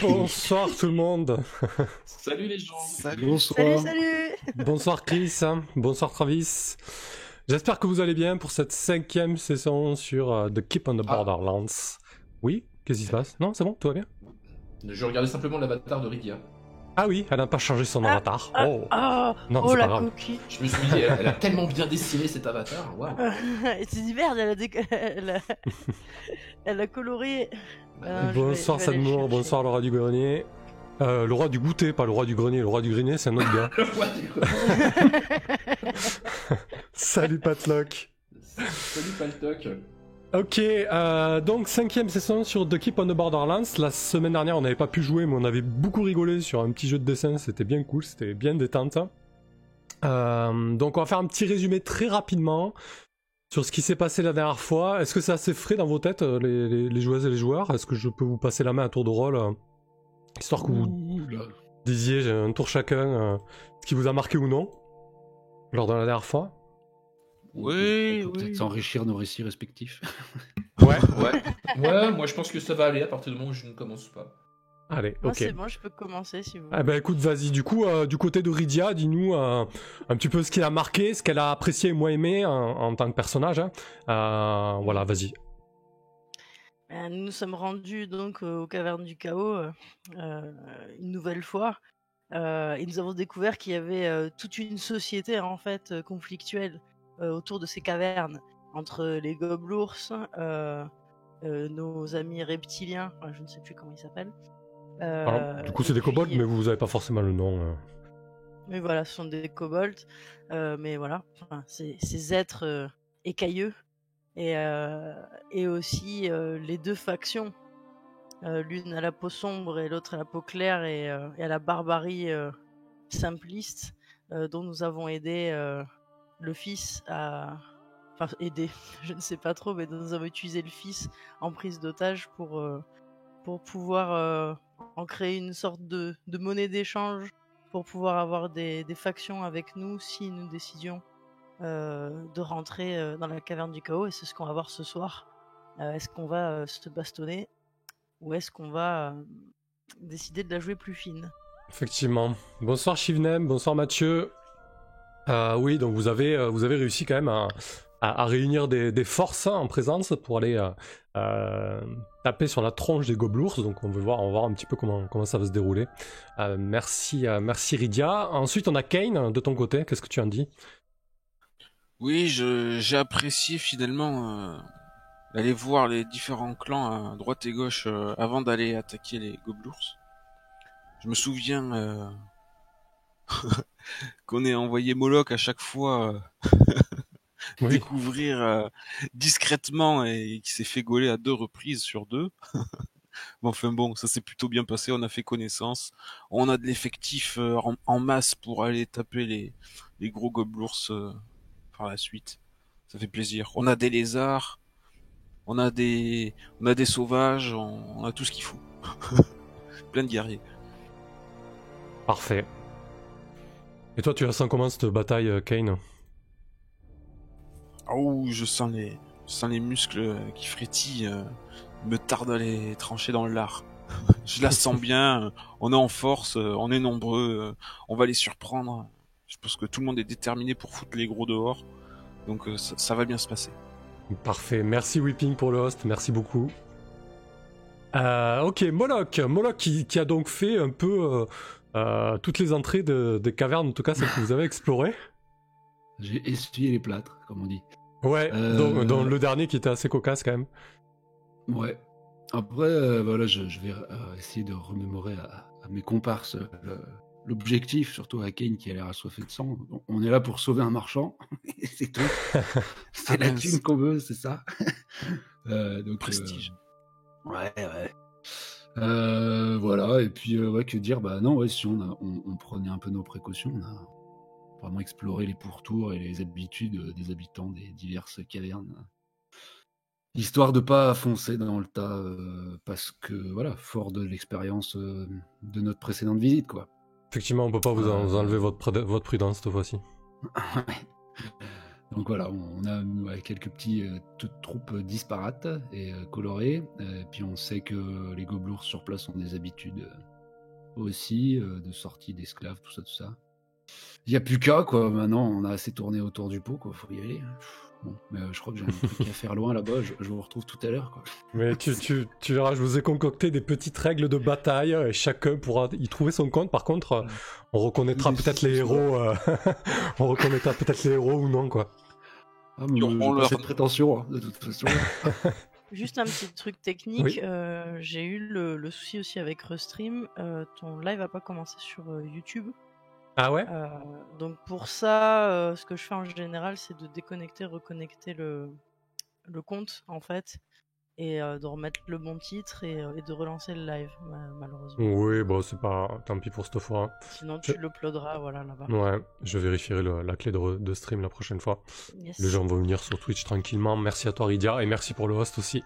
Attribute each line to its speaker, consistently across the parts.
Speaker 1: Bonsoir tout le monde.
Speaker 2: Salut les gens.
Speaker 3: Salut.
Speaker 4: Bonsoir.
Speaker 3: Salut.
Speaker 1: Bonsoir Chris. Bonsoir Travis. J'espère que vous allez bien pour cette 5e saison sur The Keep on the Borderlands. Oui, qu'est-ce qui se passe? Non, c'est bon, tout va bien?
Speaker 2: Je regardais simplement l'avatar de Rydia.
Speaker 1: Ah oui, elle n'a pas changé son avatar. Oh, non,
Speaker 3: Oh
Speaker 1: c'est
Speaker 3: la
Speaker 1: pas grave.
Speaker 3: coquille.
Speaker 2: Je me suis dit, elle a tellement bien dessiné cet avatar. Waouh.
Speaker 3: Et tu dis merde, elle a coloré.
Speaker 1: Bonsoir Sadmour, bonsoir le roi du grenier. Le roi du goûter, pas le roi du grenier. Le roi du grenier, c'est un autre gars.
Speaker 2: Le roi du coup.
Speaker 1: Salut Patlock.
Speaker 2: Salut Paltok.
Speaker 1: Ok, donc 5e saison sur The Keep on the Borderlands. La semaine dernière, on n'avait pas pu jouer, mais on avait beaucoup rigolé sur un petit jeu de dessin. C'était bien cool, c'était bien détente. Donc on va faire un petit résumé très rapidement sur ce qui s'est passé la dernière fois. Est-ce que c'est assez frais dans vos têtes, les joueuses et les joueurs? Est-ce que je peux vous passer la main à tour de rôle, histoire que vous disiez un tour chacun, ce qui vous a marqué ou non lors de la dernière fois?
Speaker 4: Oui,
Speaker 5: On peut peut-être s'enrichir nos récits respectifs.
Speaker 1: Ouais.
Speaker 2: Ouais, moi je pense que ça va aller à partir du moment où je ne commence pas.
Speaker 1: Allez,
Speaker 3: Moi
Speaker 1: ok.
Speaker 3: c'est bon, je peux commencer si vous voulez.
Speaker 1: Ah bah écoute, vas-y, du coup, du côté de Rydia, dis-nous un petit peu ce qui l'a marqué, ce qu'elle a apprécié et moins aimé en tant que personnage. Hein. Voilà, vas-y.
Speaker 3: Nous nous sommes rendus donc aux cavernes du chaos une nouvelle fois. Et nous avons découvert qu'il y avait toute une société en fait conflictuelle autour de ces cavernes, entre les gobelours, nos amis reptiliens, je ne sais plus comment ils s'appellent.
Speaker 1: Alors, du coup, c'est
Speaker 3: et
Speaker 1: des kobolds,
Speaker 3: puis-
Speaker 1: mais vous avez pas forcément le nom.
Speaker 3: Mais voilà, ce sont des kobolds, mais voilà, enfin, ces êtres écailleux, et aussi les deux factions, l'une à la peau sombre et l'autre à la peau claire, et à la barbarie simpliste, dont nous avons aidé le fils à... Enfin, aider, je ne sais pas trop, mais dont nous avons utilisé le fils en prise d'otage pour pouvoir en créer une sorte de monnaie d'échange, pour pouvoir avoir des factions avec nous si nous décidions de rentrer dans la caverne du chaos. Et c'est ce qu'on va voir ce soir. Est-ce qu'on va se bastonner, ou est-ce qu'on va décider de la jouer plus fine?
Speaker 1: Effectivement. Bonsoir Shivnem, bonsoir Mathieu. Oui, donc vous avez réussi quand même à réunir des forces en présence pour aller taper sur la tronche des gobelours. Donc on va voir un petit peu comment ça va se dérouler. Merci Rydia. Ensuite on a Kane de ton côté, qu'est-ce que tu en dis?
Speaker 4: Oui, j'ai apprécié finalement d'aller voir les différents clans à droite et gauche avant d'aller attaquer les gobelours. Je me souviens qu'on ait envoyé Moloch à chaque fois
Speaker 1: Oui.
Speaker 4: découvrir discrètement, et qui s'est fait gauler à 2 reprises sur 2. Mais enfin bon, ça s'est plutôt bien passé, on a fait connaissance. On a de l'effectif en masse pour aller taper les gros gobelours par la suite. Ça fait plaisir. On a des lézards, on a des sauvages, on a tout ce qu'il faut. Plein de guerriers.
Speaker 1: Parfait. Et toi tu la sens comment cette bataille, Kane?
Speaker 4: Oh, je sens les muscles qui frétillent, me tarde à les trancher dans le lard. Je la sens bien, on est en force, on est nombreux, on va les surprendre. Je pense que tout le monde est déterminé pour foutre les gros dehors, donc ça va bien se passer.
Speaker 1: Parfait, merci Whipping pour le host, merci beaucoup. Ok, Moloch qui a donc fait un peu toutes les entrées des cavernes, en tout cas celles que vous avez explorées.
Speaker 5: J'ai essuyé les plâtres, comme on dit.
Speaker 1: Ouais, dans le dernier qui était assez cocasse quand même.
Speaker 5: Ouais. Après, voilà, je vais essayer de remémorer à mes comparses l'objectif, surtout à Kane qui a l'air assoiffé de sang. On est là pour sauver un marchand, et c'est tout. C'est la thune qu'on veut, c'est ça. Donc,
Speaker 4: Prestige.
Speaker 5: Ouais. Voilà, et puis, ouais, que dire? Bah non, ouais, si on prenait un peu nos précautions, on a vraiment exploré les pourtours et les habitudes des habitants des diverses cavernes. Histoire de pas foncer dans le tas, parce que, voilà, fort de l'expérience de notre précédente visite, quoi.
Speaker 1: Effectivement, on peut pas vous enlever votre prudence cette fois-ci.
Speaker 5: Ouais. Donc voilà, on a quelques petits troupes disparates et colorées. Puis on sait que les gobelours sur place ont des habitudes aussi, de sortie d'esclaves, tout ça. Il n'y a plus qu'à, quoi. Maintenant, on a assez tourné autour du pot, quoi. Faut y aller. Bon, mais je crois que j'ai un truc à faire loin là-bas. Je vous retrouve tout à l'heure, quoi.
Speaker 1: Mais tu verras, je vous ai concocté des petites règles de bataille et chacun pourra y trouver son compte. Par contre, on reconnaîtra peut-être les héros. On reconnaîtra peut-être les héros ou non, quoi.
Speaker 5: Ah, mais j'ai pas cette prétention, hein, de toute façon.
Speaker 3: Juste un petit truc technique. J'ai eu le souci aussi avec Restream. Ton live a pas commencé sur YouTube.
Speaker 1: Ah ouais.
Speaker 3: Donc pour ça, ce que je fais en général, c'est de déconnecter, reconnecter le compte en fait, et de remettre le bon titre et de relancer le live, malheureusement.
Speaker 1: Oui, bon, c'est pas... Tant pis pour cette fois.
Speaker 3: Sinon tu l'uploaderas, voilà, là-bas.
Speaker 1: Ouais, je vérifierai la clé de stream la prochaine fois.
Speaker 3: Yes.
Speaker 1: Les gens vont venir sur Twitch tranquillement. Merci à toi, Rydia, et merci pour le host aussi.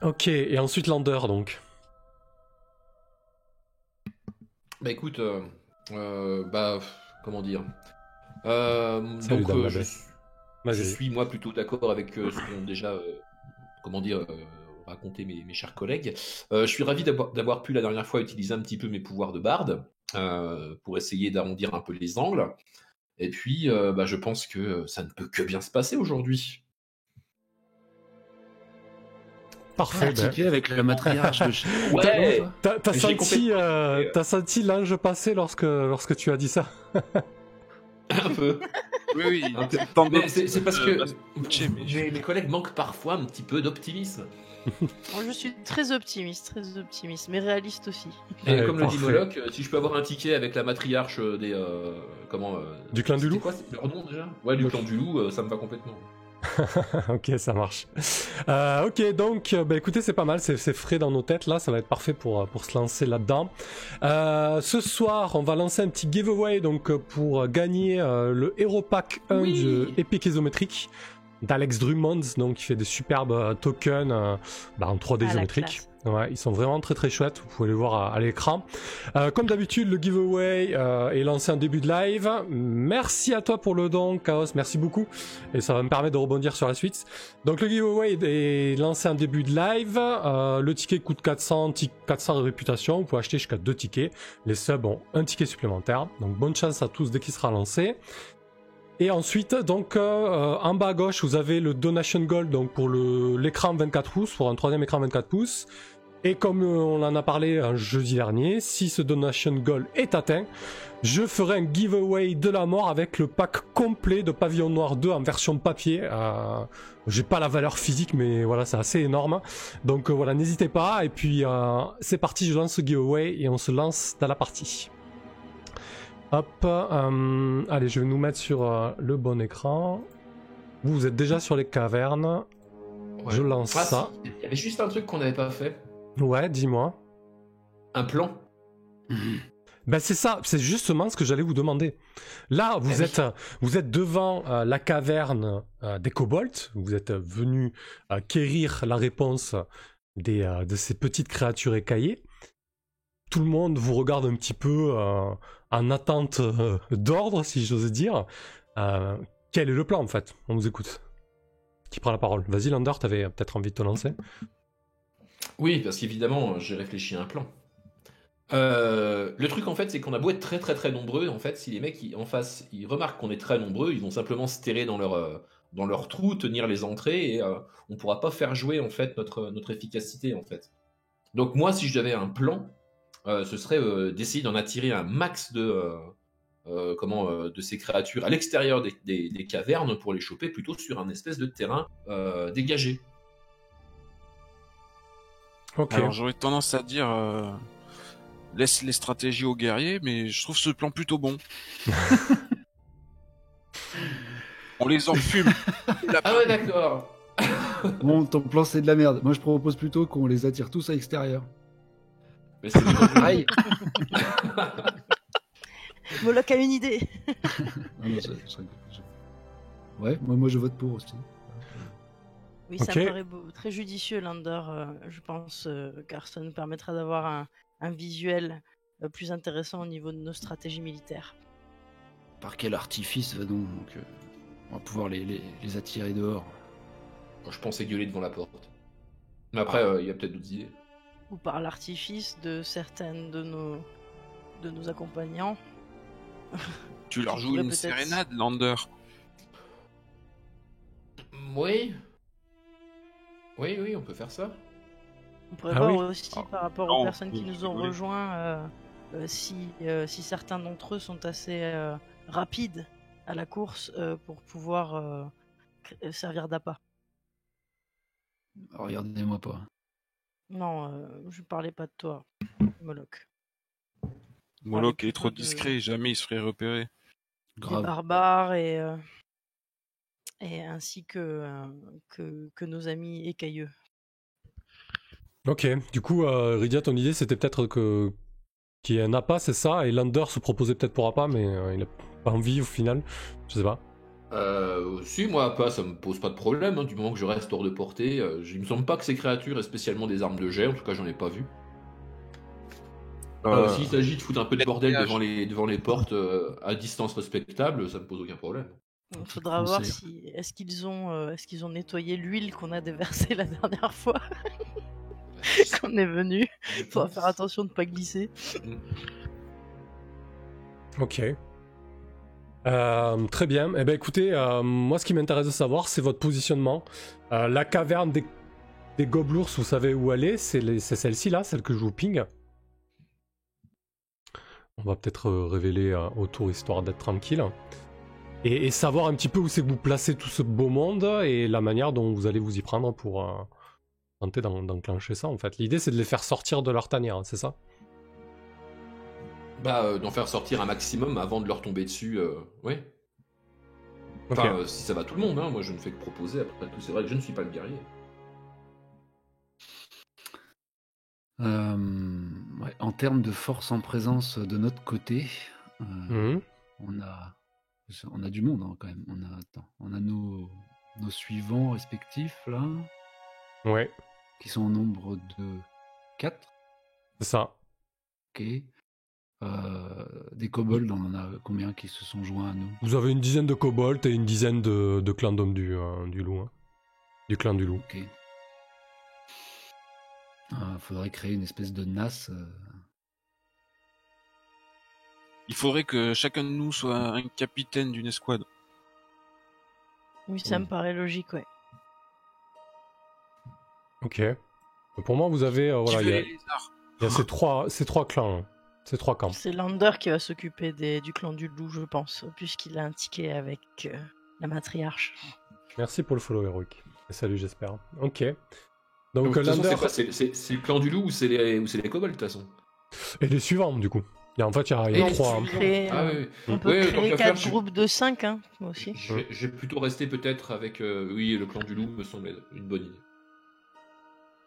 Speaker 1: Ok, et ensuite Lander, donc.
Speaker 2: Bah écoute, comment dire,
Speaker 1: Salut,
Speaker 2: donc
Speaker 1: Dame
Speaker 2: je suis moi plutôt d'accord avec ce qu'ont déjà, raconté mes chers collègues. Je suis ravi d'avoir pu la dernière fois utiliser un petit peu mes pouvoirs de barde pour essayer d'arrondir un peu les angles. Et puis, je pense que ça ne peut que bien se passer aujourd'hui.
Speaker 1: Parfait.
Speaker 5: Pratiqué avec la matriarche de
Speaker 2: Ouais.
Speaker 1: T'as senti l'ange passer lorsque tu as dit ça?
Speaker 2: Un peu.
Speaker 4: Oui.
Speaker 2: Mais c'est parce que mes collègues manquent parfois un petit peu d'optimisme.
Speaker 3: Moi, je suis très optimiste, mais réaliste aussi.
Speaker 2: Et comme le dit Moloch, si je peux avoir un ticket avec la matriarche des
Speaker 1: du clan du loup.
Speaker 2: C'est quoi leur nom déjà? Ouais, du clan du loup, ça me va complètement.
Speaker 1: Ok, ça marche. Ok, donc, écoutez, c'est pas mal, c'est frais dans nos têtes là, ça va être parfait pour se lancer là-dedans. Ce soir, on va lancer un petit giveaway donc pour gagner le Hero Pack 1 de Epic Isométrique d'Alex Drummond, donc qui fait des superbes tokens en 3D isométrique. Ouais, ils sont vraiment très très chouettes, vous pouvez les voir à l'écran. Comme d'habitude, le giveaway est lancé en début de live. Merci à toi pour le don, Chaos, merci beaucoup. Et ça va me permettre de rebondir sur la suite. Donc le giveaway est lancé en début de live. Le ticket coûte 400 de réputation, vous pouvez acheter jusqu'à 2 tickets. Les subs ont un ticket supplémentaire. Donc bonne chance à tous dès qu'il sera lancé. Et ensuite, donc, en bas à gauche, vous avez le Donation Gold, donc pour l'écran 24 pouces, pour un troisième écran 24 pouces. Et comme on en a parlé un jeudi dernier, si ce Donation Gold est atteint, je ferai un giveaway de la mort avec le pack complet de Pavillon Noir 2 en version papier. J'ai pas la valeur physique, mais voilà, c'est assez énorme. Donc voilà, n'hésitez pas. Et puis, c'est parti, je lance ce giveaway et on se lance dans la partie. Hop, allez, je vais nous mettre sur le bon écran. Vous êtes déjà sur les cavernes. Ouais. Je lance ça.
Speaker 2: Il y avait juste un truc qu'on n'avait pas fait.
Speaker 1: Ouais, dis-moi.
Speaker 2: Un plan.
Speaker 1: C'est ça, c'est justement ce que j'allais vous demander. Là, vous êtes devant la caverne des kobolds. Vous êtes venu quérir la réponse de ces petites créatures écaillées. Tout le monde vous regarde un petit peu en attente d'ordre, si j'ose dire. Quel est le plan, en fait? On vous écoute. Qui prend la parole? Vas-y, Lander, t'avais peut-être envie de te lancer.
Speaker 2: Oui, parce qu'évidemment, j'ai réfléchi à un plan. Le truc, en fait, c'est qu'on a beau être très très très nombreux, en fait, si les mecs en face, ils remarquent qu'on est très nombreux, ils vont simplement se terrer dans leur trou, tenir les entrées, et on pourra pas faire jouer, en fait, notre efficacité, en fait. Donc moi, si je devais un plan, ce serait d'essayer d'en attirer un max de ces créatures à l'extérieur des cavernes pour les choper plutôt sur un espèce de terrain dégagé.
Speaker 4: Okay. Alors j'aurais tendance à dire laisse les stratégies aux guerriers, mais je trouve ce plan plutôt bon. On les enfume.
Speaker 2: Ah ouais, d'accord.
Speaker 5: Bon, ton plan c'est de la merde. Moi je propose plutôt qu'on les attire tous à l'extérieur.
Speaker 2: Mais c'est pareil.
Speaker 3: Moloch a une idée.
Speaker 5: Ouais, moi je vote pour aussi.
Speaker 3: Oui, ça me paraît très judicieux, Lander, je pense, car ça nous permettra d'avoir un visuel plus intéressant au niveau de nos stratégies militaires.
Speaker 5: Par quel artifice donc on va pouvoir les attirer dehors?
Speaker 2: Moi, je pensais gueuler devant la porte. Mais après, il y a peut-être d'autres idées.
Speaker 3: Ou par l'artifice de certaines de nos accompagnants.
Speaker 4: Tu leur
Speaker 3: Tu
Speaker 4: joues
Speaker 3: pourrais
Speaker 4: une
Speaker 3: peut-être-
Speaker 4: sérénade, Lander.
Speaker 2: Oui. Oui, on peut faire ça.
Speaker 3: On pourrait
Speaker 1: Ah
Speaker 3: voir
Speaker 1: oui.
Speaker 3: aussi par rapport
Speaker 4: non,
Speaker 3: aux personnes qui
Speaker 4: oui,
Speaker 3: nous ont
Speaker 4: oui.
Speaker 3: rejoints si certains d'entre eux sont assez rapides à la course pour pouvoir servir d'appât.
Speaker 5: Regardez-moi pas.
Speaker 3: Non, je parlais pas de toi, Moloch.
Speaker 4: Moloch est
Speaker 3: plutôt
Speaker 4: trop
Speaker 3: de-
Speaker 4: discret, jamais il se ferait repérer.
Speaker 3: Des
Speaker 5: Grave.
Speaker 3: barbares et ainsi que nos amis écailleux.
Speaker 1: Ok, du coup, Rydia, ton idée c'était peut-être qu'il y ait un appât, c'est ça, et Lander se proposait peut-être pour appât, mais il a pas envie au final, je sais pas.
Speaker 2: Si, moi, pas, ça me pose pas de problème, hein, du moment que je reste hors de portée. Il me semble pas que ces créatures aient spécialement des armes de jet, en tout cas, j'en ai pas vu. S'il s'agit de foutre un peu de bordel devant les portes à distance respectable, ça me pose aucun problème.
Speaker 3: Il faudra voir
Speaker 5: conseil.
Speaker 3: si est-ce qu'ils ont nettoyé l'huile qu'on a déversée la dernière fois qu'on est venu. Il faudra faire attention de ne pas glisser.
Speaker 1: Ok. Très bien. Eh ben écoutez, moi ce qui m'intéresse de savoir, c'est votre positionnement. La caverne des gobelours, vous savez où elle est? C'est celle-ci là, celle que je vous ping. On va peut-être révéler autour histoire d'être tranquille. Et savoir un petit peu où c'est que vous placez tout ce beau monde et la manière dont vous allez vous y prendre pour tenter d'enclencher ça en fait. L'idée c'est de les faire sortir de leur tanière, hein, c'est ça?
Speaker 2: D'en faire sortir un maximum avant de leur tomber dessus, ouais.
Speaker 1: Ok.
Speaker 2: Enfin, si ça va tout le monde, hein, moi je ne fais que proposer, après tout, c'est vrai que je ne suis pas le guerrier.
Speaker 5: Ouais, en termes de force en présence de notre côté,
Speaker 1: Mhm.
Speaker 5: on a du monde hein, quand même. On a nos suivants respectifs là,
Speaker 1: Ouais,
Speaker 5: qui sont au nombre de 4.
Speaker 1: c'est ça.
Speaker 5: Ok. Des kobolds, on en a combien qui se sont joints à nous?
Speaker 1: Vous avez une dizaine de kobolds et une dizaine de clans d'hommes du loup. Hein. Du clan du loup.
Speaker 5: Ok. Faudrait créer une espèce de NAS.
Speaker 4: Il faudrait que chacun de nous soit un capitaine d'une escouade.
Speaker 3: Oui, ça me paraît logique, ouais.
Speaker 1: Ok. Pour moi, vous avez
Speaker 4: Qui
Speaker 1: voilà,
Speaker 4: veut
Speaker 1: il
Speaker 4: les lézards
Speaker 1: y a ces trois clans, hein. Ces trois camps.
Speaker 3: C'est Lander qui va s'occuper du clan du loup, je pense, puisqu'il a un ticket avec la matriarche.
Speaker 1: Merci pour le follow héroïque. Et salut, j'espère. Ok. Donc
Speaker 2: De toute façon,
Speaker 1: Lander
Speaker 2: c'est le clan du loup ou c'est les kobolds de toute façon.
Speaker 1: et les suivants, du coup. En fait, il y a
Speaker 3: Et
Speaker 1: trois.
Speaker 3: on peut créer,
Speaker 2: Ah oui,
Speaker 3: on
Speaker 2: oui.
Speaker 3: peut
Speaker 2: Ouais, tant
Speaker 3: créer
Speaker 2: qu'à
Speaker 3: 4
Speaker 2: faire,
Speaker 3: groupes de 5, hein, moi aussi.
Speaker 2: je vais plutôt rester peut-être avec oui, le clan du loup me semble une bonne idée.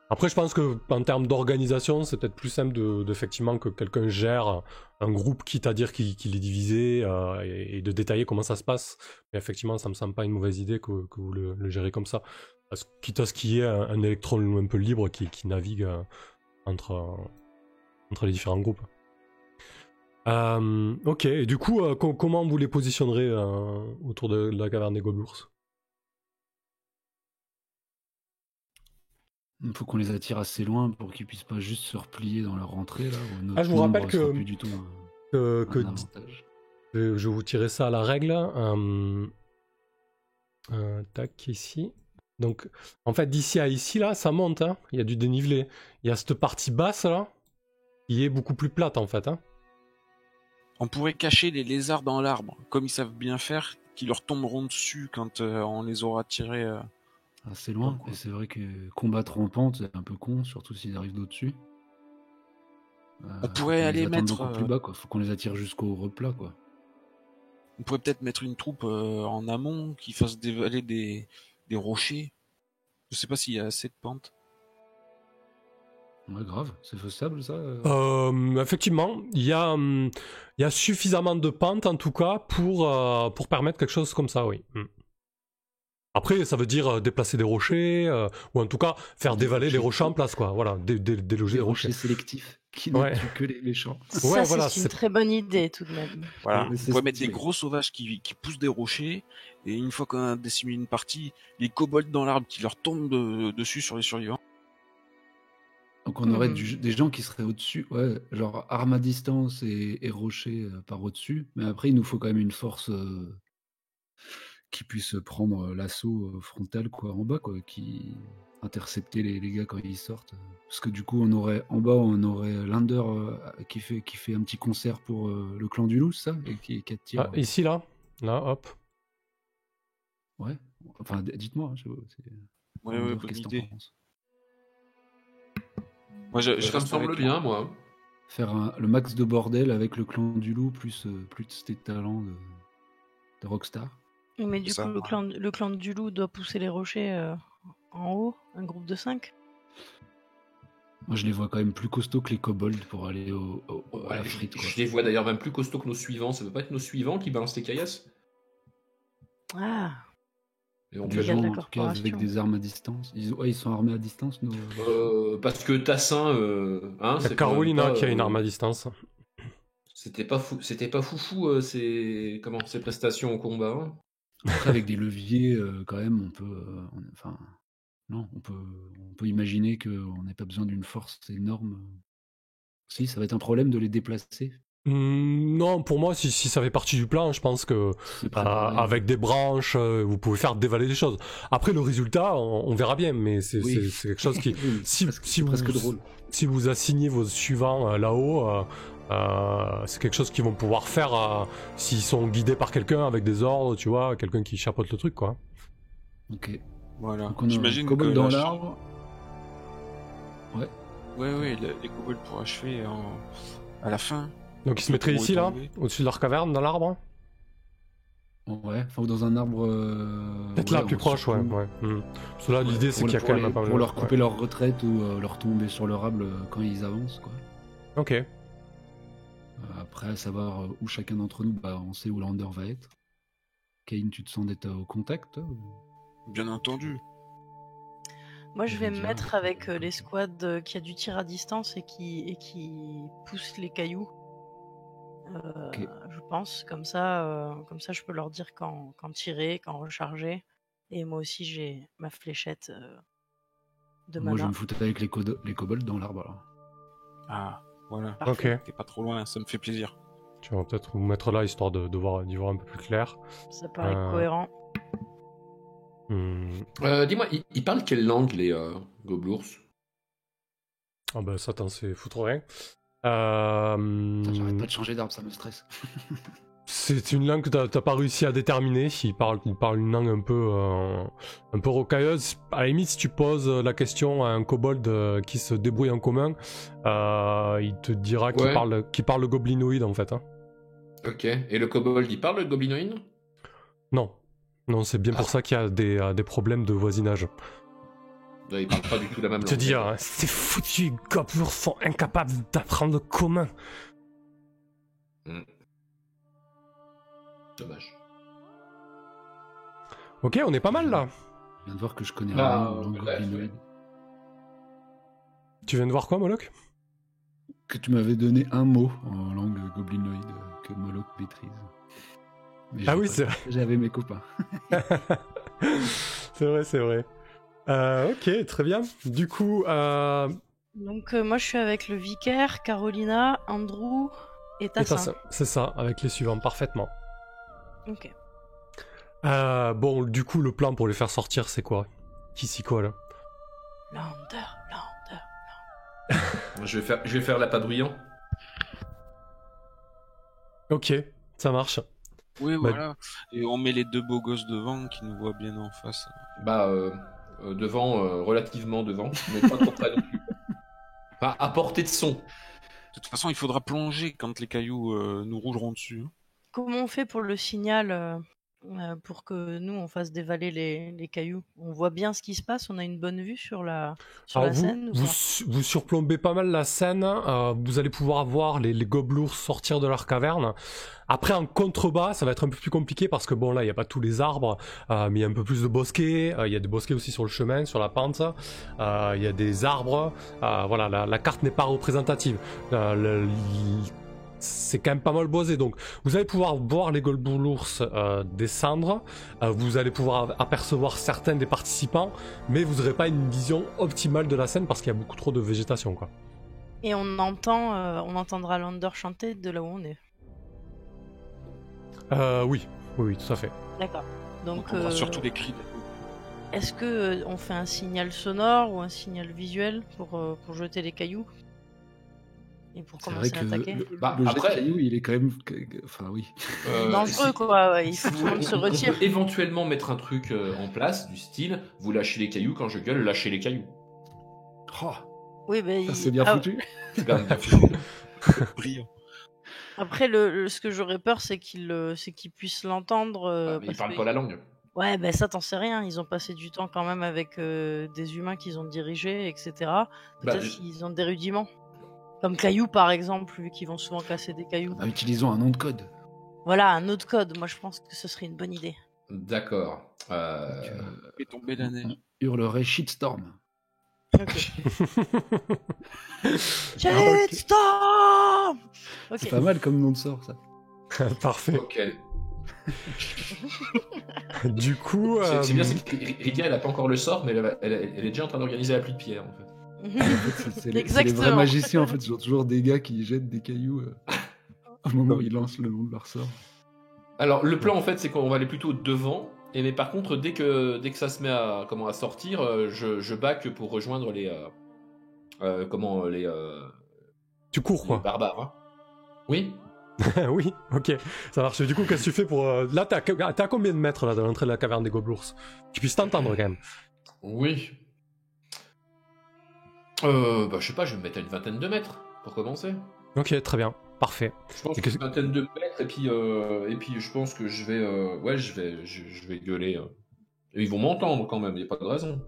Speaker 1: Après, je pense que en termes d'organisation, c'est peut-être plus simple effectivement que quelqu'un gère un groupe, quitte à dire qu'il est divisé et de détailler comment ça se passe. Mais effectivement, ça me semble pas une mauvaise idée que vous le gérez comme ça. Quitte à ce qu'il y ait un électron un peu libre qui navigue entre les différents groupes. Ok, et du coup, comment vous les positionnerez autour de la caverne des gobelours?
Speaker 5: Il faut qu'on les attire assez loin pour qu'ils puissent pas juste se replier dans leur rentrée là. Où notre
Speaker 1: Ah, je vous rappelle
Speaker 5: nombre sera
Speaker 1: que-
Speaker 5: plus du tout
Speaker 1: Que
Speaker 5: un avantage.
Speaker 1: je vais vous tirer ça à la règle. Tac, ici. Donc, en fait, d'ici à ici, là, ça monte. Hein. Il y a du dénivelé. Il y a cette partie basse, là, qui est beaucoup plus plate, en fait. Hein.
Speaker 4: On pourrait cacher les lézards dans l'arbre, comme ils savent bien faire, qui leur tomberont dessus quand on les aura tirés.
Speaker 5: Assez loin.
Speaker 4: Pourquoi
Speaker 5: Et c'est vrai que combattre en pente, c'est un peu con, surtout s'ils arrivent d'au-dessus.
Speaker 4: On pourrait
Speaker 5: faut
Speaker 4: aller
Speaker 5: les attendre
Speaker 4: mettre,
Speaker 5: beaucoup plus bas, quoi. Faut qu'on les attire jusqu'au replat, quoi.
Speaker 4: On pourrait peut-être mettre une troupe en amont qui fasse dévaler des rochers. Je sais pas s'il y a assez de pente.
Speaker 5: Ouais, grave. C'est faisable, ça
Speaker 1: Effectivement, il y a suffisamment de pente, en tout cas, pour permettre quelque chose comme ça, oui. Après, ça veut dire déplacer des rochers, ou en tout cas faire
Speaker 5: Des
Speaker 1: dévaler les
Speaker 5: rochers.
Speaker 1: rochers en place, quoi. Voilà, déloger
Speaker 5: Des
Speaker 1: les rochers.
Speaker 5: rochers sélectifs qui ne
Speaker 1: Ouais.
Speaker 5: tuent que les méchants.
Speaker 3: Ça,
Speaker 1: Ouais,
Speaker 3: c'est
Speaker 1: voilà,
Speaker 3: une
Speaker 1: c'est-
Speaker 3: très bonne idée tout de même.
Speaker 4: Voilà,
Speaker 5: Mais
Speaker 4: vous
Speaker 5: c'est
Speaker 4: pouvez mettre des
Speaker 5: stylé.
Speaker 4: gros sauvages qui poussent des rochers, et une fois qu'on a décimé une partie, les kobolds dans l'arbre qui leur tombent dessus sur les survivants.
Speaker 5: Donc on aurait
Speaker 3: Mhm.
Speaker 5: des gens qui seraient au-dessus, ouais, genre arme à distance et rocher par au-dessus. Mais après, il nous faut quand même une force qui puisse prendre l'assaut frontal quoi, en bas, quoi, qui intercepter les gars quand ils sortent. Parce que du coup, on aurait en bas, on aurait Lander qui fait un petit concert pour le clan du loup, ça, et qui attire.
Speaker 1: Ah, ici, là, hop.
Speaker 5: Ouais. Enfin, dites-moi.
Speaker 4: Ouais,
Speaker 5: Lander,
Speaker 4: bonne
Speaker 5: qu'est-ce que t'en
Speaker 4: idée.
Speaker 5: penses?
Speaker 4: Moi, je
Speaker 2: Ça me
Speaker 4: reste
Speaker 2: semble
Speaker 4: avec
Speaker 2: bien, moi.
Speaker 5: Faire le max de bordel avec le clan du loup plus tes talents de Rockstar.
Speaker 3: Mais du
Speaker 4: Ça,
Speaker 3: coup, le clan du loup doit pousser les rochers en haut, un groupe de 5.
Speaker 5: Moi, je les vois quand même plus costauds que les kobolds pour aller à
Speaker 2: Ouais,
Speaker 5: la frite, quoi.
Speaker 2: je les vois d'ailleurs même plus costauds que nos suivants. Ça peut pas être nos suivants qui balancent les caillasses
Speaker 3: Ah,
Speaker 5: Des
Speaker 2: éventuellement.
Speaker 3: de la
Speaker 5: gens, en tout cas, avec
Speaker 3: corporation.
Speaker 5: des armes à distance. Ils sont armés à distance, nos...
Speaker 2: Parce que Tassin, hein,
Speaker 1: Il y a
Speaker 2: c'est
Speaker 1: Carolina
Speaker 2: quand même pas,
Speaker 1: qui a une arme à distance.
Speaker 2: C'était pas foufou ses prestations au combat. Hein.
Speaker 5: Après, avec des leviers, quand même, on peut... enfin, non, on peut imaginer qu'on n'ait pas besoin d'une force énorme. Si, ça va être un problème de les déplacer.
Speaker 1: Non, pour moi, si ça fait partie du plan, je pense que
Speaker 5: C'est préparé.
Speaker 1: avec des branches, vous pouvez faire dévaler des choses. Après, le résultat, on verra bien, mais c'est
Speaker 5: Oui.
Speaker 1: c'est quelque chose qui...
Speaker 5: Oui,
Speaker 1: si
Speaker 5: c'est presque drôle.
Speaker 1: Si vous assignez vos suivants là-haut, c'est quelque chose qu'ils vont pouvoir faire s'ils sont guidés par quelqu'un avec des ordres, tu vois, quelqu'un qui chapeaute le truc, quoi.
Speaker 5: Ok.
Speaker 4: Voilà.
Speaker 5: Donc on a un
Speaker 4: J'imagine que
Speaker 5: kobold dans
Speaker 4: la
Speaker 5: l'arbre. Ouais.
Speaker 4: Ouais, les kobolds pour achever à la fin.
Speaker 1: Donc ils se mettraient
Speaker 4: Pour
Speaker 1: ici, là,
Speaker 4: tomber.
Speaker 1: au-dessus de leur caverne, dans l'arbre.
Speaker 5: Ouais, enfin, ou dans un arbre.
Speaker 1: Peut-être
Speaker 5: ouais,
Speaker 1: là, plus proche, ouais.
Speaker 5: surtout-
Speaker 1: ouais. Parce que là, l'idée, c'est
Speaker 5: pour
Speaker 1: qu'il y a
Speaker 5: pour
Speaker 1: quand même
Speaker 5: les-
Speaker 1: pas mal
Speaker 5: pour
Speaker 1: de-
Speaker 5: leur couper
Speaker 1: ouais.
Speaker 5: leur retraite ou leur tomber sur leur arbre quand ils avancent, quoi.
Speaker 1: Ok.
Speaker 5: Après, à savoir où chacun d'entre nous, on sait où Lander va être. Kane, tu te sens d'être au contact toi, ou-
Speaker 4: Bien entendu.
Speaker 3: moi je vais me
Speaker 5: Déjà,
Speaker 3: mettre avec l'escouade qui a du tir à distance et qui pousse les cailloux.
Speaker 5: Ok.
Speaker 3: Je pense, comme ça je peux leur dire quand tirer, quand recharger. Et moi aussi j'ai ma fléchette de
Speaker 5: Moi, je
Speaker 3: mana.
Speaker 5: me foutais avec les kobolds dans l'arbre, alors.
Speaker 4: Ah, voilà.
Speaker 1: Ok.
Speaker 4: T'es pas trop loin, ça me fait plaisir.
Speaker 1: Tu vas peut-être vous mettre là, histoire d'y voir un peu plus clair.
Speaker 3: Ça paraît
Speaker 1: Euh,
Speaker 3: cohérent.
Speaker 2: Dis-moi, ils parlent quelle langue, les gobelours?
Speaker 1: Ah bah ça, attends, c'est foutre rien.
Speaker 5: Putain, j'arrête pas de changer d'arbre, ça me stresse.
Speaker 1: C'est une langue que t'as pas réussi à déterminer. Il parle une langue un peu rocailleuse. À la limite, si tu poses la question à un kobold qui se débrouille en commun, il te dira qu'il
Speaker 2: Ouais.
Speaker 1: parle le goblinoïde en fait. Hein.
Speaker 2: Ok. Et le kobold, il parle le goblinoïde?
Speaker 1: Non, c'est bien pour ça qu'il y a des problèmes de voisinage.
Speaker 2: Ouais, il parle pas du tout la même
Speaker 1: Il
Speaker 2: langue.
Speaker 1: te dit, ces foutus gobelins sont incapables d'apprendre le commun.
Speaker 2: Dommage.
Speaker 1: Ok, on est pas mal là.
Speaker 5: Je viens de voir que je connais
Speaker 2: Bah,
Speaker 5: rien en langue
Speaker 2: bref,
Speaker 5: goblinoïde.
Speaker 1: Tu viens de voir quoi, Moloch?
Speaker 5: Que tu m'avais donné un mot en langue goblinoïde que Moloch maîtrise. Mais
Speaker 1: Ah
Speaker 5: j'ai
Speaker 1: oui,
Speaker 5: pas
Speaker 1: c'est
Speaker 5: J'avais mes copains.
Speaker 1: c'est vrai. Ok, très bien. Du coup,
Speaker 3: Donc moi je suis avec le vicaire, Carolina, Andrew et Tassin.
Speaker 1: c'est ça, avec les suivants, parfaitement.
Speaker 3: Ok.
Speaker 1: Bon, du coup, le plan pour les faire sortir, c'est quoi? Qui s'y colle?
Speaker 3: Lander.
Speaker 2: Je vais faire la padrouillant.
Speaker 1: Ok, ça marche.
Speaker 4: Oui,
Speaker 1: Bah-
Speaker 4: voilà. Et on met les deux beaux gosses devant qui nous voient bien en face.
Speaker 2: Devant, relativement devant, mais pas trop près non plus. Enfin, à portée de son.
Speaker 4: De toute façon, il faudra plonger quand les cailloux nous rouleront dessus.
Speaker 3: Comment on fait pour le signal pour que nous on fasse dévaler les cailloux. On voit bien ce qui se passe, on a une bonne vue sur la
Speaker 1: Alors
Speaker 3: scène ou pas
Speaker 1: vous surplombez pas mal la scène, vous allez pouvoir voir les gobelours sortir de leur caverne. Après en contrebas, ça va être un peu plus compliqué parce que bon là il n'y a pas tous les arbres, mais il y a un peu plus de bosquets, il y a des bosquets aussi sur le chemin, sur la pente, il y a des arbres, voilà, la carte n'est pas représentative. C'est quand même pas mal boisé, donc vous allez pouvoir voir les gobelours descendre, vous allez pouvoir apercevoir certains des participants, mais vous n'aurez pas une vision optimale de la scène parce qu'il y a beaucoup trop de végétation, quoi.
Speaker 3: Et on entendra Lander chanter de là où on est.
Speaker 1: Oui, tout à fait.
Speaker 3: D'accord. Donc,
Speaker 4: On entendra surtout les cris.
Speaker 3: est-ce que on fait un signal sonore ou un signal visuel pour jeter les cailloux et pour
Speaker 5: C'est vrai
Speaker 3: commencer
Speaker 5: que
Speaker 3: à attaquer
Speaker 5: le
Speaker 2: Bah,
Speaker 5: jet de
Speaker 2: après-
Speaker 5: caillou, il est quand même... Enfin, oui.
Speaker 3: Dangereux,
Speaker 2: si-
Speaker 3: quoi. Ouais, il faut que tout le monde se
Speaker 2: on
Speaker 3: retire.
Speaker 2: peut éventuellement mettre un truc en place, du style, vous lâchez les cailloux, quand je gueule, lâchez les cailloux.
Speaker 5: Oh,
Speaker 3: Oui, mais
Speaker 5: ça, c'est bien foutu.
Speaker 2: C'est quand même bien foutu.
Speaker 4: Brillant.
Speaker 3: Après, ce que j'aurais peur, c'est qu'il puisse l'entendre.
Speaker 2: Mais ils
Speaker 3: parce
Speaker 2: parlent
Speaker 3: que-
Speaker 2: pas la langue.
Speaker 3: Ouais, ben ça, t'en sais rien. Ils ont passé du temps quand même avec des humains qu'ils ont dirigés, etc. Peut-être
Speaker 2: je-
Speaker 3: qu'ils ont des rudiments. Comme cailloux, par exemple, vu qu'ils vont souvent casser des cailloux.
Speaker 5: Bah, utilisons un nom de code.
Speaker 3: Voilà, un autre code. Moi, je pense que ce serait une bonne idée.
Speaker 2: D'accord.
Speaker 5: Donc,
Speaker 4: Fait tomber la neige.
Speaker 5: on hurlerait shitstorm.
Speaker 3: Ok. Shitstorm
Speaker 5: C'est
Speaker 3: Ok.
Speaker 5: pas mal comme nom de sort, ça.
Speaker 1: Parfait.
Speaker 2: Ok.
Speaker 1: Du coup,
Speaker 2: C'est bien, c'est que Ridia, elle a pas encore le sort, mais elle est déjà en train d'organiser la pluie de pierre, en fait.
Speaker 5: C'est les vrais
Speaker 3: Exactement.
Speaker 5: magiciens, en fait. Ils ont toujours des gars qui jettent des cailloux au moment où ils lancent le nom de leur sort.
Speaker 2: Alors, le plan, en fait, c'est qu'on va aller plutôt devant. Et mais par contre, dès que ça se met à sortir, je back pour rejoindre les
Speaker 1: tu cours,
Speaker 2: les
Speaker 1: quoi.
Speaker 2: barbares. Hein. Oui.
Speaker 1: Oui, ok, ça marche. Du coup, qu'est-ce que tu fais pour... Là, t'es à combien de mètres là, de l'entrée de la caverne des gobelours? Tu puisses t'entendre quand même.
Speaker 2: Oui. Je sais pas, je vais me mettre à une vingtaine de mètres pour commencer.
Speaker 1: Ok, très bien, parfait.
Speaker 2: Je pense
Speaker 1: Et qu'est-ce-
Speaker 2: une vingtaine de mètres et puis je pense que je vais je vais gueuler. Et ils vont m'entendre quand même, y a pas de raison.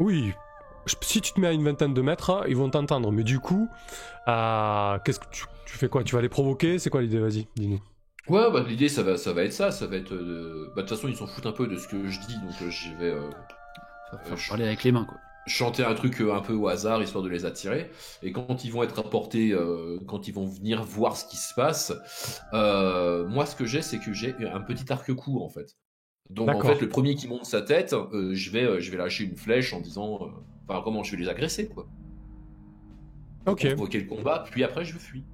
Speaker 1: Oui, si tu te mets à une vingtaine de mètres, ils vont t'entendre. Mais du coup, qu'est-ce que tu fais quoi? Tu vas les provoquer? C'est quoi l'idée? Vas-y, dis-nous.
Speaker 2: Ouais, bah l'idée ça va être ça, ça va être bah de toute façon ils s'en foutent un peu de ce que je dis donc je vais
Speaker 5: Faut parler avec les mains, quoi.
Speaker 2: chanter un truc un peu au hasard histoire de les attirer et quand ils vont être apportés quand ils vont venir voir ce qui se passe moi ce que j'ai c'est que j'ai un petit arc-court en fait. Donc en
Speaker 1: D'accord.
Speaker 2: fait le premier qui monte sa tête je vais lâcher une flèche en disant enfin comment je vais les agresser quoi.
Speaker 1: Ok,
Speaker 2: Provoquer le combat puis après je fuis.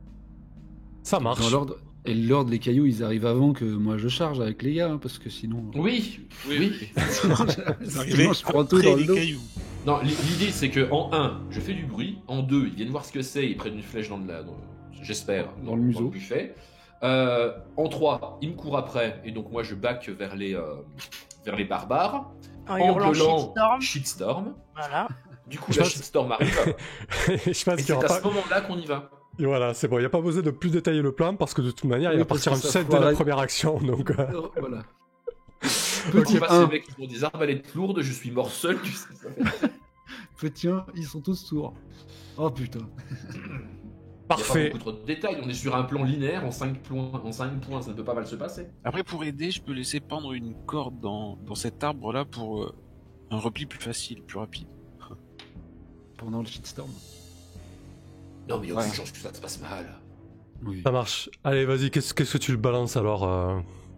Speaker 1: ça marche.
Speaker 5: Dans l'ordre. Et l'ordre, les cailloux, ils arrivent avant que moi je charge avec les gars, hein, parce que sinon.
Speaker 2: Oui.
Speaker 5: sinon, je prends tout
Speaker 4: Après
Speaker 5: dans le
Speaker 4: les
Speaker 5: dos.
Speaker 4: cailloux.
Speaker 2: Non, l'idée c'est que en 1, je fais du bruit, en 2, ils viennent voir ce que c'est, ils prennent une flèche j'espère,
Speaker 5: Dans le museau.
Speaker 2: buffet. En 3, ils me courent après, et donc moi je back vers les barbares.
Speaker 3: En hurlant
Speaker 2: gueulant,
Speaker 3: shitstorm.
Speaker 2: shitstorm.
Speaker 3: Voilà.
Speaker 2: Du coup,
Speaker 1: Je
Speaker 2: la
Speaker 1: pense-
Speaker 2: shitstorm arrive,
Speaker 1: Je pense
Speaker 2: et
Speaker 1: qu'il y
Speaker 2: c'est
Speaker 1: aura
Speaker 2: à
Speaker 1: pas...
Speaker 2: ce moment-là qu'on y va.
Speaker 1: Et voilà, c'est bon, il n'y a pas besoin de plus détailler le plan parce que de toute manière, il
Speaker 5: Oui,
Speaker 1: va
Speaker 5: parce
Speaker 1: partir
Speaker 5: que
Speaker 1: en
Speaker 5: ça
Speaker 1: 7 dès la
Speaker 5: foirait.
Speaker 1: première action. Donc,
Speaker 5: Voilà.
Speaker 2: Quand
Speaker 5: Petit
Speaker 2: je passe
Speaker 5: 1,
Speaker 2: les mecs qui ont des arbalètes lourdes, je suis mort seul, tu sais, ça fait-
Speaker 5: petit 1, ils sont tous sourds. Oh putain.
Speaker 2: Il n'y a
Speaker 1: parfait.
Speaker 2: pas beaucoup trop de détails, on est sur un plan linéaire, en 5 points, ça ne peut pas mal se passer.
Speaker 4: Après, pour aider, je peux laisser pendre une corde dans cet arbre-là pour un repli plus facile, plus rapide.
Speaker 5: Pendant le shitstorm.
Speaker 2: Non mais il y a
Speaker 4: Ouais.
Speaker 2: aucune chance que ça se passe mal.
Speaker 5: Oui.
Speaker 1: Ça marche. Allez, vas-y, qu'est-ce que tu le balances alors,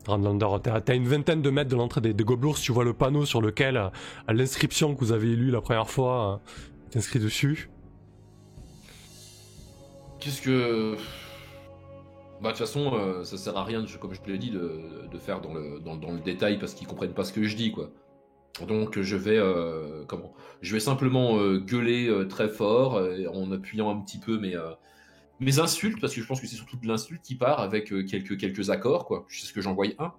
Speaker 1: Randlander? T'as une vingtaine de mètres de l'entrée des gobelours, tu vois le panneau sur lequel l'inscription que vous avez lue la première fois est inscrit dessus.
Speaker 2: Qu'est-ce que... Bah de toute façon, ça sert à rien, comme je te l'ai dit, de faire dans le détail parce qu'ils comprennent pas ce que je dis, quoi. Donc je vais je vais simplement gueuler très fort en appuyant un petit peu mes insultes parce que je pense que c'est surtout de l'insulte qui part avec quelques accords, quoi. C'est ce que j'envoie un.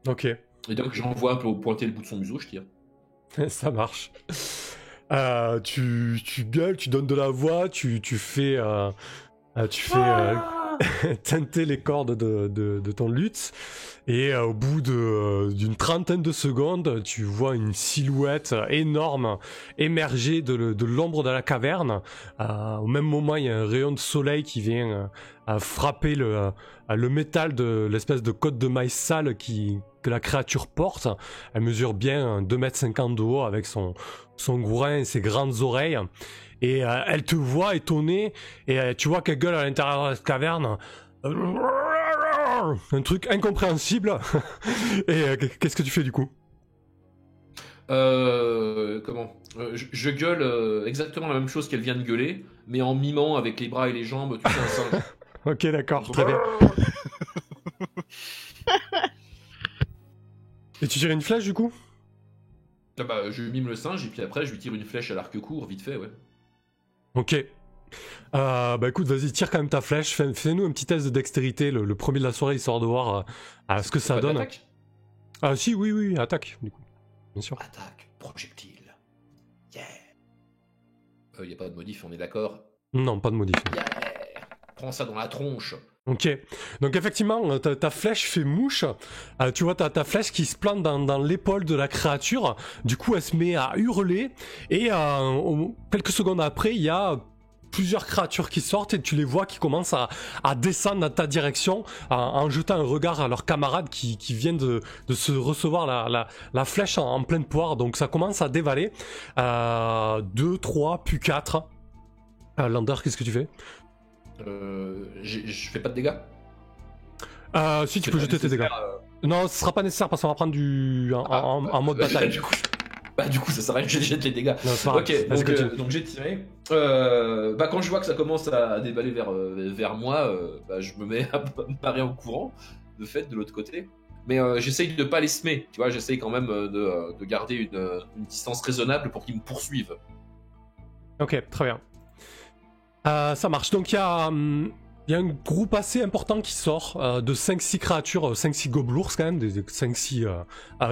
Speaker 1: Ok,
Speaker 2: Et donc j'envoie un peu pointer le bout de son museau, je tire.
Speaker 1: ça marche. Tu gueules, tu donnes de la voix, tu fais... teinter les cordes de ton luth. Et au bout d'une trentaine de secondes, tu vois une silhouette énorme émerger de l'ombre de la caverne. Au même moment, il y a un rayon de soleil qui vient frapper le métal de l'espèce de côte de maille sale que la créature porte. Elle mesure bien 2,50 m de haut avec son gourin et ses grandes oreilles. Et elle te voit étonnée et tu vois qu'elle gueule à l'intérieur de la caverne. Un truc incompréhensible. Et qu'est-ce que tu fais du coup?
Speaker 2: Je gueule exactement la même chose qu'elle vient de gueuler, mais en mimant avec les bras et les jambes, tu sais, un singe.
Speaker 1: Ok, d'accord, très bien. Et tu tires une flèche du coup?
Speaker 2: Ah bah, je mime le singe et puis après je lui tire une flèche à l'arc court, vite fait, ouais.
Speaker 1: Ok. Bah écoute, vas-y, tire quand même ta flèche. Fais-nous un petit test de dextérité, le premier de la soirée, histoire de voir ce que ça donne.
Speaker 2: Attaque
Speaker 1: Ah si, oui, attaque, du coup. Bien sûr.
Speaker 2: Attaque, projectile. Yeah. Y a pas de modif, on est d'accord?
Speaker 1: Non, pas de modif.
Speaker 2: Yeah. Prends ça dans la tronche.
Speaker 1: Ok, donc effectivement, ta flèche fait mouche. Tu vois ta flèche qui se plante dans l'épaule de la créature. Du coup, elle se met à hurler. Et quelques secondes après, il y a plusieurs créatures qui sortent et tu les vois qui commencent à descendre dans ta direction en jetant un regard à leurs camarades qui viennent de se recevoir la flèche en pleine poire. Donc ça commence à dévaler. 2, 3, puis 4. Lander, qu'est-ce que tu fais?
Speaker 2: Je fais pas de dégâts.
Speaker 1: Si tu peux jeter tes dégâts. Non, ce sera pas nécessaire parce qu'on va prendre en mode bataille.
Speaker 2: Du coup, ça sert à rien que je jette les dégâts.
Speaker 1: Non,
Speaker 2: ok, donc j'ai tiré. Quand je vois que ça commence à déballer vers moi, je me mets à me barrer en courant, de fait, de l'autre côté. Mais j'essaye de pas les semer, tu vois, j'essaye quand même de garder une distance raisonnable pour qu'ils me poursuivent.
Speaker 1: Ok, très bien. Ça marche. Donc il y a un groupe assez important qui sort de 5-6 créatures, 5-6 gobelours quand même, des 5-6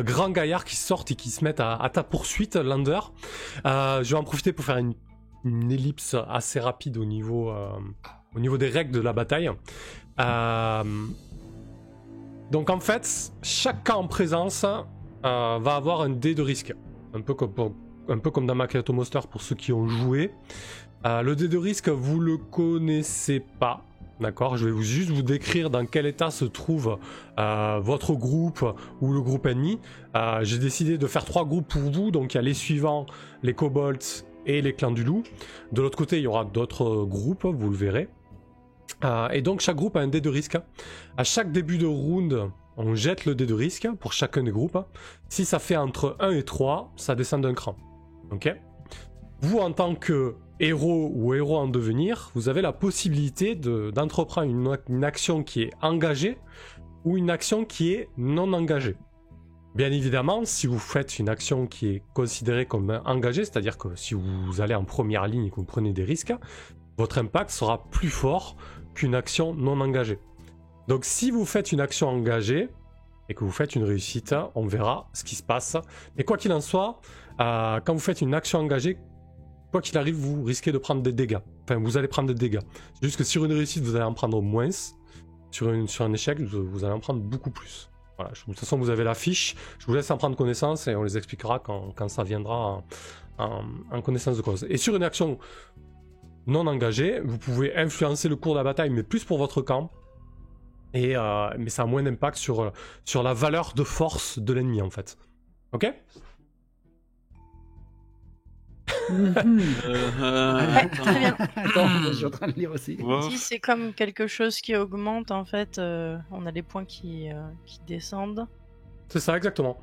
Speaker 1: grands gaillards qui sortent et qui se mettent à ta poursuite, Lander. Je vais en profiter pour faire une ellipse assez rapide au niveau des règles de la bataille. Donc en fait, chaque camp en présence va avoir un dé de risque. Un peu comme dans Macchiato Monster pour ceux qui ont joué. Le dé de risque, vous le connaissez pas, d'accord? Je vais juste vous décrire dans quel état se trouve votre groupe ou le groupe ennemi. J'ai décidé de faire 3 groupes pour vous, donc il y a les suivants, les kobolds et les clans du loup. De l'autre côté, il y aura d'autres groupes, vous le verrez. Et donc chaque groupe a un dé de risque. À chaque début de round, on jette le dé de risque pour chacun des groupes. Si ça fait entre 1 et 3, ça descend d'un cran. Ok? Vous, en tant que héros ou héros en devenir, vous avez la possibilité d'entreprendre une action qui est engagée ou une action qui est non engagée. Bien évidemment, si vous faites une action qui est considérée comme engagée, c'est-à-dire que si vous allez en première ligne et que vous prenez des risques, votre impact sera plus fort qu'une action non engagée. Donc si vous faites une action engagée et que vous faites une réussite, on verra ce qui se passe. Mais quoi qu'il en soit, quand vous faites une action engagée, quoi qu'il arrive, vous risquez de prendre des dégâts. Enfin, vous allez prendre des dégâts. C'est juste que sur une réussite, vous allez en prendre moins. Sur un échec, vous allez en prendre beaucoup plus. Voilà. De toute façon, vous avez la fiche. Je vous laisse en prendre connaissance et on les expliquera quand ça viendra en connaissance de cause. Et sur une action non engagée, vous pouvez influencer le cours de la bataille, mais plus pour votre camp. Mais ça a moins d'impact sur la valeur de force de l'ennemi, en fait. Ok ?
Speaker 3: Très bien.
Speaker 5: Attends, je suis en train de lire aussi.
Speaker 3: Si c'est comme quelque chose qui augmente, en fait, on a les points qui descendent.
Speaker 1: C'est ça, exactement.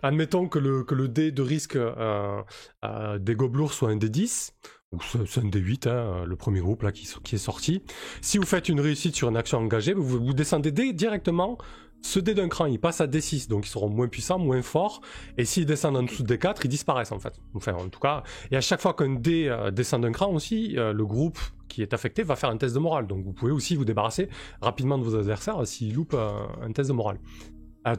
Speaker 1: Admettons que le dé de risque des gobelours soit un D10, ou c'est un D8, hein, le premier groupe là qui est sorti. Si vous faites une réussite sur une action engagée, vous descendez directement. Ce dé d'un cran, il passe à D6, donc ils seront moins puissants, moins forts. Et s'ils descendent en dessous de D4, ils disparaissent en fait. Enfin, en tout cas, et à chaque fois qu'un dé descend d'un cran aussi, le groupe qui est affecté va faire un test de morale. Donc vous pouvez aussi vous débarrasser rapidement de vos adversaires s'ils loupent un test de morale.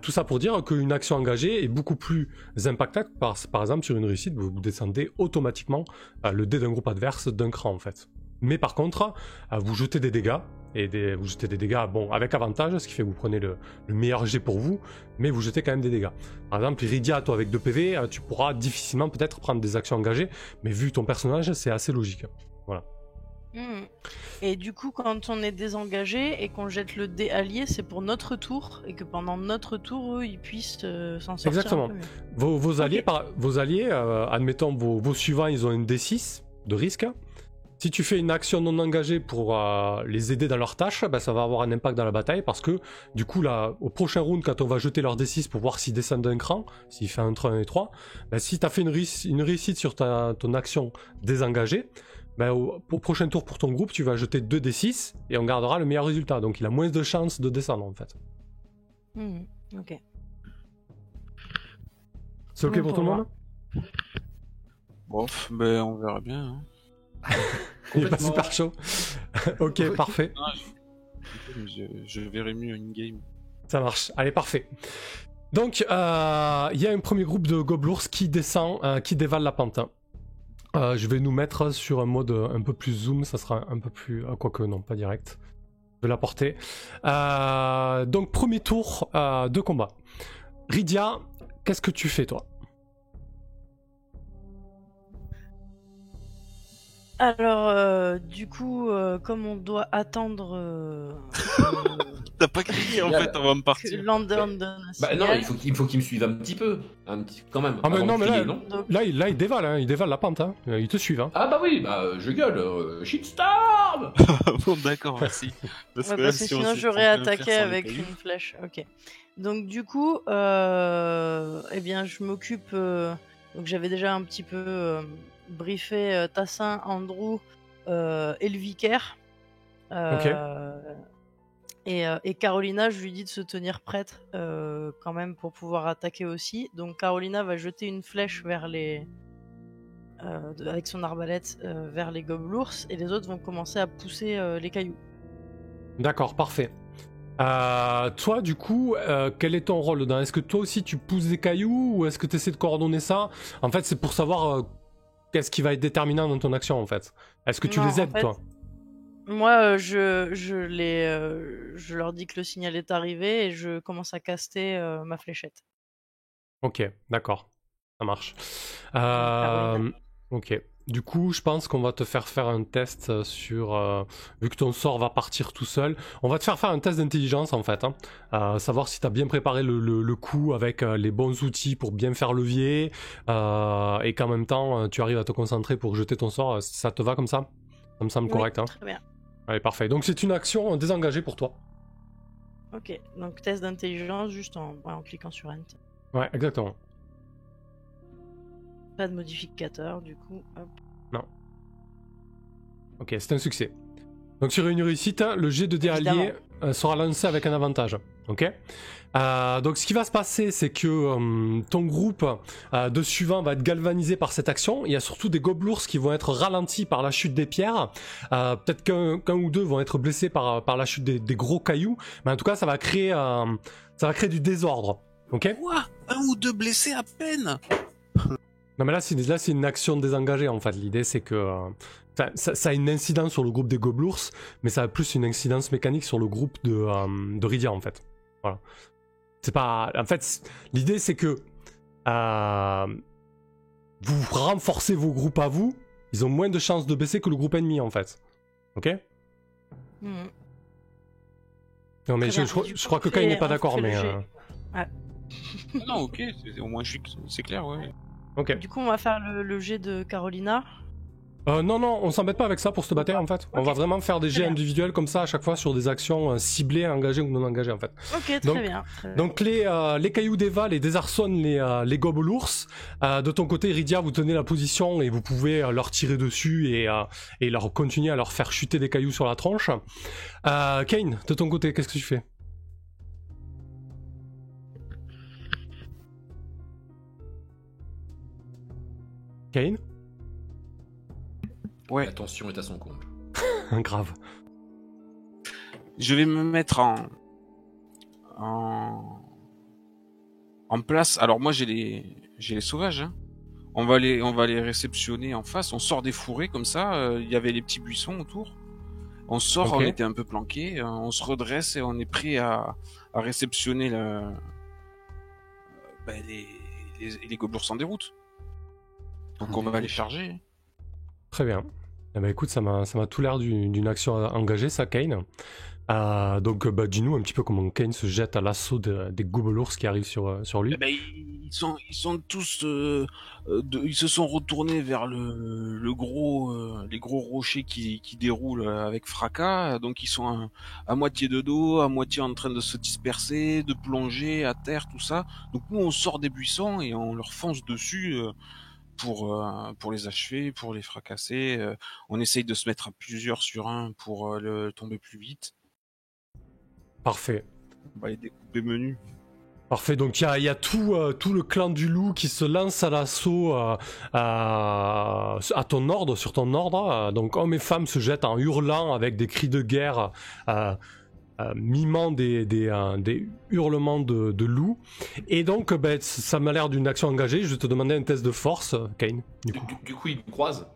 Speaker 1: Tout ça pour dire qu'une action engagée est beaucoup plus impactante. Par exemple, sur une réussite, vous descendez automatiquement le dé d'un groupe adverse d'un cran en fait. Mais par contre, vous jetez des dégâts. et vous jetez des dégâts, bon, avec avantage, ce qui fait que vous prenez le meilleur jet pour vous, mais vous jetez quand même des dégâts. Par exemple, Iridia, toi avec 2 PV, tu pourras difficilement peut-être prendre des actions engagées, mais vu ton personnage, c'est assez logique. Voilà.
Speaker 3: Et du coup, quand on est désengagé et qu'on jette le dé allié, c'est pour notre tour, et que pendant notre tour, eux, ils puissent s'en sortir.
Speaker 1: Exactement.
Speaker 3: Un peu mieux.
Speaker 1: Vos alliés,
Speaker 3: Ok.
Speaker 1: vos alliés admettons vos suivants, ils ont une D6 de risque. Si tu fais une action non engagée pour les aider dans leurs tâches, bah, ça va avoir un impact dans la bataille parce que du coup, là, au prochain round, quand on va jeter leur D6 pour voir s'ils descendent d'un cran, s'il fait entre 1 et 3, bah, si tu as fait une réussite sur ton action désengagée, bah, au prochain tour pour ton groupe, tu vas jeter 2 D6 et on gardera le meilleur résultat. Donc il a moins de chances de descendre en fait.
Speaker 3: Ok.
Speaker 1: C'est ok
Speaker 3: Bon
Speaker 1: pour
Speaker 3: pour
Speaker 1: tout le
Speaker 3: moi.
Speaker 1: monde?
Speaker 4: Bof, ben on verra bien. Hein.
Speaker 1: Il est pas
Speaker 2: Complètement.
Speaker 1: super chaud. Ok, parfait.
Speaker 4: Je verrai mieux une game.
Speaker 1: Ça marche. Allez, parfait. Donc, il y a un premier groupe de gobelours qui descend, qui dévale la pente. Je vais nous mettre sur un mode un peu plus zoom, ça sera un peu plus... quoique non, pas direct. Je vais la porter. Donc, premier tour de combat. Rydia, qu'est-ce que tu fais, toi?
Speaker 3: Alors, du coup, comme on doit attendre
Speaker 4: T'as pas crié en fait avant de
Speaker 3: que
Speaker 4: partir.
Speaker 3: Landern donne un
Speaker 2: Bah non,
Speaker 3: signal,
Speaker 2: il faut qu'il me suive un petit peu. Quand même.
Speaker 1: Ah, mais
Speaker 2: avant
Speaker 1: non,
Speaker 2: de
Speaker 1: mais
Speaker 2: crier,
Speaker 1: là,
Speaker 2: non
Speaker 3: donc,
Speaker 1: là, il dévale, hein, il dévale la pente. Hein. Ils te suivent. Hein.
Speaker 2: Ah bah oui, bah je gueule. Shitstorm.
Speaker 4: Bon, d'accord, merci. Parce
Speaker 3: ouais,
Speaker 4: là,
Speaker 3: parce que
Speaker 4: si on
Speaker 3: sinon
Speaker 4: s'est
Speaker 3: j'aurais
Speaker 4: trompé de
Speaker 3: attaqué
Speaker 4: faire sans les
Speaker 3: avec
Speaker 4: cailloux.
Speaker 3: une flèche. Ok. Donc du coup, eh bien, je m'occupe. Donc j'avais déjà un petit peu briefé Tassin, Andrew et le vicaire. Et Carolina, je lui dis de se tenir prête quand même pour pouvoir attaquer aussi. Donc Carolina va jeter une flèche vers avec son arbalète vers les gobelours et les autres vont commencer à pousser les cailloux.
Speaker 1: D'accord, parfait. Toi, du coup, quel est ton rôle dedans? Est-ce que toi aussi tu pousses des cailloux ou est-ce que tu essaies de coordonner ça? En fait, c'est pour savoir qu'est-ce qui va être déterminant dans ton action, en fait. Est-ce que tu
Speaker 3: Non,
Speaker 1: les
Speaker 3: en
Speaker 1: aides,
Speaker 3: fait,
Speaker 1: toi?
Speaker 3: Moi, je leur dis que le signal est arrivé et je commence à caster ma fléchette.
Speaker 1: Ok, d'accord. Ça marche.
Speaker 3: Carolina.
Speaker 1: Ok. Du coup, je pense qu'on va te faire un test sur... vu que ton sort va partir tout seul, on va te faire un test d'intelligence, en fait. Savoir si tu as bien préparé le coup avec les bons outils pour bien faire levier et qu'en même temps, tu arrives à te concentrer pour jeter ton sort. Ça te va comme ça? Ça me semble correct. Hein.
Speaker 3: Très bien.
Speaker 1: Allez, parfait. Donc c'est une action désengagée pour toi.
Speaker 3: Ok, donc test d'intelligence juste en cliquant sur Enter.
Speaker 1: Ouais, exactement.
Speaker 3: Pas de modificateur, du coup. Hop.
Speaker 1: Ok, c'est un succès. Donc sur une réussite, le jet de dé
Speaker 3: Évidemment.
Speaker 1: allié sera lancé avec un avantage. Ok. Donc ce qui va se passer, c'est que ton groupe de suivants va être galvanisé par cette action. Il y a surtout des gobelours qui vont être ralentis par la chute des pierres. Peut-être qu'un ou deux vont être blessés par la chute des gros cailloux. Mais en tout cas, ça va créer du désordre. Ok.
Speaker 4: Quoi? Un ou deux blessés à peine?
Speaker 1: Non mais là c'est une action désengagée en fait. L'idée c'est que ça a une incidence sur le groupe des gobelours, mais ça a plus une incidence mécanique sur le groupe de Rydia en fait. Voilà. C'est pas. En fait, l'idée c'est que vous renforcez vos groupes à vous, ils ont moins de chances de baisser que le groupe ennemi en fait. Ok?
Speaker 3: Mhm.
Speaker 1: Non mais
Speaker 3: Très bien.
Speaker 1: je crois que Kai n'est pas d'accord, mais.
Speaker 4: Non, ok, au moins c'est clair, ouais.
Speaker 1: Ok.
Speaker 3: Du coup, on va faire le jet de Carolina.
Speaker 1: Non, on s'embête pas avec ça pour se battre en fait. On
Speaker 3: Ok.
Speaker 1: va vraiment faire des
Speaker 3: Très
Speaker 1: jets
Speaker 3: bien.
Speaker 1: individuels comme ça à chaque fois sur des actions ciblées, engagées ou non engagées en fait.
Speaker 3: Ok,
Speaker 1: Donc-
Speaker 3: très bien. Très bien.
Speaker 1: Donc les cailloux dévalent et désarçonnent les gobelours. De ton côté, Rydia, vous tenez la position et vous pouvez leur tirer dessus et leur continuer à leur faire chuter des cailloux sur la tronche. Kane, de ton côté, qu'est-ce que tu fais? Kane?
Speaker 4: Ouais,
Speaker 2: La tension est à son comble.
Speaker 1: Grave.
Speaker 4: je vais me mettre en place. Alors moi j'ai les sauvages. Hein. On va les réceptionner en face. On sort des fourrés comme ça. Il y avait les petits buissons autour. On sort,
Speaker 1: Ok.
Speaker 4: on était un peu planqué, on se redresse et on est prêt à réceptionner les gobelours en déroute. Donc on va les charger.
Speaker 1: Très bien. Eh ben, écoute, ça m'a tout l'air d'une action engagée, ça, Kane. Donc, dis-nous un petit peu comment Kane se jette à l'assaut des gobelours qui arrivent sur lui.
Speaker 4: Eh ben, ils sont tous, ils se sont retournés vers les gros rochers qui déroulent avec fracas. Donc ils sont à moitié de dos, à moitié en train de se disperser, de plonger à terre, tout ça. Donc nous on sort des buissons et on leur fonce dessus pour les achever, pour les fracasser. On essaye de se mettre à plusieurs sur un pour le tomber plus vite.
Speaker 1: Parfait.
Speaker 4: On va les découper menus.
Speaker 1: Parfait, donc il y a tout le clan du loup qui se lance à l'assaut à ton ordre, sur ton ordre. Donc hommes et femmes se jettent en hurlant avec des cris de guerre, mimant des hurlements de loup. Et donc ça m'a l'air d'une action engagée. Je vais te demander un test de force, Kane.
Speaker 2: Du coup, ils nous croisent.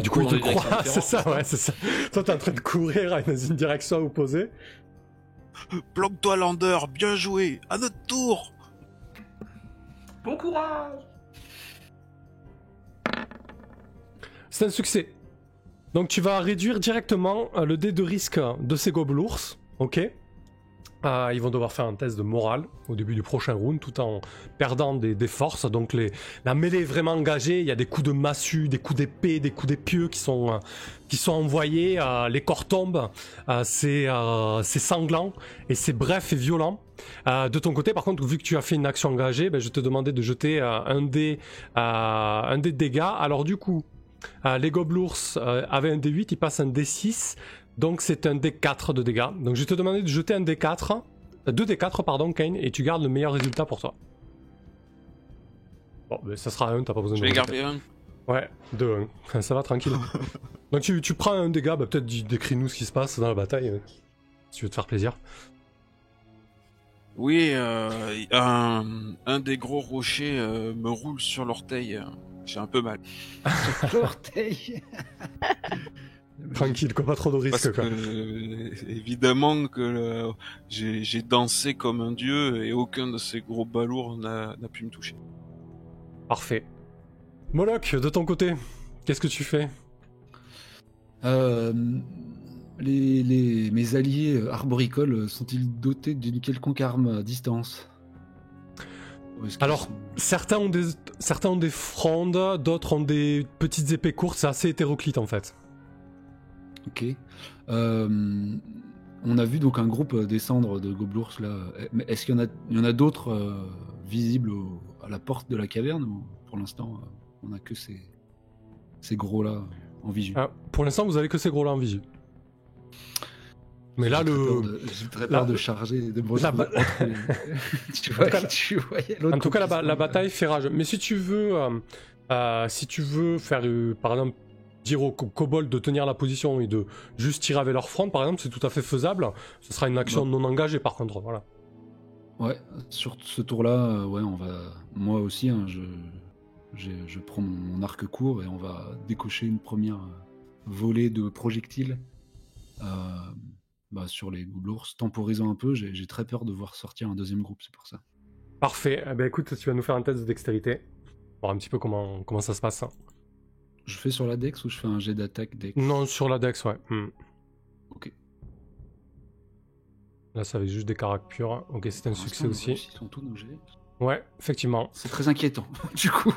Speaker 1: Du coup, il te
Speaker 2: court dans des
Speaker 1: croit,
Speaker 2: directions
Speaker 1: c'est
Speaker 2: différentes,
Speaker 1: ça, ouais, c'est ça. Toi, t'es en train de courir dans une direction opposée.
Speaker 4: Planque-toi, Lander, bien joué, à notre tour.
Speaker 2: Bon courage.
Speaker 1: C'est un succès. Donc tu vas réduire directement le dé de risque de ces gobelours, ok. Ils vont devoir faire un test de morale au début du prochain round tout en perdant des forces. Donc la mêlée est vraiment engagée, il y a des coups de massue, des coups d'épée, des coups d'épieu qui sont envoyés, les corps tombent, c'est sanglant et c'est bref et violent. De ton côté, par contre, vu que tu as fait une action engagée, je te demandais de jeter un dé de dégâts. Alors du coup, les gobelours avaient un D8, ils passent un D6, donc c'est un D4 de dégâts. Donc je vais te demander de jeter un D4, 2 D4 pardon, Kane, et tu gardes le meilleur résultat pour toi. Bon, ça sera un, t'as pas besoin
Speaker 4: Je
Speaker 1: de
Speaker 4: vais
Speaker 1: rajouter.
Speaker 4: garder un.
Speaker 1: Ouais, 2-1, ça va tranquille. Donc tu prends un dégât, peut-être décris-nous ce qui se passe dans la bataille, si tu veux te faire plaisir.
Speaker 4: Oui, un des gros rochers me roule sur l'orteil. J'ai un peu mal.
Speaker 5: L'orteil.
Speaker 1: Tranquille, quoi, pas trop de
Speaker 4: Parce
Speaker 1: risques, quoi.
Speaker 4: que, évidemment que j'ai dansé comme un dieu et aucun de ces gros balourds n'a pu me toucher.
Speaker 1: Parfait. Moloch, de ton côté, qu'est-ce que tu fais?
Speaker 5: Mes alliés arboricoles sont-ils dotés d'une quelconque arme à distance?
Speaker 1: Alors, certains ont des frondes, d'autres ont des petites épées courtes, c'est assez hétéroclite en fait.
Speaker 5: Ok. On a vu donc un groupe descendre de gobelours là. Mais est-ce qu'il y en a d'autres visibles à la porte de la caverne ou pour l'instant on n'a que ces gros là en visu?
Speaker 1: Pour l'instant, vous avez que ces gros-là en visu. Mais là,
Speaker 5: j'ai très peur de charger, de me retrouver entre les... tu voyais l'autre
Speaker 1: en tout cas,
Speaker 5: côté,
Speaker 1: la bataille fait rage. Mais si tu veux faire, par exemple, dire aux kobolds de tenir la position et de juste tirer avec leur front, par exemple, c'est tout à fait faisable. Ce sera une action non engagée, par contre, voilà.
Speaker 5: Ouais, sur ce tour-là, ouais, on va... Moi aussi, hein, je prends mon arc court et on va décocher une première volée de projectiles sur les gobelours, temporisant un peu. J'ai très peur de voir sortir un deuxième groupe, c'est pour ça.
Speaker 1: Parfait. Eh ben, écoute, tu vas nous faire un test de dextérité. Voir un petit peu comment ça se passe.
Speaker 5: Je fais sur la dex ou je fais un jet d'attaque dex?
Speaker 1: Non, sur la dex, ouais.
Speaker 5: Ok.
Speaker 1: Là, ça avait juste des caracs purs. Ok, c'est un succès aussi.
Speaker 5: Ils sont tous nos jets.
Speaker 1: Ouais, effectivement.
Speaker 5: C'est très inquiétant, du coup.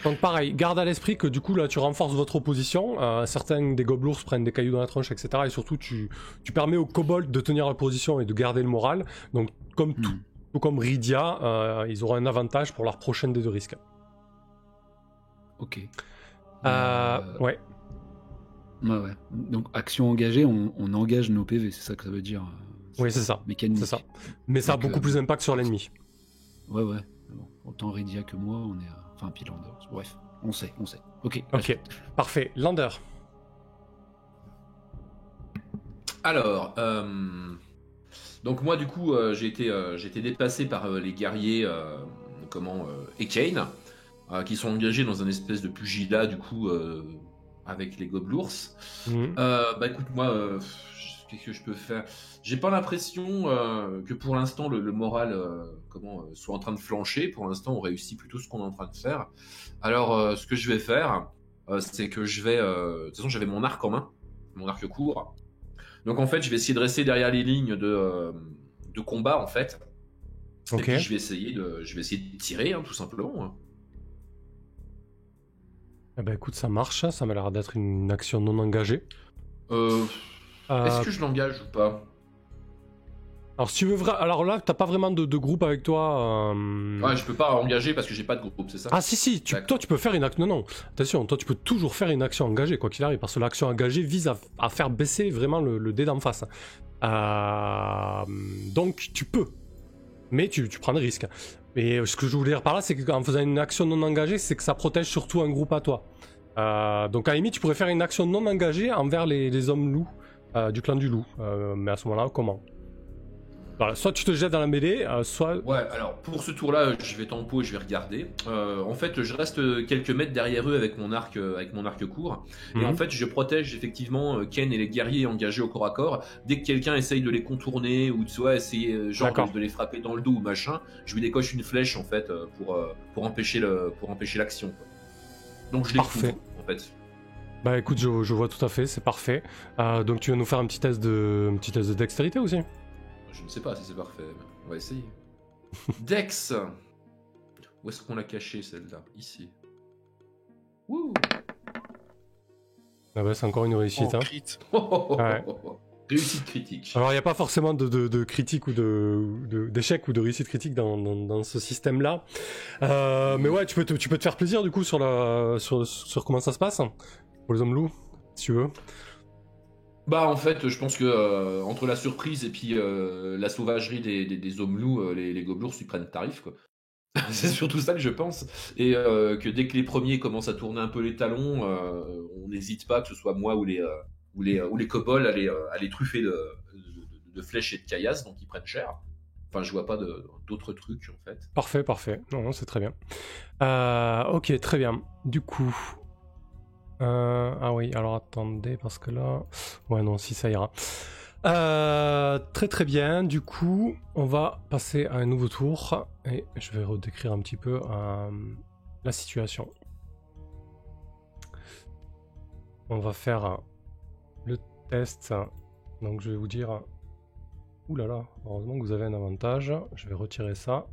Speaker 1: Donc pareil, garde à l'esprit que du coup là tu renforces votre opposition, certains des gobelours prennent des cailloux dans la tronche, etc. Et surtout tu permets aux kobolds de tenir la position et de garder le moral. Donc comme tout comme Rydia, ils auront un avantage pour leur prochaine dé de risque.
Speaker 5: Ok.
Speaker 1: Ouais.
Speaker 5: Ouais. Donc action engagée, on engage nos PV, c'est ça que ça veut dire.
Speaker 1: Oui, c'est ça.
Speaker 5: Mécanique.
Speaker 1: C'est ça. Mais ça a beaucoup plus d'impact sur l'ennemi.
Speaker 5: Ouais. Bon, autant Rydia que moi, on est à... Enfin, puis Lander. Bref, on sait. Ok,
Speaker 1: parfait. Lander.
Speaker 2: Alors, donc moi du coup j'ai été dépassé par les guerriers et Kane, qui sont engagés dans un espèce de pugilat du coup avec les gobelours.
Speaker 1: Mhm.
Speaker 2: Bah écoute, moi, qu'est-ce que je peux faire? J'ai pas l'impression que pour l'instant le moral soit en train de flancher. Pour l'instant, on réussit plutôt ce qu'on est en train de faire. Alors, ce que je vais faire, c'est que je vais. De toute façon, j'avais mon arc en main, mon arc court. Donc en fait, je vais essayer de rester derrière les lignes de combat en fait.
Speaker 1: Ok.
Speaker 2: Et puis je vais essayer de tirer, hein, tout simplement. Hein.
Speaker 1: Eh ben écoute, ça marche, ça m'a l'air d'être une action non engagée.
Speaker 2: Est-ce que je l'engage ou pas?
Speaker 1: Alors si tu veux alors là, t'as pas vraiment de groupe avec toi.
Speaker 2: Ouais, je peux pas engager parce que j'ai pas de groupe, c'est ça?
Speaker 1: Ah si, toi tu peux faire une action. Non, attention, toi tu peux toujours faire une action engagée, quoi qu'il arrive, parce que l'action engagée vise à faire baisser vraiment le dé d'en face. Donc tu peux, mais tu prends des risques. Et ce que je voulais dire par là, c'est qu'en faisant une action non engagée, c'est que ça protège surtout un groupe à toi. Donc à la limite, tu pourrais faire une action non engagée envers les hommes loups du clan du loup. Mais à ce moment-là, comment? Voilà, soit tu te jettes dans la mêlée, soit...
Speaker 2: Ouais, alors pour ce tour-là, je vais tempo et je vais regarder. En fait, je reste quelques mètres derrière eux avec mon arc court. Et en fait, je protège effectivement Ken et les guerriers engagés au corps à corps. Dès que quelqu'un essaye de les contourner ou essayer de les frapper dans le dos ou machin, je lui décoche une flèche en fait pour empêcher l'action. Quoi. Donc je les couvre en fait.
Speaker 1: Bah écoute, je vois tout à fait, c'est parfait. Donc tu vas nous faire un petit test de dextérité aussi?
Speaker 2: Je ne sais pas si c'est parfait, mais on va essayer. Dex. Où est-ce qu'on l'a caché celle-là? Ici. Wouh.
Speaker 1: Ah bah c'est encore une réussite. Hein.
Speaker 4: Crit.
Speaker 1: Ouais.
Speaker 2: Réussite critique.
Speaker 1: Alors il n'y a pas forcément de critique ou d'échec ou de réussite critique dans ce système-là. Mais ouais, tu peux te faire plaisir du coup sur comment ça se passe pour les hommes loups, si tu veux.
Speaker 2: Bah en fait, je pense que entre la surprise et puis la sauvagerie des hommes loups, les gobelours ils prennent tarif quoi. C'est surtout ça que je pense. Et que dès que les premiers commencent à tourner un peu les talons, on n'hésite pas, que ce soit moi ou les kobolds, à les truffer de flèches et de caillasses, donc ils prennent cher. Enfin, je vois pas d'autres trucs en fait.
Speaker 1: Parfait. Non, c'est très bien. Ok, très bien. Du coup... ah oui, alors attendez, parce que là... Ouais, non, si, ça ira. Très bien, du coup, on va passer à un nouveau tour, et je vais redécrire un petit peu la situation. On va faire le test, donc je vais vous dire... Ouh là là, heureusement que vous avez un avantage, je vais retirer ça.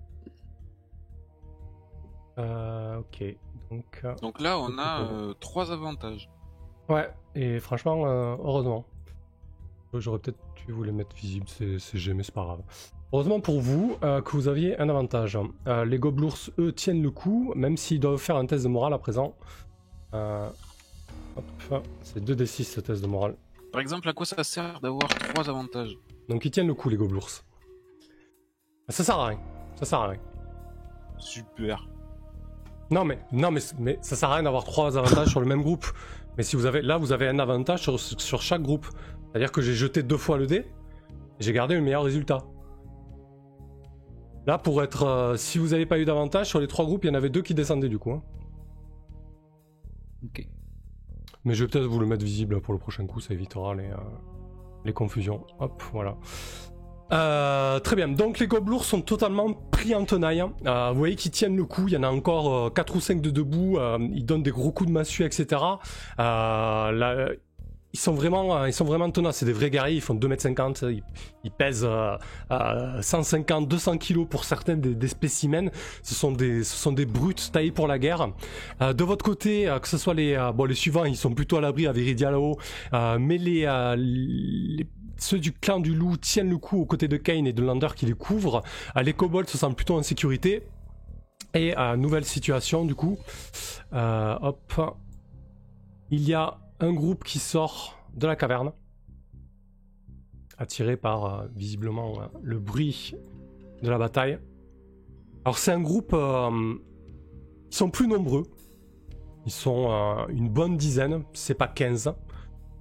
Speaker 1: Ok,
Speaker 4: donc là on a 3 avantages.
Speaker 1: Ouais, et franchement, heureusement. J'aurais peut-être dû vous les mettre visibles, c'est jamais, c'est pas grave. Heureusement pour vous que vous aviez un avantage. Les gobelours, eux, tiennent le coup, même s'ils doivent faire un test de morale à présent. C'est 2d6 ce test de morale.
Speaker 4: Par exemple, à quoi ça sert d'avoir 3 avantages?
Speaker 1: Donc ils tiennent le coup, les gobelours. Ça sert à rien.
Speaker 4: Super.
Speaker 1: Non mais ça sert à rien d'avoir 3 avantages sur le même groupe. Mais si vous avez un avantage sur chaque groupe. C'est-à-dire que j'ai jeté 2 fois le dé, et j'ai gardé le meilleur résultat. Là, pour être... si vous n'avez pas eu d'avantage, sur les 3 groupes, il y en avait 2 qui descendaient du coup. Hein.
Speaker 5: Ok.
Speaker 1: Mais je vais peut-être vous le mettre visible pour le prochain coup, ça évitera les confusions. Hop, voilà. Très bien, donc les gobelours sont totalement pris en tenaille. Vous voyez qu'ils tiennent le coup, il y en a encore 4 ou 5 de debout, ils donnent des gros coups de massue, etc. Là, ils sont vraiment tenaces, c'est des vrais guerriers, ils font 2m50, ils pèsent 150, 200 kg pour certains des spécimens, ce sont des brutes taillées pour la guerre. De votre côté, que ce soit les suivants, ils sont plutôt à l'abri avec Viridia là-haut, mais ceux du clan du loup tiennent le coup aux côtés de Kane et de Lander qui les couvrent. Les kobolds se sentent plutôt en sécurité. Et nouvelle situation du coup. Hop. Il y a un groupe qui sort de la caverne. Attiré par visiblement le bruit de la bataille. Alors c'est un groupe... ils sont plus nombreux. Ils sont une bonne dizaine, c'est pas 15.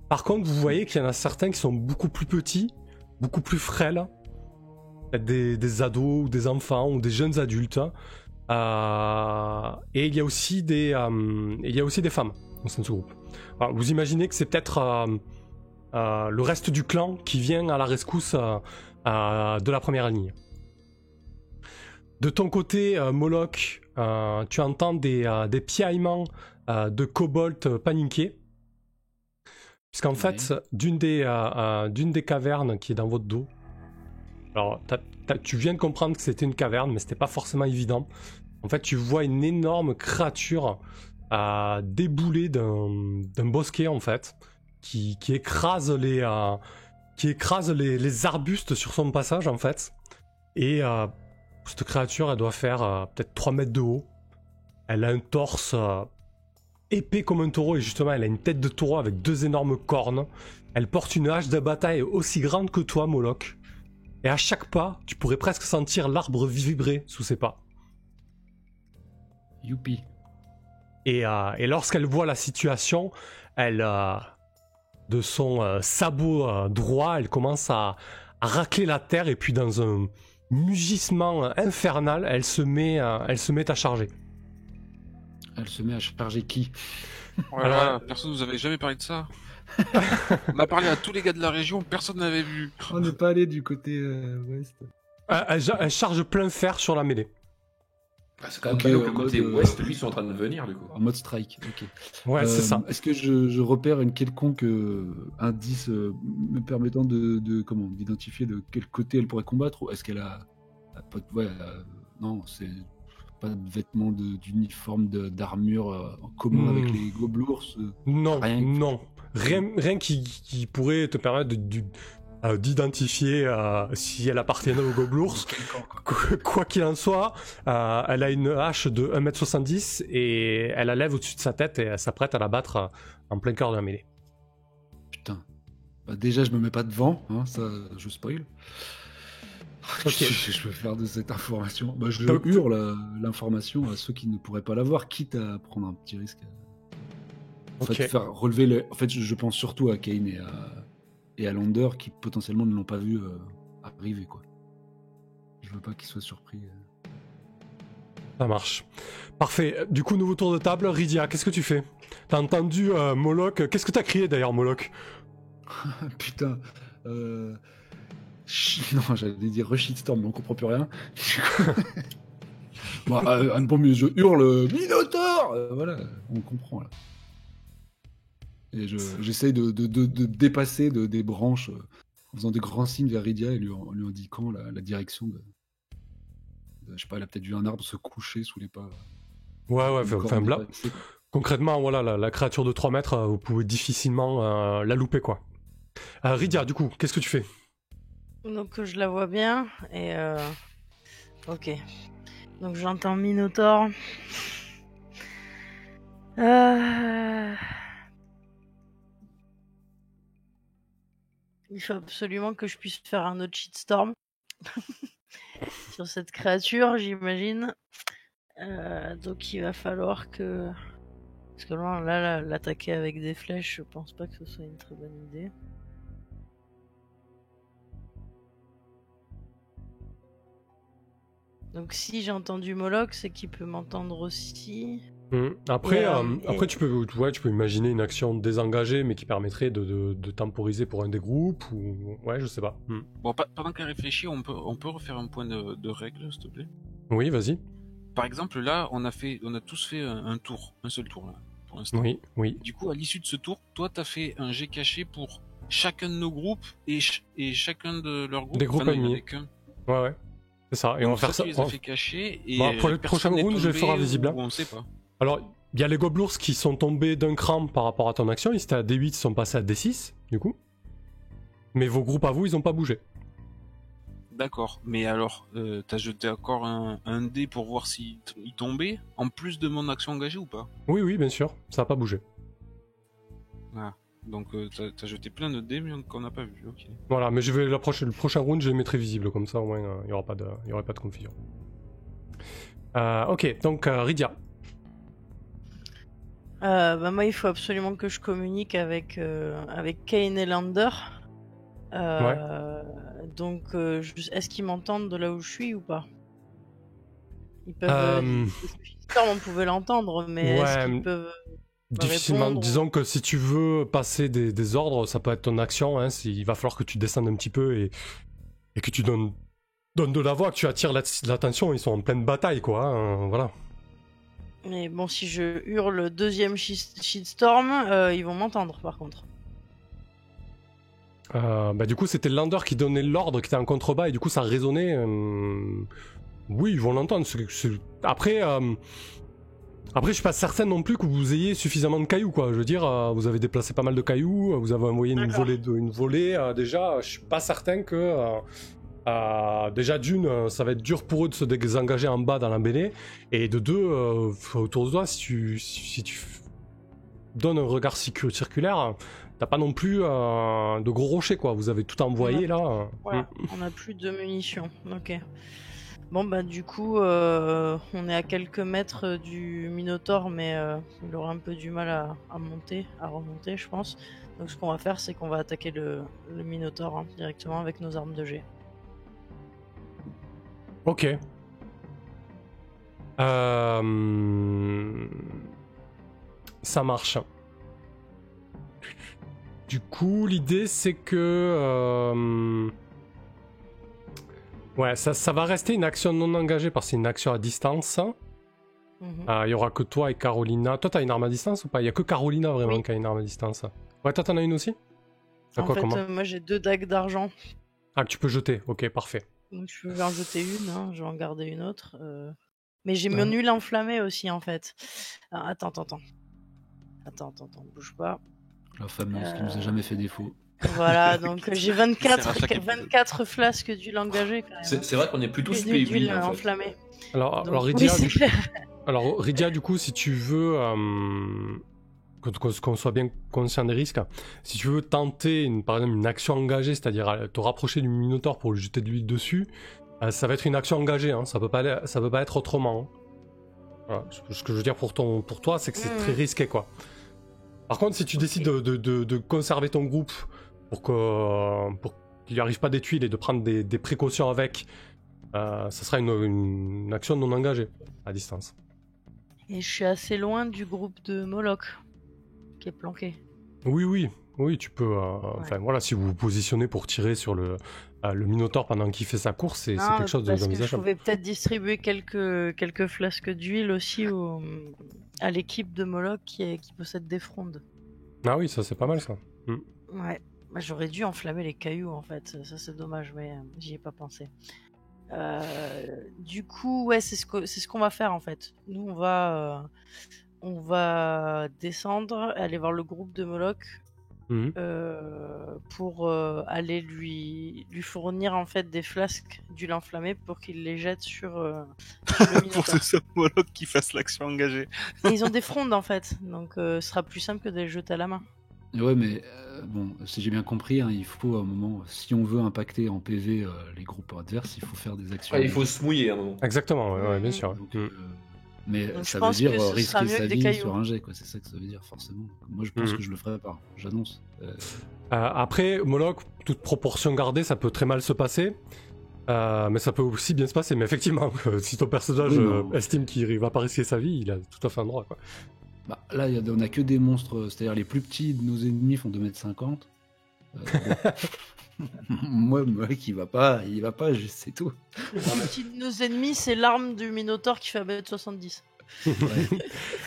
Speaker 1: Par contre, vous voyez qu'il y en a certains qui sont beaucoup plus petits, beaucoup plus frêles. Peut-être des ados, ou des enfants, ou des jeunes adultes. Et il y a aussi des femmes. sein de ce groupe. Alors, vous imaginez que c'est peut-être le reste du clan qui vient à la rescousse de la première ligne. De ton côté, Moloch, tu entends des piaillements de kobolds paniqués. Puisqu'en fait, d'une des cavernes qui est dans votre dos, alors tu viens de comprendre que c'était une caverne, mais c'était pas forcément évident. En fait, tu vois une énorme créature débouler d'un bosquet, en fait, qui écrase les arbustes sur son passage, en fait. Et cette créature, elle doit faire peut-être 3 mètres de haut. Elle a un torse épais comme un taureau, et justement, elle a une tête de taureau avec 2 énormes cornes. Elle porte une hache de bataille aussi grande que toi, Moloch. Et à chaque pas, tu pourrais presque sentir l'arbre vibrer sous ses pas.
Speaker 5: Youpi.
Speaker 1: Et lorsqu'elle voit la situation, elle, de son sabot droit, elle commence à racler la terre, et puis dans un mugissement infernal, elle se met à charger.
Speaker 5: Elle se met à charger qui?
Speaker 4: Voilà, personne nous avait jamais parlé de ça. On a parlé à tous les gars de la région, personne n'avait vu.
Speaker 5: On n'est pas allé du côté ouest.
Speaker 1: Elle charge plein fer sur la mêlée.
Speaker 2: C'est quand même
Speaker 5: Ok,
Speaker 2: pas le
Speaker 5: en
Speaker 2: côté
Speaker 5: mode,
Speaker 2: ouest, lui, ils sont en train de venir, du coup.
Speaker 5: En mode strike, ok.
Speaker 1: Ouais, c'est ça.
Speaker 5: Est-ce que je repère une quelconque indice me permettant d'identifier de quel côté elle pourrait combattre, ou est-ce qu'elle a pas non, c'est pas de vêtements d'uniforme d'armure en commun avec les gobelours
Speaker 1: Non,
Speaker 5: rien.
Speaker 1: non. Rien qui pourrait te permettre d'identifier si elle appartenait au gobelours. Quoi qu'il en soit, elle a une hache de 1m70 et elle la lève au-dessus de sa tête et elle s'apprête à la battre en plein cœur de la mêlée.
Speaker 5: Putain. Bah déjà, je me mets pas devant, hein, ça, je spoil.
Speaker 1: Ok.
Speaker 5: Je peux faire de cette information. Bah, je
Speaker 1: Donc,
Speaker 5: hurle l'information à ceux qui ne pourraient pas l'avoir, quitte à prendre un petit risque. En
Speaker 1: Ok.
Speaker 5: fait, faire relever le... En fait, je pense surtout à Kane et à Lander qui potentiellement ne l'ont pas vu arriver, quoi. Je veux pas qu'ils soient surpris.
Speaker 1: Ça marche. Parfait. Du coup, nouveau tour de table. Rydia, qu'est-ce que tu fais? T'as entendu Moloch? Qu'est-ce que t'as crié d'ailleurs, Moloch?
Speaker 5: Putain. Non, j'allais dire Rushitstorm, mais on comprend plus rien. Bon, un bon mieux, je hurle Minotaur. Voilà, on comprend là. Et j'essaye de dépasser des branches en faisant des grands signes vers Rydia et lui indiquant la direction de. Je sais pas, elle a peut-être vu un arbre se coucher sous les pas.
Speaker 1: Ouais,
Speaker 5: Une
Speaker 1: enfin,
Speaker 5: corne
Speaker 1: là,
Speaker 5: dépassée.
Speaker 1: concrètement, voilà, la créature de 3 mètres, vous pouvez difficilement la louper, quoi. Rydia, du coup, qu'est-ce que tu fais?
Speaker 3: Donc je la vois bien et ok. Donc j'entends Minotaur. Il faut absolument que je puisse faire un autre shitstorm sur cette créature, j'imagine. Donc il va falloir que... Parce que là, l'attaquer avec des flèches, je pense pas que ce soit une très bonne idée. Donc si j'ai entendu Moloch, c'est qu'il peut m'entendre aussi.
Speaker 1: Après,
Speaker 3: Et,
Speaker 1: tu peux imaginer une action désengagée, mais qui permettrait de temporiser pour un des groupes, ou... Ouais, je sais pas.
Speaker 4: Bon, pendant qu'elle réfléchit, on peut refaire un point de règle, s'il te plaît.
Speaker 1: Oui, vas-y.
Speaker 4: Par exemple, là, on a tous fait un tour, un seul tour, là, pour l'instant.
Speaker 1: Oui.
Speaker 4: Du coup, à l'issue de ce tour, toi, t'as fait un jet caché pour chacun de nos groupes et chacun de leurs groupes.
Speaker 1: Des groupes
Speaker 4: non, il y en
Speaker 1: ennemis.
Speaker 4: avait qu'un.
Speaker 1: Ouais. C'est ça. Et
Speaker 4: Donc
Speaker 1: on va faire ça.
Speaker 4: Tu les as fait cacher et
Speaker 1: Bah, pour le
Speaker 4: personne
Speaker 1: prochain
Speaker 4: n'est
Speaker 1: round, je le
Speaker 4: tombé
Speaker 1: ferai visible.
Speaker 4: ou on sait pas.
Speaker 1: Alors, il y a les gobelours qui sont tombés d'un cran par rapport à ton action. Ils étaient à D8, ils sont passés à D6, du coup. Mais vos groupes à vous, ils ont pas bougé.
Speaker 4: D'accord. Mais alors, t'as jeté encore un dé pour voir s'il tombait, en plus de mon action engagée ou pas?
Speaker 1: Oui, bien sûr. Ça a pas bougé.
Speaker 4: Ah. Donc t'as jeté plein de dés mais qu'on n'a pas vu, ok.
Speaker 1: Voilà, mais le prochain round, je les mettrai visibles, comme ça au moins il n'y aura pas de confusion. Ok, donc Rydia.
Speaker 3: Moi, il faut absolument que je communique avec Kane et Lander. Donc, est-ce qu'ils m'entendent de là où je suis ou pas? Ils peuvent. On pouvait l'entendre, mais est-ce qu'ils peuvent.
Speaker 1: Difficilement.
Speaker 3: répondre.
Speaker 1: Disons que si tu veux passer des ordres, ça peut être ton action. Hein, il va falloir que tu descendes un petit peu et que tu donnes de la voix, que tu attires l'attention. Ils sont en pleine bataille, quoi. Hein, voilà.
Speaker 3: Mais bon, si je hurle deuxième shitstorm, ils vont m'entendre par contre.
Speaker 1: Du coup, c'était Lander qui donnait l'ordre, qui était en contrebas, et du coup, ça résonnait. Oui, ils vont l'entendre. Après, je suis pas certain non plus que vous ayez suffisamment de cailloux, quoi. Je veux dire, vous avez déplacé pas mal de cailloux, vous avez envoyé une volée. Déjà, je suis pas certain que... déjà d'une, ça va être dur pour eux de se désengager en bas dans la mêlée, et de deux, autour de toi, si tu donnes un regard circulaire, t'as pas non plus de gros rochers, quoi. Vous avez tout envoyé là.
Speaker 3: Voilà, on a plus de munitions. Ok. Bon bah du coup, on est à quelques mètres du Minotaure, mais il aura un peu du mal à remonter, je pense. Donc ce qu'on va faire, c'est qu'on va attaquer le Minotaure directement avec nos armes de jet.
Speaker 1: Ok. Ça marche. Du coup, l'idée c'est que... Ouais, ça va rester une action non engagée parce que c'est une action à distance. Il y aura que toi et Carolina. Toi, t'as une arme à distance ou pas? Il y a que Carolina vraiment qui a une arme à distance. Ouais, toi, t'en as une aussi?
Speaker 3: En fait, moi j'ai 2 dagues d'argent.
Speaker 1: Ah, que tu peux jeter. Ok, parfait.
Speaker 3: Donc je vais en jeter une, je vais en garder une autre. Mais j'ai mon huile enflammée aussi en fait. Alors, attends, bouge pas.
Speaker 5: La fameuse qui nous a jamais fait défaut.
Speaker 3: Voilà, donc j'ai 24 flasques d'huile engagée quand même.
Speaker 2: C'est vrai qu'on est plutôt spé
Speaker 3: d'huile enflammée.
Speaker 1: Alors Rydia, du coup, si tu veux qu'on soit bien conscient des risques, si tu veux tenter par exemple une action engagée, c'est-à-dire te rapprocher du Minotaure pour lui jeter de l'huile dessus, ça va être une action engagée, hein, ça peut pas être autrement. Voilà. Ce que je veux dire pour toi, c'est que c'est très risqué, quoi. Par contre, si tu décides de conserver ton groupe pour qu'il n'y arrive pas des tuiles et de prendre des précautions avec, ça sera une action non engagée à distance.
Speaker 3: Et je suis assez loin du groupe de Moloch qui est planqué.
Speaker 1: Oui, tu peux. Enfin voilà, si vous vous positionnez pour tirer sur le Minotaure pendant qu'il fait sa course, c'est quelque chose d'envisageable.
Speaker 3: Je pouvais peut-être distribuer quelques flasques d'huile aussi à l'équipe de Moloch qui possède des frondes.
Speaker 1: Ah oui, ça c'est pas mal ça.
Speaker 3: Ouais, j'aurais dû enflammer les cailloux en fait, ça c'est dommage, mais j'y ai pas pensé. Du coup, ouais, c'est ce qu'on va faire en fait. Nous, on va descendre, aller voir le groupe de Moloch pour aller lui fournir en fait des flasques d'huile enflammée pour qu'il les jette sur le Minotaure.
Speaker 4: Pour que ce soit Moloch qui fasse l'action engagée.
Speaker 3: Et ils ont des frondes en fait, donc ce sera plus simple que de les jeter à la main.
Speaker 5: Ouais, mais bon, si j'ai bien compris, hein, il faut à un moment, si on veut impacter en PV les groupes adverses, il faut faire des actions.
Speaker 2: Il faut se mouiller à un moment.
Speaker 1: Exactement, ouais, bien sûr.
Speaker 5: Donc, mais
Speaker 3: donc,
Speaker 5: ça veut dire risquer sa vie
Speaker 3: cailloux.
Speaker 5: sur un jet, quoi. C'est ça que ça veut dire, forcément. Moi, je pense que je le ferai pas, j'annonce.
Speaker 1: Après, Moloch, toute proportion gardée, ça peut très mal se passer. Mais ça peut aussi bien se passer. Mais effectivement, si ton personnage estime qu'il va pas risquer sa vie, il a tout à fait un droit, quoi.
Speaker 5: Bah, là, on a que des monstres, c'est-à-dire les plus petits de nos ennemis font 2,50 m. Moi, Moloch, il va pas, c'est tout.
Speaker 3: Le plus petit de nos ennemis, c'est l'arme du Minotaure qui fait 1m70.
Speaker 5: Ouais.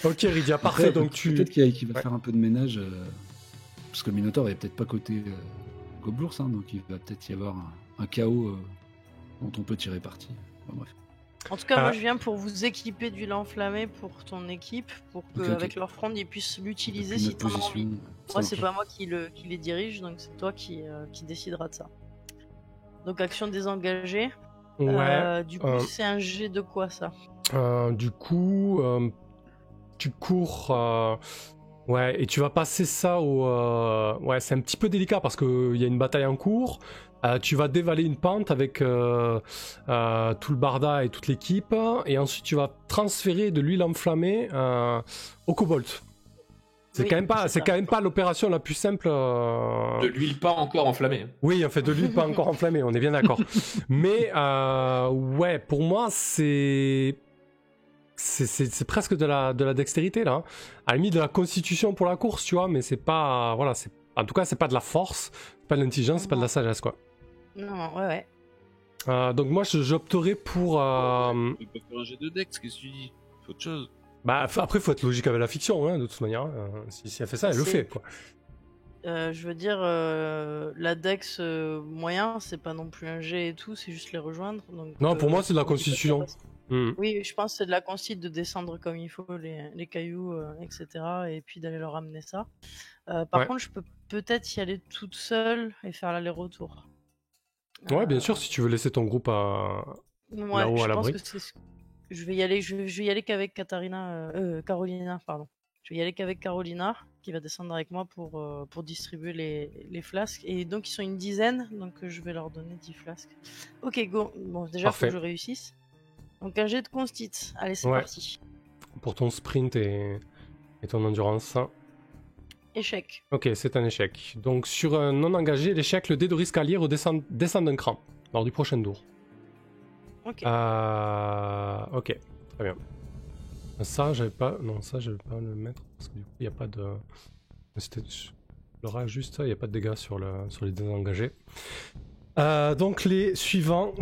Speaker 1: Ok, Rydia, parfait.
Speaker 5: Après,
Speaker 1: donc
Speaker 5: peut-être qu'il va faire un peu de ménage, parce que le Minotaure est peut-être pas côté Goblours, hein, donc il va peut-être y avoir un chaos dont on peut tirer parti. Enfin, bref.
Speaker 3: En tout cas, moi je viens pour vous équiper d'huile enflammée pour ton équipe, pour qu'avec leur fronde ils puissent l'utiliser si t'en as envie. Moi, c'est pas moi qui les dirige, donc c'est toi qui décidera de ça. Donc, action désengagée.
Speaker 1: Ouais.
Speaker 3: Du coup, c'est un jet de quoi ça?
Speaker 1: Du coup, tu cours. Ouais, et tu vas passer ça au... Ouais, c'est un petit peu délicat parce qu'il y a une bataille en cours. Tu vas dévaler une pente avec tout le barda et toute l'équipe. Et ensuite, tu vas transférer de l'huile enflammée au Cobalt. C'est quand même pas l'opération la plus simple.
Speaker 2: De l'huile pas encore enflammée.
Speaker 1: Oui, en fait, de l'huile pas encore enflammée, on est bien d'accord. Mais ouais, pour moi, c'est c'est presque de la dextérité là. À la limite de la constitution pour la course, tu vois, mais c'est pas. Voilà, en tout cas, c'est pas de la force, c'est pas de l'intelligence, c'est pas de la sagesse, quoi.
Speaker 3: Non, ouais.
Speaker 1: Donc moi, j'opterais pour.
Speaker 4: Tu peux pas faire un jet de Dex, qu'est-ce que tu dis? C'est autre chose.
Speaker 1: Bah, après, faut être logique avec la fiction, hein, de toute manière. Si elle fait ça, elle le fait, quoi.
Speaker 3: Je veux dire, la Dex moyen, c'est pas non plus un jet et tout, c'est juste les rejoindre. Donc,
Speaker 1: Non, pour moi, c'est de la constitution.
Speaker 3: Oui, je pense que c'est de la constitution de descendre comme il faut les cailloux, etc. Et puis d'aller leur ramener ça. Par contre, je peux peut-être y aller toute seule et faire l'aller-retour.
Speaker 1: Ouais, bien sûr, si tu veux laisser ton groupe là-haut à l'abri.
Speaker 3: Je vais y aller qu'avec Carolina, pardon. Je vais y aller qu'avec Carolina, qui va descendre avec moi pour distribuer les flasques. Et donc, ils sont une dizaine, donc je vais leur donner 10 flasques. Ok, go. Bon, déjà, il faut que je réussisse. Donc, un jet de constit. Allez, c'est parti. Pour
Speaker 1: ton sprint et ton endurance.
Speaker 3: Échec.
Speaker 1: Ok, c'est un échec. Donc, sur un non engagé, l'échec, le dé de risque allié descend d'un cran lors du prochain tour.
Speaker 3: Ok.
Speaker 1: Ok, très bien. Ça, j'avais pas le mettre parce que du coup, il n'y a pas de. L'aura juste ça, il n'y a pas de dégâts sur les désengagés. Donc, les suivants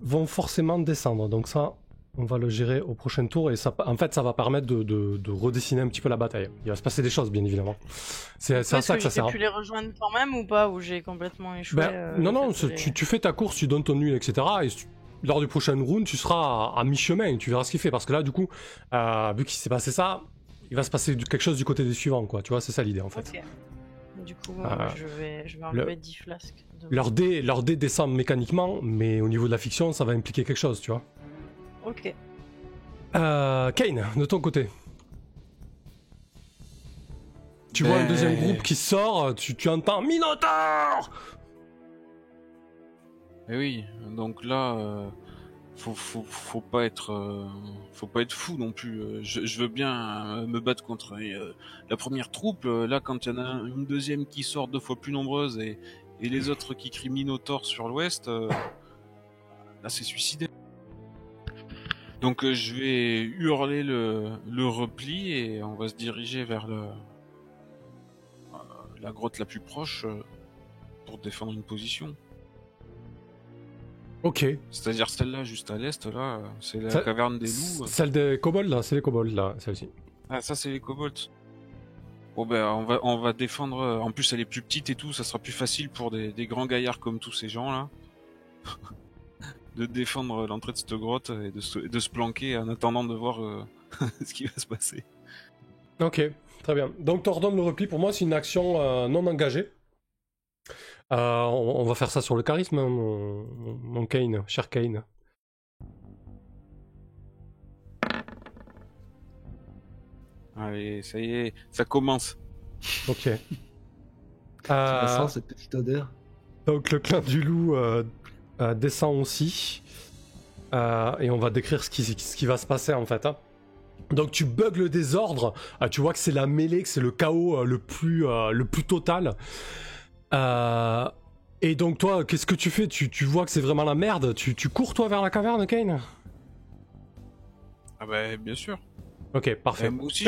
Speaker 1: vont forcément descendre. Donc, ça, on va le gérer au prochain tour et ça, en fait, ça va permettre de redessiner un petit peu la bataille. Il va se passer des choses, bien évidemment. C'est à ça que ça sert.
Speaker 3: J'ai pu les rejoindre quand même ou pas, ou j'ai complètement échoué
Speaker 1: Non, tu fais ta course, tu donnes ton nul, etc. Et lors du prochain round, tu seras à mi-chemin, tu verras ce qu'il fait. Parce que là, du coup, vu qu'il s'est passé ça, il va se passer quelque chose du côté des suivants, quoi. Tu vois, c'est ça l'idée, en fait.
Speaker 3: Ok. Du coup, je vais enlever 10 flasques.
Speaker 1: Leur dé descend mécaniquement, mais au niveau de la fiction, ça va impliquer quelque chose, tu vois.
Speaker 3: Ok.
Speaker 1: Kane, de ton côté. Tu vois un deuxième groupe qui sort, tu entends Minotaur.
Speaker 4: Eh oui, donc là, faut pas être fou non plus. Je veux bien me battre contre la première troupe. Là, quand il y en a une deuxième qui sort 2 fois plus nombreuse et les autres qui crient Minotaur sur l'ouest, là c'est suicidaire. Donc je vais hurler le repli et on va se diriger vers la grotte la plus proche pour défendre une position.
Speaker 1: Ok.
Speaker 4: C'est-à-dire celle-là juste à l'est, là, c'est la caverne des loups.
Speaker 1: Celle des kobolds, là, c'est les kobolds, là, celle-ci.
Speaker 4: Ah, ça c'est les kobolds. Bon ben on va défendre. En plus elle est plus petite et tout, ça sera plus facile pour des grands gaillards comme tous ces gens là. De défendre l'entrée de cette grotte et de se planquer en attendant de voir ce qui va se passer.
Speaker 1: Ok, très bien. Donc t'ordonnes le repli, pour moi c'est une action non engagée. On va faire ça sur le charisme, hein, mon Kane, cher Kane.
Speaker 4: Allez, ça y est, ça commence.
Speaker 1: Ok.
Speaker 5: Ça sent cette petite odeur.
Speaker 1: Donc le clan du loup descend aussi. Et on va décrire ce qui va se passer en fait. Hein. Donc tu bugs le désordre. Tu vois que c'est la mêlée, que c'est le chaos le plus total. Et donc toi, qu'est-ce que tu fais ? Tu vois que c'est vraiment la merde. Tu cours toi vers la caverne, Kane ?
Speaker 4: Ah bah bien sûr.
Speaker 1: Ok, parfait.
Speaker 4: Moi aussi,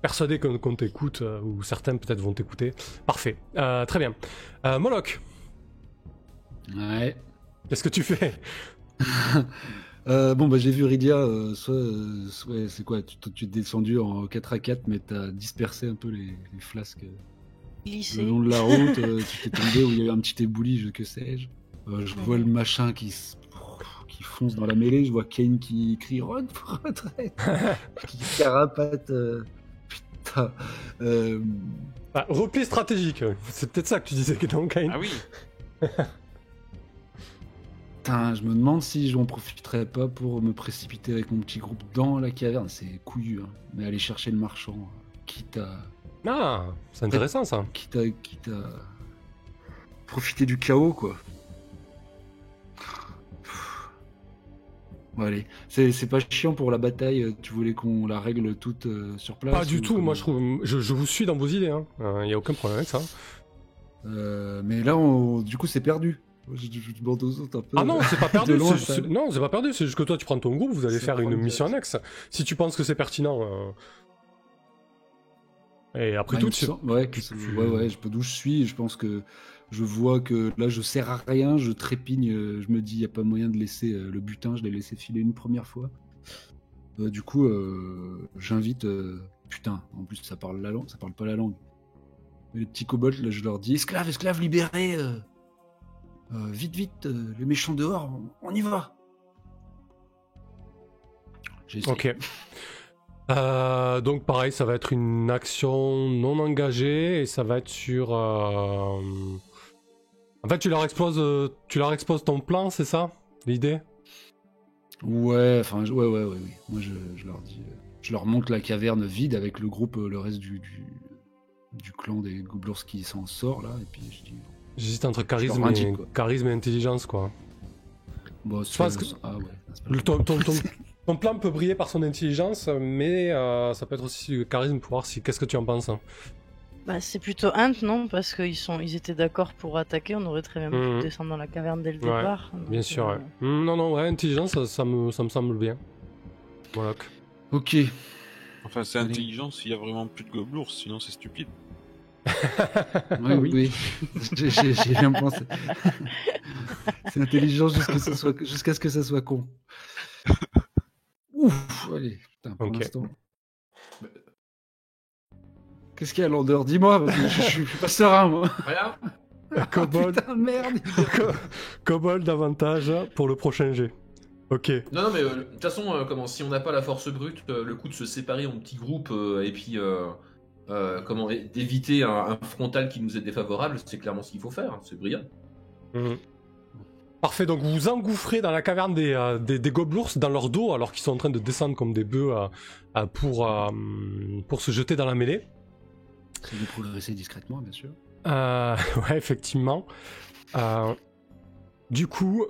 Speaker 1: persuadé qu'on t'écoute, ou certains peut-être vont t'écouter. Parfait. Très bien. Moloch.
Speaker 5: Ouais.
Speaker 1: Qu'est-ce que tu fais ?
Speaker 5: Bon bah j'ai vu Rydia, soit c'est quoi, tu es descendu en 4x4 mais t'as dispersé un peu les flasques le long de la route, tu t'es tombé où il y a eu un petit éboulis, que sais-je. Je vois le machin qui fonce dans la mêlée, je vois Kane qui crie retraite, qui carapate, putain.
Speaker 1: Repli stratégique, c'est peut-être ça que tu disais, Kane.
Speaker 4: Ah oui.
Speaker 5: Putain, je me demande si je m'en profiterais pas pour me précipiter avec mon petit groupe dans la caverne. C'est couillu, hein. Mais aller chercher le marchand, quitte à...
Speaker 1: Ah, c'est intéressant ça.
Speaker 5: Quitte à profiter du chaos, quoi. Bon, allez, c'est pas chiant pour la bataille. Tu voulais qu'on la règle toute sur place?
Speaker 1: Pas du tout, moi je vous suis dans vos idées, hein. Y a aucun problème avec ça.
Speaker 5: Mais là, du coup, c'est perdu. Je demande aux autres un peu.
Speaker 1: Ah non, c'est pas perdu.
Speaker 5: de loin,
Speaker 1: Non, c'est pas perdu. C'est juste que toi, tu prends ton groupe, vous allez
Speaker 5: Ça
Speaker 1: faire
Speaker 5: prend
Speaker 1: une
Speaker 5: une
Speaker 1: mission
Speaker 5: date.
Speaker 1: annexe. Si tu penses que c'est pertinent. Et après
Speaker 5: Ouais,
Speaker 1: tout,
Speaker 5: il me semble- ouais, ouais, d'où je suis. Je pense que je vois que là, je sers à rien. Je trépigne. Je me dis, il n'y a pas moyen de laisser le butin. Je l'ai laissé filer une première fois. Du coup, j'invite. Putain, en plus, ça parle la langue. Ça parle pas la langue. Mais les petits kobolds, là, je leur dis, esclaves, libérés. Vite, les méchants dehors. On y va. J'essaie.
Speaker 1: Ok. Donc pareil, ça va être une action non engagée et ça va être sur. En fait, tu leur exposes ton plan, c'est ça l'idée?
Speaker 5: Ouais, enfin, ouais. Moi, je leur dis, je leur montre la caverne vide avec le groupe, le reste du clan des Goblours qui s'en sort là, et puis je dis.
Speaker 1: J'hésite entre
Speaker 5: Je leur indique, quoi.
Speaker 1: charisme et intelligence, quoi.
Speaker 5: Bon,
Speaker 1: pense que-
Speaker 5: ah ouais. c'est pas
Speaker 1: Ton plan peut briller par son intelligence, mais ça peut être aussi le charisme pour voir si. Qu'est-ce que tu en penses, hein?
Speaker 3: Bah, c'est plutôt Hunt, non? Parce qu'ils étaient d'accord pour attaquer, on aurait très bien
Speaker 1: Mhm.
Speaker 3: pu descendre dans la caverne dès le
Speaker 1: Ouais,
Speaker 3: départ.
Speaker 1: Bien
Speaker 3: Donc,
Speaker 1: sûr, ouais. Non, ouais, intelligence, ça me semble bien. Voilà.
Speaker 5: Ok.
Speaker 4: Enfin, c'est
Speaker 5: Allez.
Speaker 4: intelligent s'il y a vraiment plus de gobelours, sinon c'est stupide.
Speaker 5: Oui. J'ai bien pensé. C'est intelligent jusqu'à ce que ça soit con. Ouf, allez, putain, pour
Speaker 1: Ok.
Speaker 5: l'instant. Qu'est-ce qu'il y a, Lander? Dis-moi, parce que je suis pas serein, moi.
Speaker 2: Voilà.
Speaker 1: Kobold,
Speaker 5: Putain, merde.
Speaker 1: Kobold davantage pour le prochain jet. Ok.
Speaker 2: Non, mais de toute façon, si on n'a pas la force brute, le coup de se séparer en petits groupes et puis d'éviter un frontal qui nous est défavorable, c'est clairement ce qu'il faut faire. C'est brillant.
Speaker 1: Mhm. Parfait, donc vous vous engouffrez dans la caverne des gobelours dans leur dos alors qu'ils sont en train de descendre comme des bœufs pour se jeter dans la mêlée.
Speaker 5: C'est de progresser discrètement, bien sûr.
Speaker 1: Ouais, effectivement. Du coup,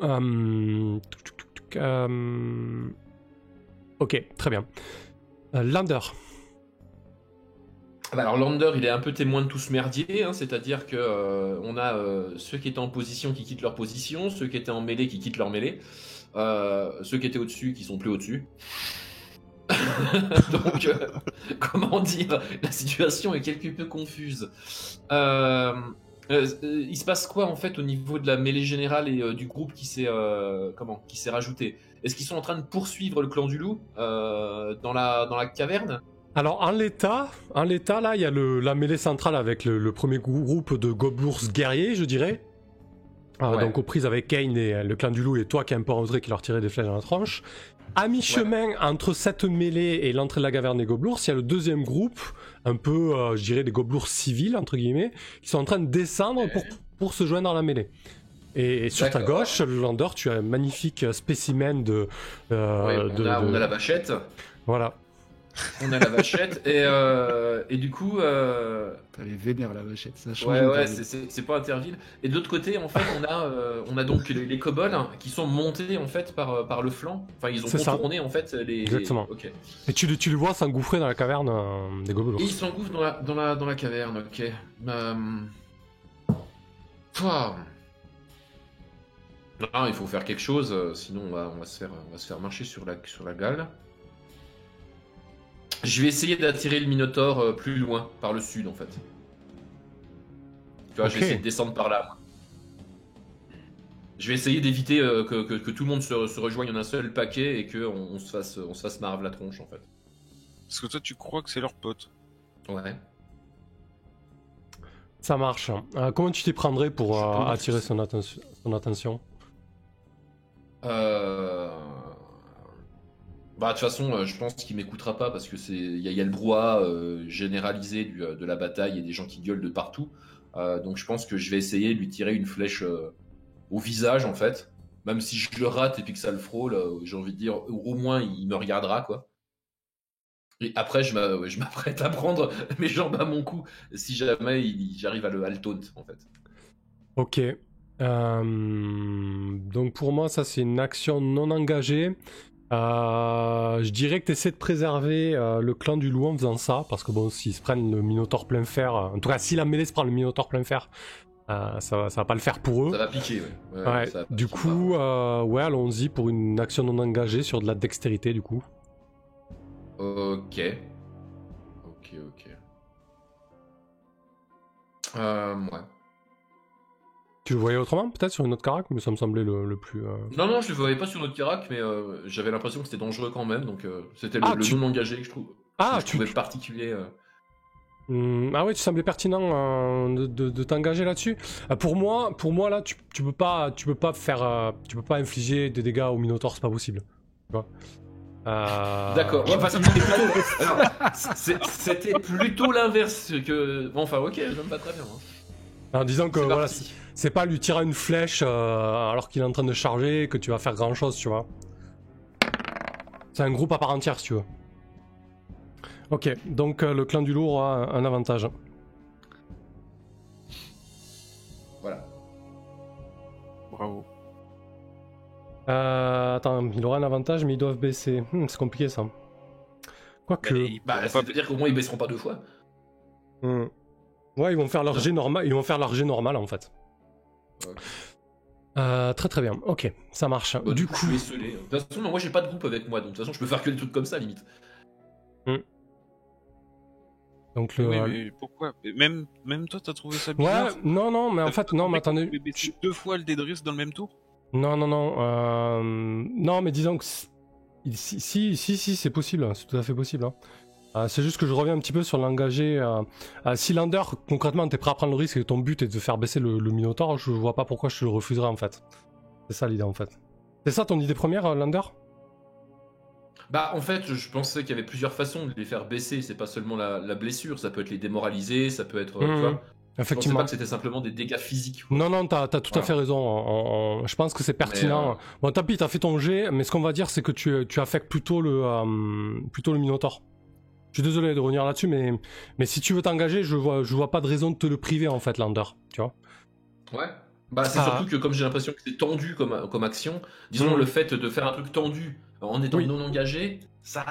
Speaker 1: ok, très bien. Lander.
Speaker 2: Bah alors Lander, il est un peu témoin de tout ce merdier, hein, c'est-à-dire que on a ceux qui étaient en position qui quittent leur position, ceux qui étaient en mêlée qui quittent leur mêlée, ceux qui étaient au-dessus qui sont plus au-dessus. Donc, comment dire, la situation est quelque peu confuse. Il se passe quoi en fait au niveau de la mêlée générale et du groupe qui s'est rajouté? Est-ce qu'ils sont en train de poursuivre le clan du loup dans la caverne?
Speaker 1: Alors en l'état, là, il y a la mêlée centrale avec le premier groupe de gobelours guerriers, je dirais.
Speaker 2: Ouais.
Speaker 1: Donc aux prises avec Kane et le clan du loup et toi qui est un peu rentré qui leur tirait des flèches dans la tronche. À mi-chemin entre cette mêlée et l'entrée de la caverne des gobelours, il y a le deuxième groupe, un peu, je dirais, des gobelours civils, entre guillemets, qui sont en train de descendre pour se joindre dans la mêlée. Et sur ta
Speaker 2: D'accord.
Speaker 1: gauche, Lander, tu as un magnifique spécimen de...
Speaker 2: Ouais, on a la vachette.
Speaker 1: Voilà.
Speaker 2: On a la vachette et du coup
Speaker 5: Allez, vénère la vachette, ça change.
Speaker 2: ouais c'est pas Interville. Et de l'autre côté en fait on a donc les kobolds qui sont montés en fait par le flanc. Enfin ils ont
Speaker 1: C'est ça.
Speaker 2: contourné en fait
Speaker 1: Exactement.
Speaker 2: Ok.
Speaker 1: Et tu le vois s'engouffrer dans la caverne des gobelours.
Speaker 2: Et ils s'engouffrent dans la caverne. Ok. Pouah. Non, il faut faire quelque chose, sinon on va se faire marcher sur la gale. Je vais essayer d'attirer le Minotaure plus loin, par le sud en fait. Tu vois, je vais
Speaker 1: Ok.
Speaker 2: essayer de descendre par là. Moi. Je vais essayer d'éviter que tout le monde se rejoigne en un seul paquet et qu'on se fasse marave la tronche en fait.
Speaker 4: Parce que toi, tu crois que c'est leur pote.
Speaker 2: Ouais.
Speaker 1: Ça marche. Comment tu t'y prendrais pour
Speaker 5: Je pense
Speaker 1: attirer
Speaker 5: que
Speaker 1: son attention?
Speaker 2: Bah de toute façon, je pense qu'il m'écoutera pas parce que il y a le brouhaha généralisé de la bataille et des gens qui gueulent de partout. Donc je pense que je vais essayer de lui tirer une flèche au visage en fait. Même si je le rate et puis que ça le frôle, j'ai envie de dire au moins il me regardera quoi. Et après je m'apprête à prendre mes jambes à mon cou si jamais j'arrive à le taunt en fait.
Speaker 1: Ok. Donc pour moi, ça c'est une action non engagée. Je dirais que tu essaies de préserver le clan du loup en faisant ça, parce que bon, s'ils se prennent le Minotaure plein fer, en tout cas si la mêlée se prend le Minotaure plein fer, Ça va pas le faire pour eux.
Speaker 2: Ça va piquer, ouais.
Speaker 1: Ouais,
Speaker 2: ça va
Speaker 1: du
Speaker 2: piquer,
Speaker 1: coup, ouais, allons-y pour une action non engagée sur de la dextérité, du coup.
Speaker 2: Ok. Ouais.
Speaker 1: Tu le voyais autrement, peut-être, sur une autre carac, mais ça me semblait le plus...
Speaker 2: Non, je le voyais pas sur notre carac, mais j'avais l'impression que c'était dangereux quand même, donc c'était le non engagé que je trouve. Je trouvais particulier.
Speaker 1: Ah ouais, tu semblais pertinent de t'engager là-dessus. Pour moi là, tu peux pas infliger des dégâts au Minotaur, c'est pas possible. Tu vois.
Speaker 2: D'accord. Ouais, enfin, c'était plutôt l'inverse que. Bon, enfin, ok, ça me va très bien. Hein.
Speaker 1: En disant que
Speaker 2: C'est
Speaker 1: voilà,
Speaker 2: parti.
Speaker 1: c'est pas lui tirer une flèche alors qu'il est en train de charger que tu vas faire grand chose, tu vois. C'est un groupe à part entière, si tu veux. Ok, donc le clan du lourd a un avantage.
Speaker 2: Voilà.
Speaker 4: Bravo.
Speaker 1: Attends, il aura un avantage, mais ils doivent baisser. C'est compliqué ça. Quoique.
Speaker 2: Ça veut dire qu'au moins ils baisseront pas deux fois.
Speaker 1: Ouais, ils vont faire leur jet normal. Ils vont faire leur jet normal en fait.
Speaker 2: Okay.
Speaker 1: Très bien. Ok, ça marche.
Speaker 2: Bah, du coup, je vais sceller. De toute façon, moi j'ai pas de groupe avec moi, donc de toute façon, je peux faire que des trucs comme ça limite.
Speaker 1: Donc
Speaker 4: Oui, mais pourquoi même toi, t'as trouvé ça bizarre?
Speaker 1: Ouais, non, mais en fait, non, mais attendez.
Speaker 4: Tu peux baisser 2 fois le Dédris dans le même tour?
Speaker 1: Non, non, mais disons que si, c'est possible, c'est tout à fait possible. Hein. C'est juste que je reviens un petit peu sur l'engagé. Si Lander, concrètement, t'es prêt à prendre le risque et ton but est de faire baisser le Minotaur, je vois pas pourquoi je te le refuserais en fait. C'est ça l'idée en fait. C'est ça ton idée première, Lander?
Speaker 2: Bah, en fait, je pensais qu'il y avait plusieurs façons de les faire baisser. C'est pas seulement la blessure, ça peut être les démoraliser, ça peut être. Tu vois,
Speaker 1: effectivement.
Speaker 2: Je pensais pas que c'était simplement des dégâts physiques. Quoi.
Speaker 1: Non, t'as tout à fait raison. Je pense que c'est pertinent. Bon, tant pis, t'as fait ton jet, mais ce qu'on va dire, c'est que tu affectes plutôt le Minotaur. Je suis désolé de revenir là-dessus, mais si tu veux t'engager, je vois pas de raison de te le priver en fait, Lander. Tu vois.
Speaker 2: Ouais. Bah, c'est surtout que comme j'ai l'impression que c'est tendu comme action, disons le fait de faire un truc tendu en étant non engagé, ça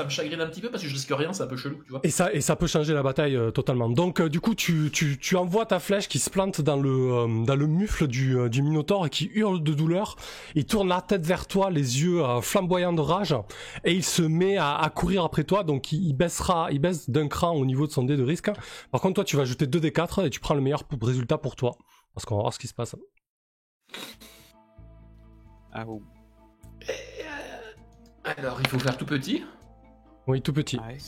Speaker 2: me chagrine un petit peu parce que je risque rien, c'est un peu chelou, tu vois.
Speaker 1: Et ça peut changer la bataille totalement. Donc du coup tu envoies ta flèche qui se plante dans le mufle du Minotaur et qui hurle de douleur. Il tourne la tête vers toi, les yeux flamboyants de rage, et il se met à courir après toi. Donc il baisse d'un cran au niveau de son dé de risque. Par contre toi tu vas jeter 2d4 et tu prends le meilleur résultat pour toi. Parce qu'on va voir ce qui se passe.
Speaker 4: Ah bon.
Speaker 2: Alors, il faut faire tout petit.
Speaker 1: Oui, tout petit.
Speaker 4: Ah ouais,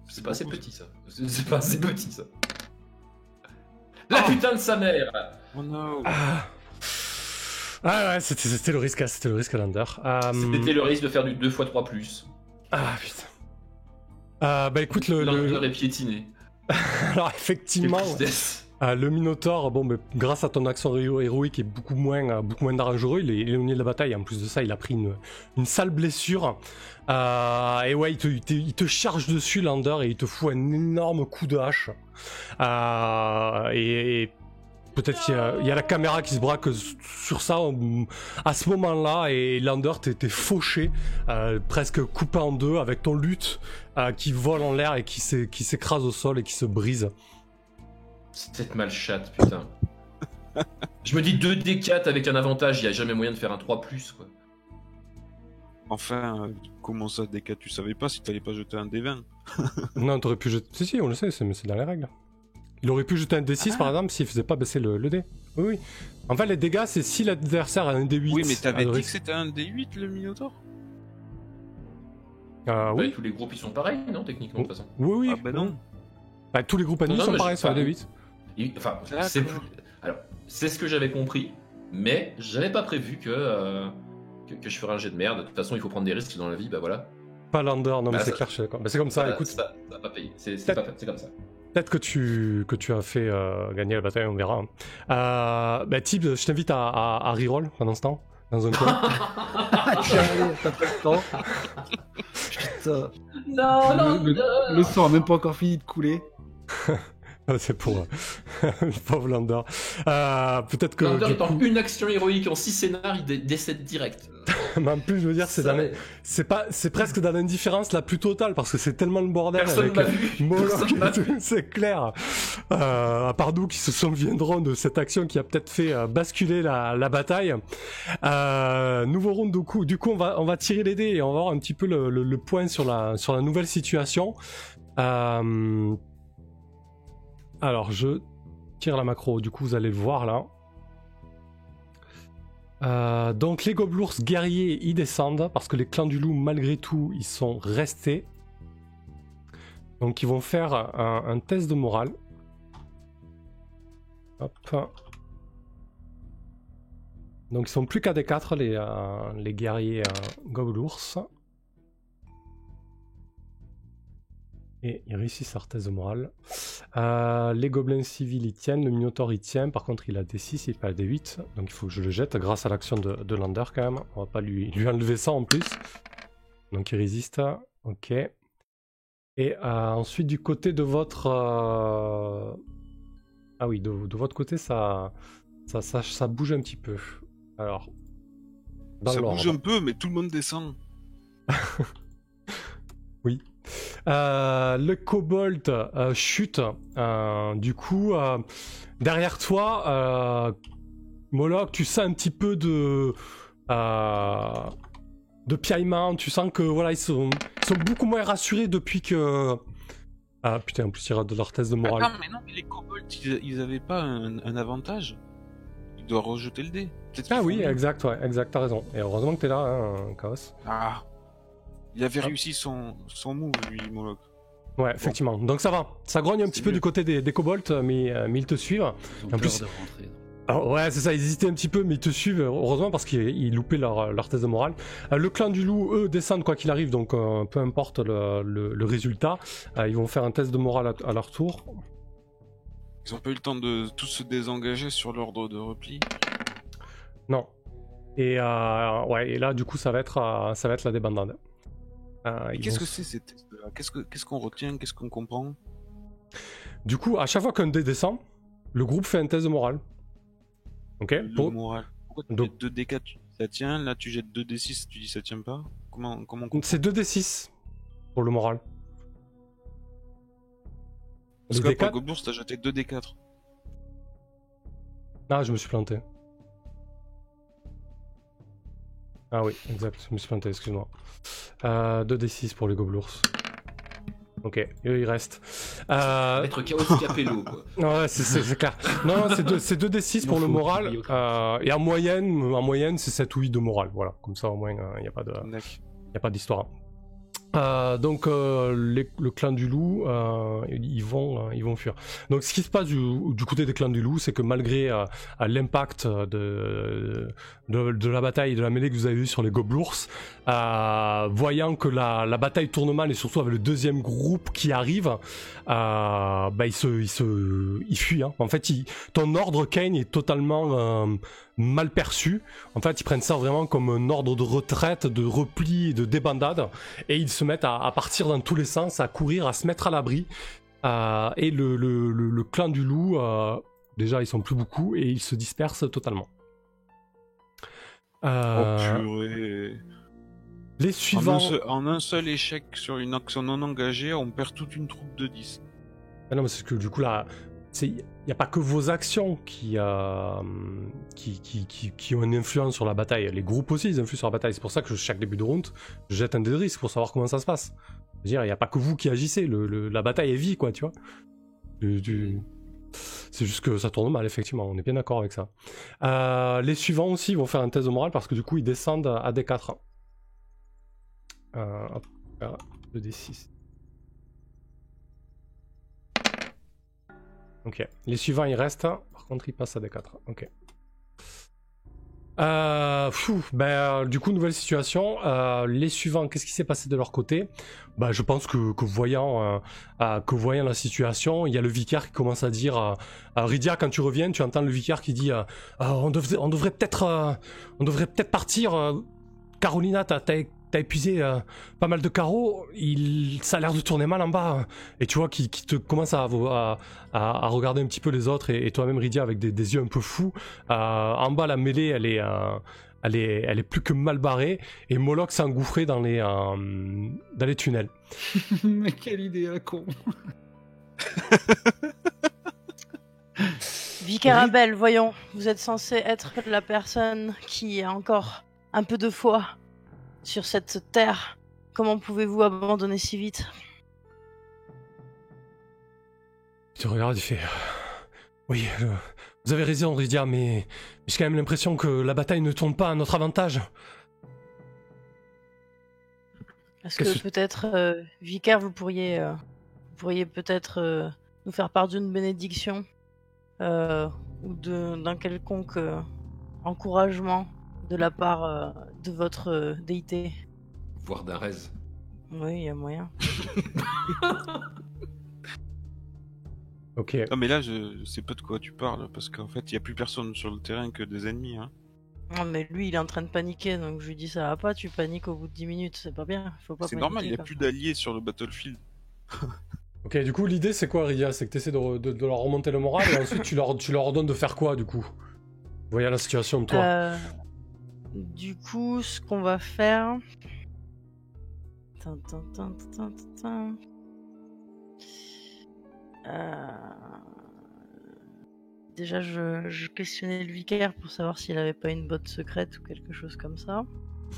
Speaker 2: c'est pas assez petit, ça. C'est pas assez petit, ça. La putain de sa mère.
Speaker 4: Oh non.
Speaker 1: Ouais, c'était le risque, Lander.
Speaker 2: C'était le risque de faire du 2 x 3 plus.
Speaker 1: Ah, putain. Bah écoute,
Speaker 2: Lander est piétiné.
Speaker 1: Alors, effectivement... le Minotaur, bon, mais grâce à ton action héroïque, est beaucoup moins dangereux. Il est éloigné de la bataille. En plus de ça, il a pris une sale blessure. Et ouais, il te charge dessus, Lander, et il te fout un énorme coup de hache. Et peut-être qu'il y a la caméra qui se braque sur ça à ce moment-là. Et Lander, t'es fauché, presque coupé en deux, avec ton luth qui vole en l'air et qui s'écrase au sol et qui se brise.
Speaker 2: C'est mal chatte, putain. Je me dis 2d4 avec un avantage, il y a jamais moyen de faire un 3+, quoi.
Speaker 4: Enfin, comment ça, D4, tu savais pas si t'allais pas jeter un D20?
Speaker 1: Non, t'aurais pu jeter... Si, on le sait, mais c'est dans les règles. Il aurait pu jeter un D6, par exemple, s'il faisait pas baisser le dé. Oui. En fait, les dégâts, c'est si l'adversaire a un D8...
Speaker 4: Oui, mais t'avais dit que c'était un D8, le Minotaur?
Speaker 1: Oui.
Speaker 2: Tous les groupes, ils sont pareils, non, techniquement, de toute façon.
Speaker 1: Oui.
Speaker 4: Ah bah non.
Speaker 1: Bah, tous les groupes ennemis sont pareils sur un D8.
Speaker 2: Enfin, c'est ce que j'avais compris, mais j'avais pas prévu que je ferais un jet de merde. De toute façon, il faut prendre des risques dans la vie, bah voilà.
Speaker 1: Pas Lander, non, mais c'est clair, je suis d'accord. Bah, c'est comme ça, écoute.
Speaker 2: Ça va pas payer, c'est comme ça.
Speaker 1: Peut-être que tu as fait gagner la bataille, on verra. Bah, Tib, je t'invite à reroll pendant ce temps, dans un coin.
Speaker 5: T'as pas le temps. Putain.
Speaker 3: Non.
Speaker 5: Le sang a même pas encore fini de couler.
Speaker 1: C'est pour pauvre Lander. Peut-être que.
Speaker 2: Lander, il tente une action héroïque en 6 scénars, il décède direct.
Speaker 1: Mais en plus, je veux dire, c'est presque dans l'indifférence la plus totale parce que c'est tellement le bordel
Speaker 2: Personne
Speaker 1: avec
Speaker 2: m'a vu.
Speaker 1: Moloch
Speaker 2: Personne m'a
Speaker 1: et tout, c'est clair. À part nous qui se souviendront de cette action qui a peut-être fait basculer la bataille. Nouveau round du coup, on va tirer les dés et on va voir un petit peu le point sur la nouvelle situation. Alors, je tire la macro. Du coup, vous allez le voir là. Donc les gobelours guerriers ils descendent parce que les clans du loup malgré tout ils sont restés. Donc ils vont faire un test de morale. Hop. Donc ils sont plus qu'à D4 les guerriers gobelours. Et ils réussissent leur test de morale. Les gobelins civils ils tiennent, le minotaure il tient, par contre il a D6 et pas D8, donc il faut que je le jette grâce à l'action de Lander quand même. On va pas lui enlever ça en plus. Donc il résiste, ok. Et ensuite du côté de votre... Ah oui, de votre côté ça bouge un petit peu. Alors...
Speaker 4: Ça bouge un peu, mais tout le monde descend.
Speaker 1: Oui. Le kobold chute. Du coup, derrière toi, Moloch, tu sens un petit peu de piaillement. Tu sens que voilà, ils sont beaucoup moins rassurés depuis que. Ah putain, en plus il y aura de leur test de morale.
Speaker 4: Attends, mais non, mais les kobolds, ils avaient pas un avantage. Ils doivent rejeter le dé.
Speaker 1: Ah oui, exact, t'as raison. Et heureusement que t'es là, hein, Chaos.
Speaker 4: Ah. Il avait réussi son move, lui, Moloch.
Speaker 1: Ouais, effectivement. Donc ça va. Ça grogne un petit peu du côté des kobolds, mais ils te suivent.
Speaker 5: Ils ont
Speaker 1: en
Speaker 5: peur
Speaker 1: plus,
Speaker 5: de rentrer.
Speaker 1: ouais, c'est ça. Ils hésitaient un petit peu, mais ils te suivent. Heureusement parce qu'ils loupaient leur test de morale. Le clan du loup, eux, descendent quoi qu'il arrive. Donc peu importe le résultat, ils vont faire un test de morale à leur tour.
Speaker 4: Ils ont pas eu le temps de tous se désengager sur l'ordre de repli.
Speaker 1: Non. Et ouais. Et là, du coup, ça va être la débandade.
Speaker 4: Qu'est-ce que c'est ces tests-là ? Qu'est-ce qu'on retient ? Qu'est-ce qu'on comprend ?
Speaker 1: Du coup, à chaque fois qu'un dé descend, le groupe fait un test de morale. Ok.
Speaker 4: Morale. Pourquoi tu jettes 2d4, tu dis ça tient, là tu jettes 2d6, tu dis ça tient pas ? Comment on comprend ?
Speaker 1: C'est 2d6 pour le moral.
Speaker 4: Parce que pour le gobelours, t'as jeté 2d4.
Speaker 1: Ah, je me suis planté. Ah oui, exact, je me suis planté, excuse-moi. 2d6 pour les gobelours. Ok, et eux ils restent.
Speaker 2: Être Chaos Capello, quoi.
Speaker 1: Ouais, c'est clair. Non, c'est 2d6 pour le moral. Et en moyenne, c'est 7 ou 8 de moral. Voilà, comme ça au moins, il n'y a pas d'histoire. Donc le clan du loup, ils vont fuir. Donc ce qui se passe du côté des clans du loup, c'est que malgré l'impact de la bataille et de la mêlée que vous avez vue sur les gobelours, voyant que la bataille tourne mal et surtout avec le deuxième groupe qui arrive, ils fuient. Hein. En fait, ton ordre Kane est totalement mal perçu. En fait, ils prennent ça vraiment comme un ordre de retraite, de repli et de débandade, et ils se mettent à partir dans tous les sens, à courir, à se mettre à l'abri. Et le clan du loup, déjà ils sont plus beaucoup et ils se dispersent totalement.
Speaker 4: Oh purée.
Speaker 1: Les suivants.
Speaker 4: En un seul échec sur une action non engagée, on perd toute une troupe de 10.
Speaker 1: Ah non, mais c'est que du coup là, il n'y a pas que vos actions qui ont une influence sur la bataille. Les groupes aussi, ils influent sur la bataille. C'est pour ça que chaque début de round, je jette un dé de risque pour savoir comment ça se passe. Je veux dire, il n'y a pas que vous qui agissez. La bataille est vie, quoi, tu vois. C'est juste que ça tourne mal, effectivement. On est bien d'accord avec ça. Les suivants aussi vont faire un test de morale parce que du coup, ils descendent à D4. Hop, 2D6. Ok. Les suivants, ils restent. Par contre, ils passent à D4. Ok. Du coup, nouvelle situation. Les suivants, qu'est-ce qui s'est passé de leur côté ? Je pense que voyant la situation, il y a le vicaire qui commence à dire Rydia, quand tu reviens, tu entends le vicaire qui dit on devrait peut-être partir. Carolina, t'as épuisé pas mal de carreaux, ça a l'air de tourner mal en bas. Et tu vois qui te commence à regarder un petit peu les autres et toi-même Rydia avec des yeux un peu fous. En bas, la mêlée, elle est plus que mal barrée, et Moloch s'est engouffré dans les tunnels.
Speaker 5: Mais quelle idée à con.
Speaker 3: Vicarabel, voyons, vous êtes censé être la personne qui a encore un peu de foi sur cette terre. Comment pouvez-vous abandonner si vite?
Speaker 1: Tu regardes, il fait... Oui, vous avez raison, Rydia, mais j'ai quand même l'impression que la bataille ne tourne pas à notre avantage.
Speaker 3: Est-ce que peut-être, Vicaire, vous pourriez peut-être nous faire part d'une bénédiction ou d'un quelconque encouragement de la part de votre déité?
Speaker 2: Voire d'un raise.
Speaker 3: Oui, il y a moyen.
Speaker 1: Ok.
Speaker 4: Non mais là je sais pas de quoi tu parles parce qu'en fait il y a plus personne sur le terrain que des ennemis. Hein.
Speaker 3: Non, mais lui, il est en train de paniquer, donc je lui dis ça va pas, tu paniques au bout de 10 minutes, c'est pas bien, faut pas
Speaker 4: C'est
Speaker 3: paniquer.
Speaker 4: normal, il y a
Speaker 3: comme
Speaker 4: plus
Speaker 3: ça.
Speaker 4: d'alliés sur le battlefield.
Speaker 1: Ok, du coup, l'idée, c'est quoi, Rydia? C'est que tu essaies de leur remonter le moral, et ensuite, tu leur ordonnes de faire quoi, du coup? Voyant la situation de toi.
Speaker 3: Du coup, ce qu'on va faire... Déjà, je questionnais le vicaire pour savoir s'il avait pas une botte secrète ou quelque chose comme ça.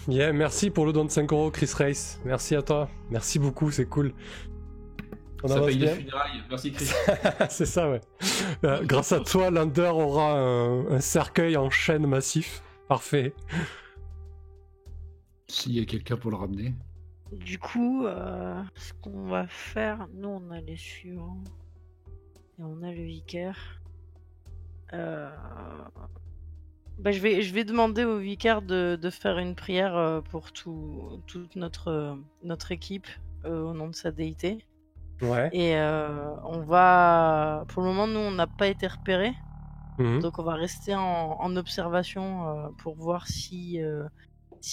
Speaker 1: Yeah, merci pour le don de 5 €, Chris Race. Merci à toi. Merci beaucoup, c'est cool. On
Speaker 2: Ça
Speaker 1: avance
Speaker 2: paye les
Speaker 1: bien.
Speaker 2: funérailles. Merci, Chris.
Speaker 1: C'est ça, ouais. Grâce à toi, Lander aura un cercueil en chêne massif. Parfait.
Speaker 5: S'il y a quelqu'un pour le ramener.
Speaker 3: Du coup, ce qu'on va faire, nous on a les suivants et on a le vicaire. Je vais demander au vicaire de faire une prière pour toute notre équipe au nom de sa déité.
Speaker 1: Ouais.
Speaker 3: Et on va, pour le moment, nous on n'a pas été repérés,
Speaker 1: Mhm.
Speaker 3: donc on va rester en observation pour voir si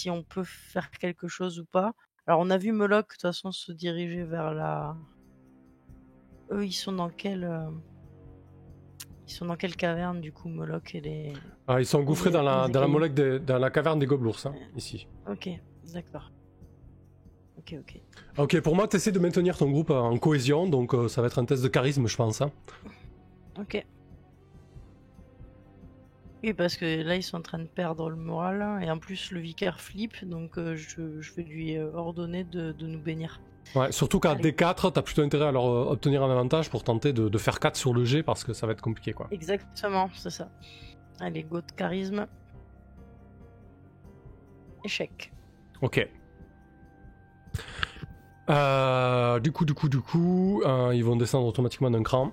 Speaker 3: on peut faire quelque chose ou pas. Alors on a vu Moloch de toute façon se diriger vers la... Eux ils sont dans quelle caverne du coup, Moloch et les...
Speaker 1: Ah, ils sont engouffrés
Speaker 3: Les-
Speaker 1: dans la
Speaker 3: les écailles.
Speaker 1: Moloch dans la caverne des gobelours, hein, ici.
Speaker 3: Ok, d'accord. Ok.
Speaker 1: Ok, pour moi, t'essaies de maintenir ton groupe en cohésion, donc ça va être un test de charisme, je pense. Hein.
Speaker 3: Ok. Oui, parce que là ils sont en train de perdre le moral, hein, et en plus le vicaire flippe, donc je vais lui ordonner de nous bénir.
Speaker 1: Ouais, surtout qu'à
Speaker 3: Allez.
Speaker 1: D4, t'as plutôt intérêt à leur obtenir un avantage pour tenter de faire 4 sur le G, parce que ça va être compliqué, quoi.
Speaker 3: Exactement, c'est ça. Allez, go de charisme. Échec.
Speaker 1: Ok. Du coup, ils vont descendre automatiquement d'un cran.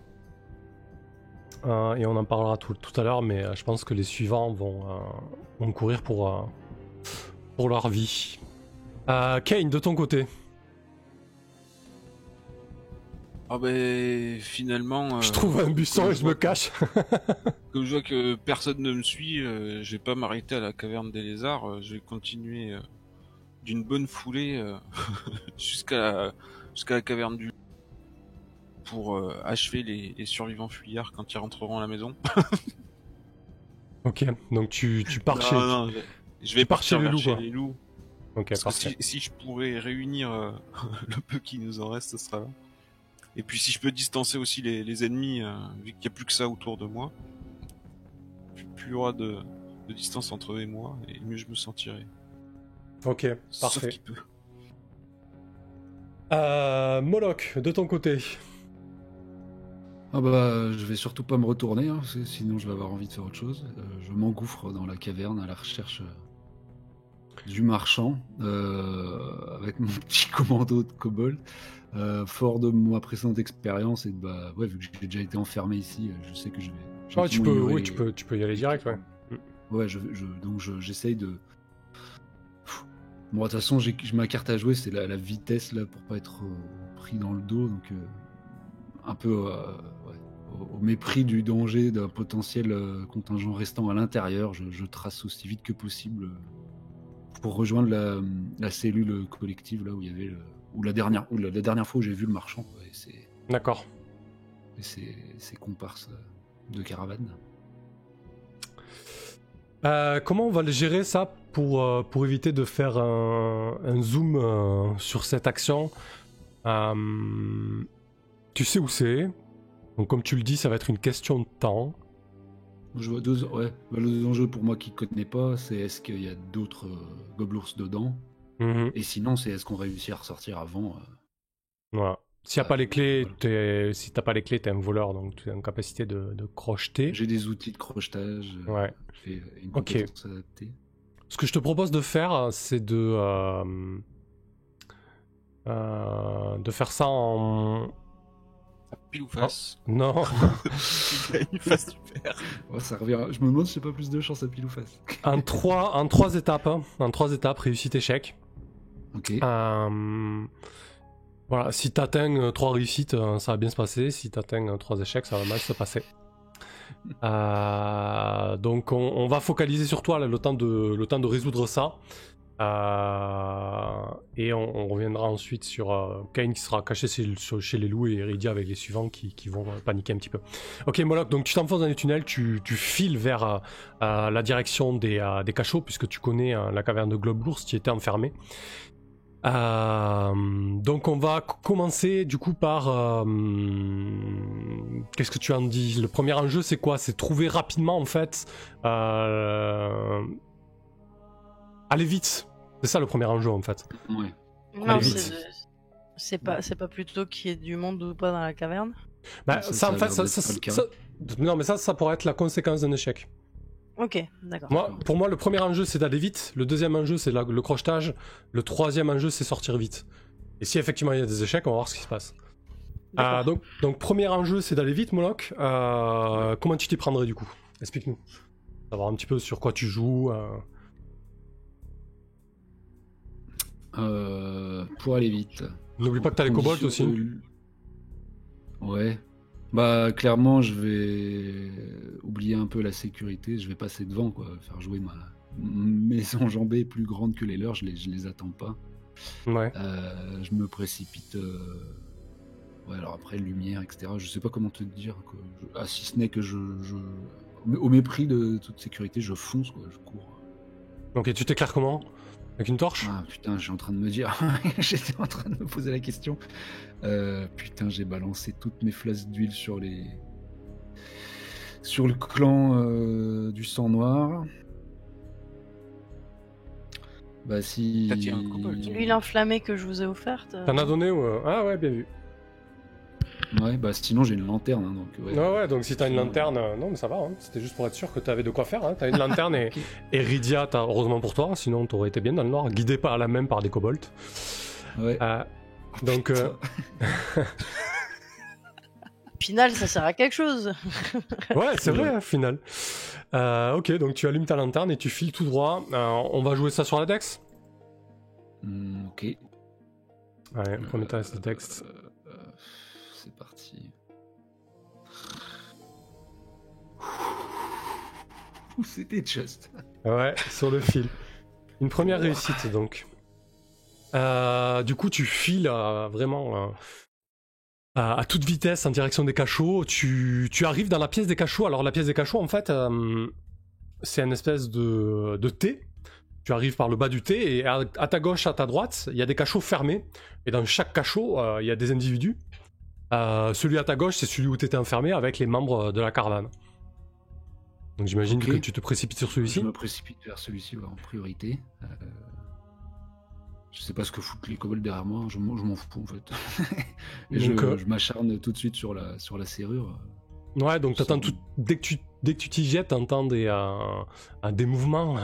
Speaker 1: Et on en parlera tout à l'heure, mais je pense que les suivants vont courir pour leur vie. Kane, de ton côté.
Speaker 4: Ah ben finalement...
Speaker 1: Je trouve un buisson et je me cache.
Speaker 4: Comme je vois que personne ne me suit, je vais pas m'arrêter à la caverne des lézards, je vais continuer d'une bonne foulée jusqu'à la caverne du pour achever les survivants fuyards quand ils rentreront à la maison.
Speaker 1: Ok, donc tu pars chez...
Speaker 4: Non, je vais
Speaker 1: pars chez
Speaker 4: partir
Speaker 1: les
Speaker 4: vers
Speaker 1: loups,
Speaker 4: chez
Speaker 1: quoi.
Speaker 4: les loups.
Speaker 1: Ok,
Speaker 4: Parce que
Speaker 1: parfait.
Speaker 4: si je pourrais réunir le peu qui nous en reste, ce sera là. Et puis si je peux distancer aussi les ennemis, vu qu'il n'y a plus que ça autour de moi, plus il y aura de distance entre eux et moi, et mieux je me sentirai.
Speaker 1: Ok,
Speaker 4: Sauf
Speaker 1: parfait.
Speaker 4: qu'il peut.
Speaker 1: Moloch, de ton côté.
Speaker 5: Ah bah, je vais surtout pas me retourner, hein, parce que sinon je vais avoir envie de faire autre chose. Je m'engouffre dans la caverne à la recherche du marchand, avec mon petit commando de kobold. Fort de ma précédente expérience et vu que j'ai déjà été enfermé ici, je sais que je vais.
Speaker 1: Ouais, tu
Speaker 5: gentiment
Speaker 1: peux,
Speaker 5: ignorer
Speaker 1: tu peux y aller direct, ouais.
Speaker 5: Ouais, donc j'essaye de. Bon, de toute façon, ma carte à jouer, c'est la vitesse là pour pas être pris dans le dos, donc un peu au mépris du danger d'un potentiel contingent restant à l'intérieur, je trace aussi vite que possible pour rejoindre la cellule collective là où il y avait la dernière fois où j'ai vu le marchand,
Speaker 1: D'accord.
Speaker 5: et ses comparses de caravane.
Speaker 1: Comment on va le gérer ça pour éviter de faire un zoom sur cette action? Tu sais où c'est. Donc comme tu le dis, ça va être une question de temps.
Speaker 5: Je vois deux enjeux pour moi qui ne connais pas, c'est est-ce qu'il y a d'autres gobelours dedans?
Speaker 1: Mhm.
Speaker 5: Et sinon, c'est est-ce qu'on réussit à ressortir avant?
Speaker 1: Voilà. S'il n'y a pas les clés,
Speaker 5: voilà.
Speaker 1: si t'as pas les clés, t'es un voleur, donc tu as une capacité de crocheter.
Speaker 5: J'ai des outils de crochetage,
Speaker 1: Ouais.
Speaker 5: j'ai une
Speaker 1: Ok.
Speaker 5: compétence adaptée.
Speaker 1: Ce que je te propose de faire, c'est de faire ça en...
Speaker 4: Pile ou face.
Speaker 1: Non.
Speaker 4: Tu gagnes face super.
Speaker 5: Oh, ça revient. Je me demande si j'ai pas plus de chance à pile ou face.
Speaker 1: en trois étapes. Hein. En 3 étapes, réussite-échec.
Speaker 5: Ok.
Speaker 1: Voilà, si t'atteins 3 réussites, ça va bien se passer. Si t'atteins 3 échecs, ça va mal se passer. Donc on va focaliser sur toi là, le temps de résoudre ça. Et on reviendra ensuite sur Kane qui sera caché chez les loups et Iridia avec les suivants qui vont paniquer un petit peu. Ok Moloch, donc tu t'enfonces dans les tunnels, tu files vers la direction des cachots puisque tu connais la caverne de Globe-l'ours, tu y étais enfermé. Donc on va commencer du coup par qu'est-ce que tu en dis? Le premier enjeu c'est quoi? C'est trouver rapidement en fait aller vite. C'est ça le premier enjeu en fait.
Speaker 5: Ouais.
Speaker 3: Non,
Speaker 1: Allez, vite.
Speaker 3: c'est pas plutôt qu'il y ait du monde ou pas dans la caverne?
Speaker 1: Bah,
Speaker 5: Ça,
Speaker 1: ça en
Speaker 5: ça a
Speaker 1: fait,
Speaker 5: l'air d'être pas le cas.
Speaker 1: non mais ça pourrait être la conséquence d'un échec.
Speaker 3: Ok, d'accord.
Speaker 1: Pour moi, le premier enjeu c'est d'aller vite, le deuxième enjeu c'est le crochetage, le troisième enjeu c'est sortir vite. Et si effectivement il y a des échecs, on va voir ce qui se passe.
Speaker 3: D'accord.
Speaker 1: Donc premier enjeu c'est d'aller vite, Moloch. Comment tu t'y prendrais du coup? Explique-nous. Savoir un petit peu sur quoi tu joues.
Speaker 5: Pour aller vite.
Speaker 1: N'oublie pas que t'as les kobolds aussi.
Speaker 5: Ouais. Bah clairement je vais oublier un peu la sécurité, je vais passer devant quoi, faire jouer mes enjambées plus grandes que les leurs, je les attends pas.
Speaker 1: Ouais.
Speaker 5: Je me précipite. Ouais alors après lumière etc. Je sais pas comment te dire quoi. Si ce n'est que je au mépris de toute sécurité je fonce quoi, je cours.
Speaker 1: Ok, tu t'éclaires comment? Avec une torche?
Speaker 5: Ah putain, je suis en train de me dire, j'étais en train de me poser la question. Putain, j'ai balancé toutes mes flasques d'huile sur le clan du sang noir. Bah si.
Speaker 4: T'as tiré un kobold.
Speaker 3: L'huile enflammée que je vous ai offerte.
Speaker 1: T'en as donné ou... Ah ouais, bien vu.
Speaker 5: Ouais, bah sinon j'ai une lanterne, hein, donc.
Speaker 1: Ouais, donc si t'as une lanterne... Non mais ça va, hein. C'était juste pour être sûr que t'avais de quoi faire. Hein. T'as une lanterne et Iridia, heureusement pour toi, sinon t'aurais été bien dans le noir, guidé par la même par des kobolds.
Speaker 5: Ouais.
Speaker 1: Donc...
Speaker 3: Final, ça sert à quelque chose.
Speaker 1: Ouais, c'est vrai, au final. Ok, donc tu allumes ta lanterne et tu files tout droit. On va jouer ça sur la Dex.
Speaker 5: Ok.
Speaker 1: Ouais, premier test de Dex.
Speaker 5: C'est parti. C'était just.
Speaker 1: Ouais, sur le fil. Une première réussite, donc. Du coup, tu files vraiment à toute vitesse en direction des cachots. Tu arrives dans la pièce des cachots. Alors, la pièce des cachots, en fait, c'est une espèce de T. Tu arrives par le bas du T et à ta gauche, à ta droite, il y a des cachots fermés. Et dans chaque cachot, il y a des individus. Celui à ta gauche, c'est celui où tu étais enfermé avec les membres de la caravane. Donc j'imagine que tu te précipites sur celui-ci.
Speaker 5: Je me précipite vers celui-ci en priorité. Je sais pas ce que foutent les kobolds derrière moi, je m'en fous en fait. Et donc, je m'acharne tout de suite sur la serrure.
Speaker 1: Ouais, donc t'attends dès que tu t'y jettes, t'entends des mouvements.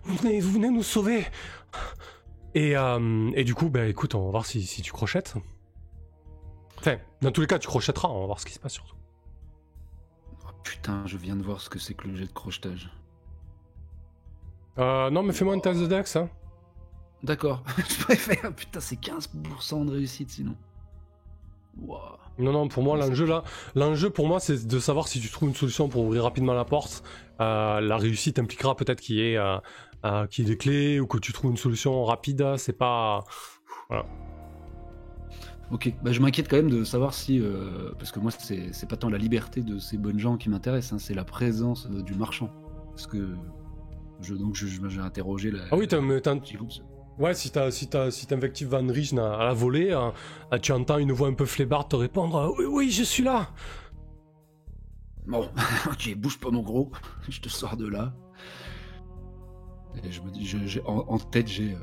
Speaker 1: Vous venez nous sauver. Et du coup, bah écoute, on va voir si tu crochettes. Enfin, dans tous les cas, tu crochetteras, on va voir ce qui se passe surtout.
Speaker 5: Oh, putain, je viens de voir ce que c'est que le jet de crochetage.
Speaker 1: Non, mais fais-moi une test de Dex, hein.
Speaker 5: D'accord, je préfère. Putain, c'est 15% de réussite sinon. Wow.
Speaker 1: Non, pour moi, l'enjeu pour moi, c'est de savoir si tu trouves une solution pour ouvrir rapidement la porte. La réussite impliquera peut-être qu'il y ait des clés ou que tu trouves une solution rapide. C'est pas... Voilà.
Speaker 5: Ok, bah je m'inquiète quand même de savoir si... parce que moi, c'est pas tant la liberté de ces bonnes gens qui m'intéresse, hein, c'est la présence du marchand. Parce que Donc j'ai interrogé la.
Speaker 1: Ah oui,
Speaker 5: le petit groupe.
Speaker 1: Ouais, si t'invectives Van Richten à la volée, tu entends une voix un peu flébarde te répondre « Oui, je suis là !»
Speaker 5: Bon, ok, bouge pas mon gros, je te sors de là. Et je me dis, en tête, j'ai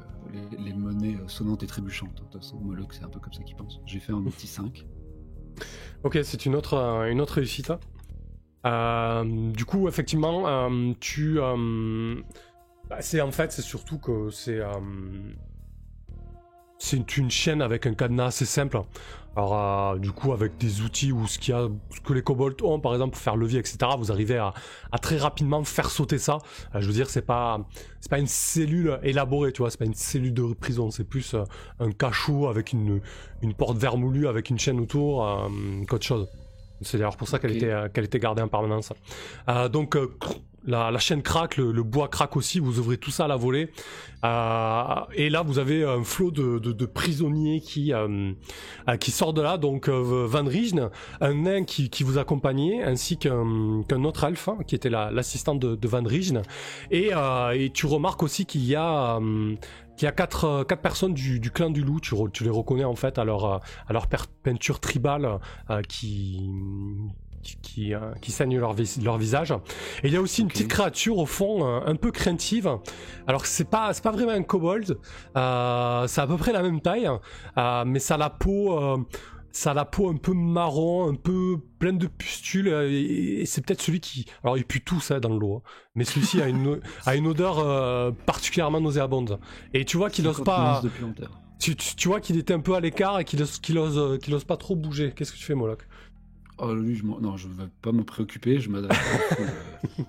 Speaker 5: les monnaies sonnantes et trébuchantes. De toute façon, Moloch, c'est un peu comme ça qu'il pense. J'ai fait un petit 5.
Speaker 1: Ok, c'est une autre réussite. Du coup, effectivement, c'est surtout que c'est une chaîne avec un cadenas assez simple. Alors, du coup, avec des outils ou ce que les kobolds ont, par exemple, pour faire levier, etc., vous arrivez à très rapidement faire sauter ça. Je veux dire, c'est pas une cellule élaborée, tu vois, c'est pas une cellule de prison, c'est plus un cachot avec une porte vermoulue avec une chaîne autour, qu'autre chose. C'est d'ailleurs pour ça qu'elle était gardée en permanence. Donc, la chaîne craque, le bois craque aussi, vous ouvrez tout ça à la volée. Et là, vous avez un flot de prisonniers qui sort de là. Donc, Van Richten, un nain qui vous accompagnait, ainsi qu'un autre elfe, qui était l'assistante de Van Richten. Et tu remarques aussi qu'il y a 4 personnes du clan du loup. Tu les reconnais en fait à leur peinture tribale qui saignent leur visage. Et il y a aussi une petite créature au fond un peu craintive. Alors c'est pas vraiment un kobold, c'est à peu près la même taille, mais ça a la peau un peu marron, un peu pleine de pustules, et c'est peut-être celui qui... Alors il pue tout ça dans l'eau, mais celui-ci a une odeur particulièrement nauséabonde. Et tu vois qu'il ose pas... Tu vois qu'il était un peu à l'écart et qu'il ose pas trop bouger. Qu'est-ce que tu fais, Moloch?
Speaker 5: Oh, lui, non, je ne vais pas me préoccuper, je m'adresse pas.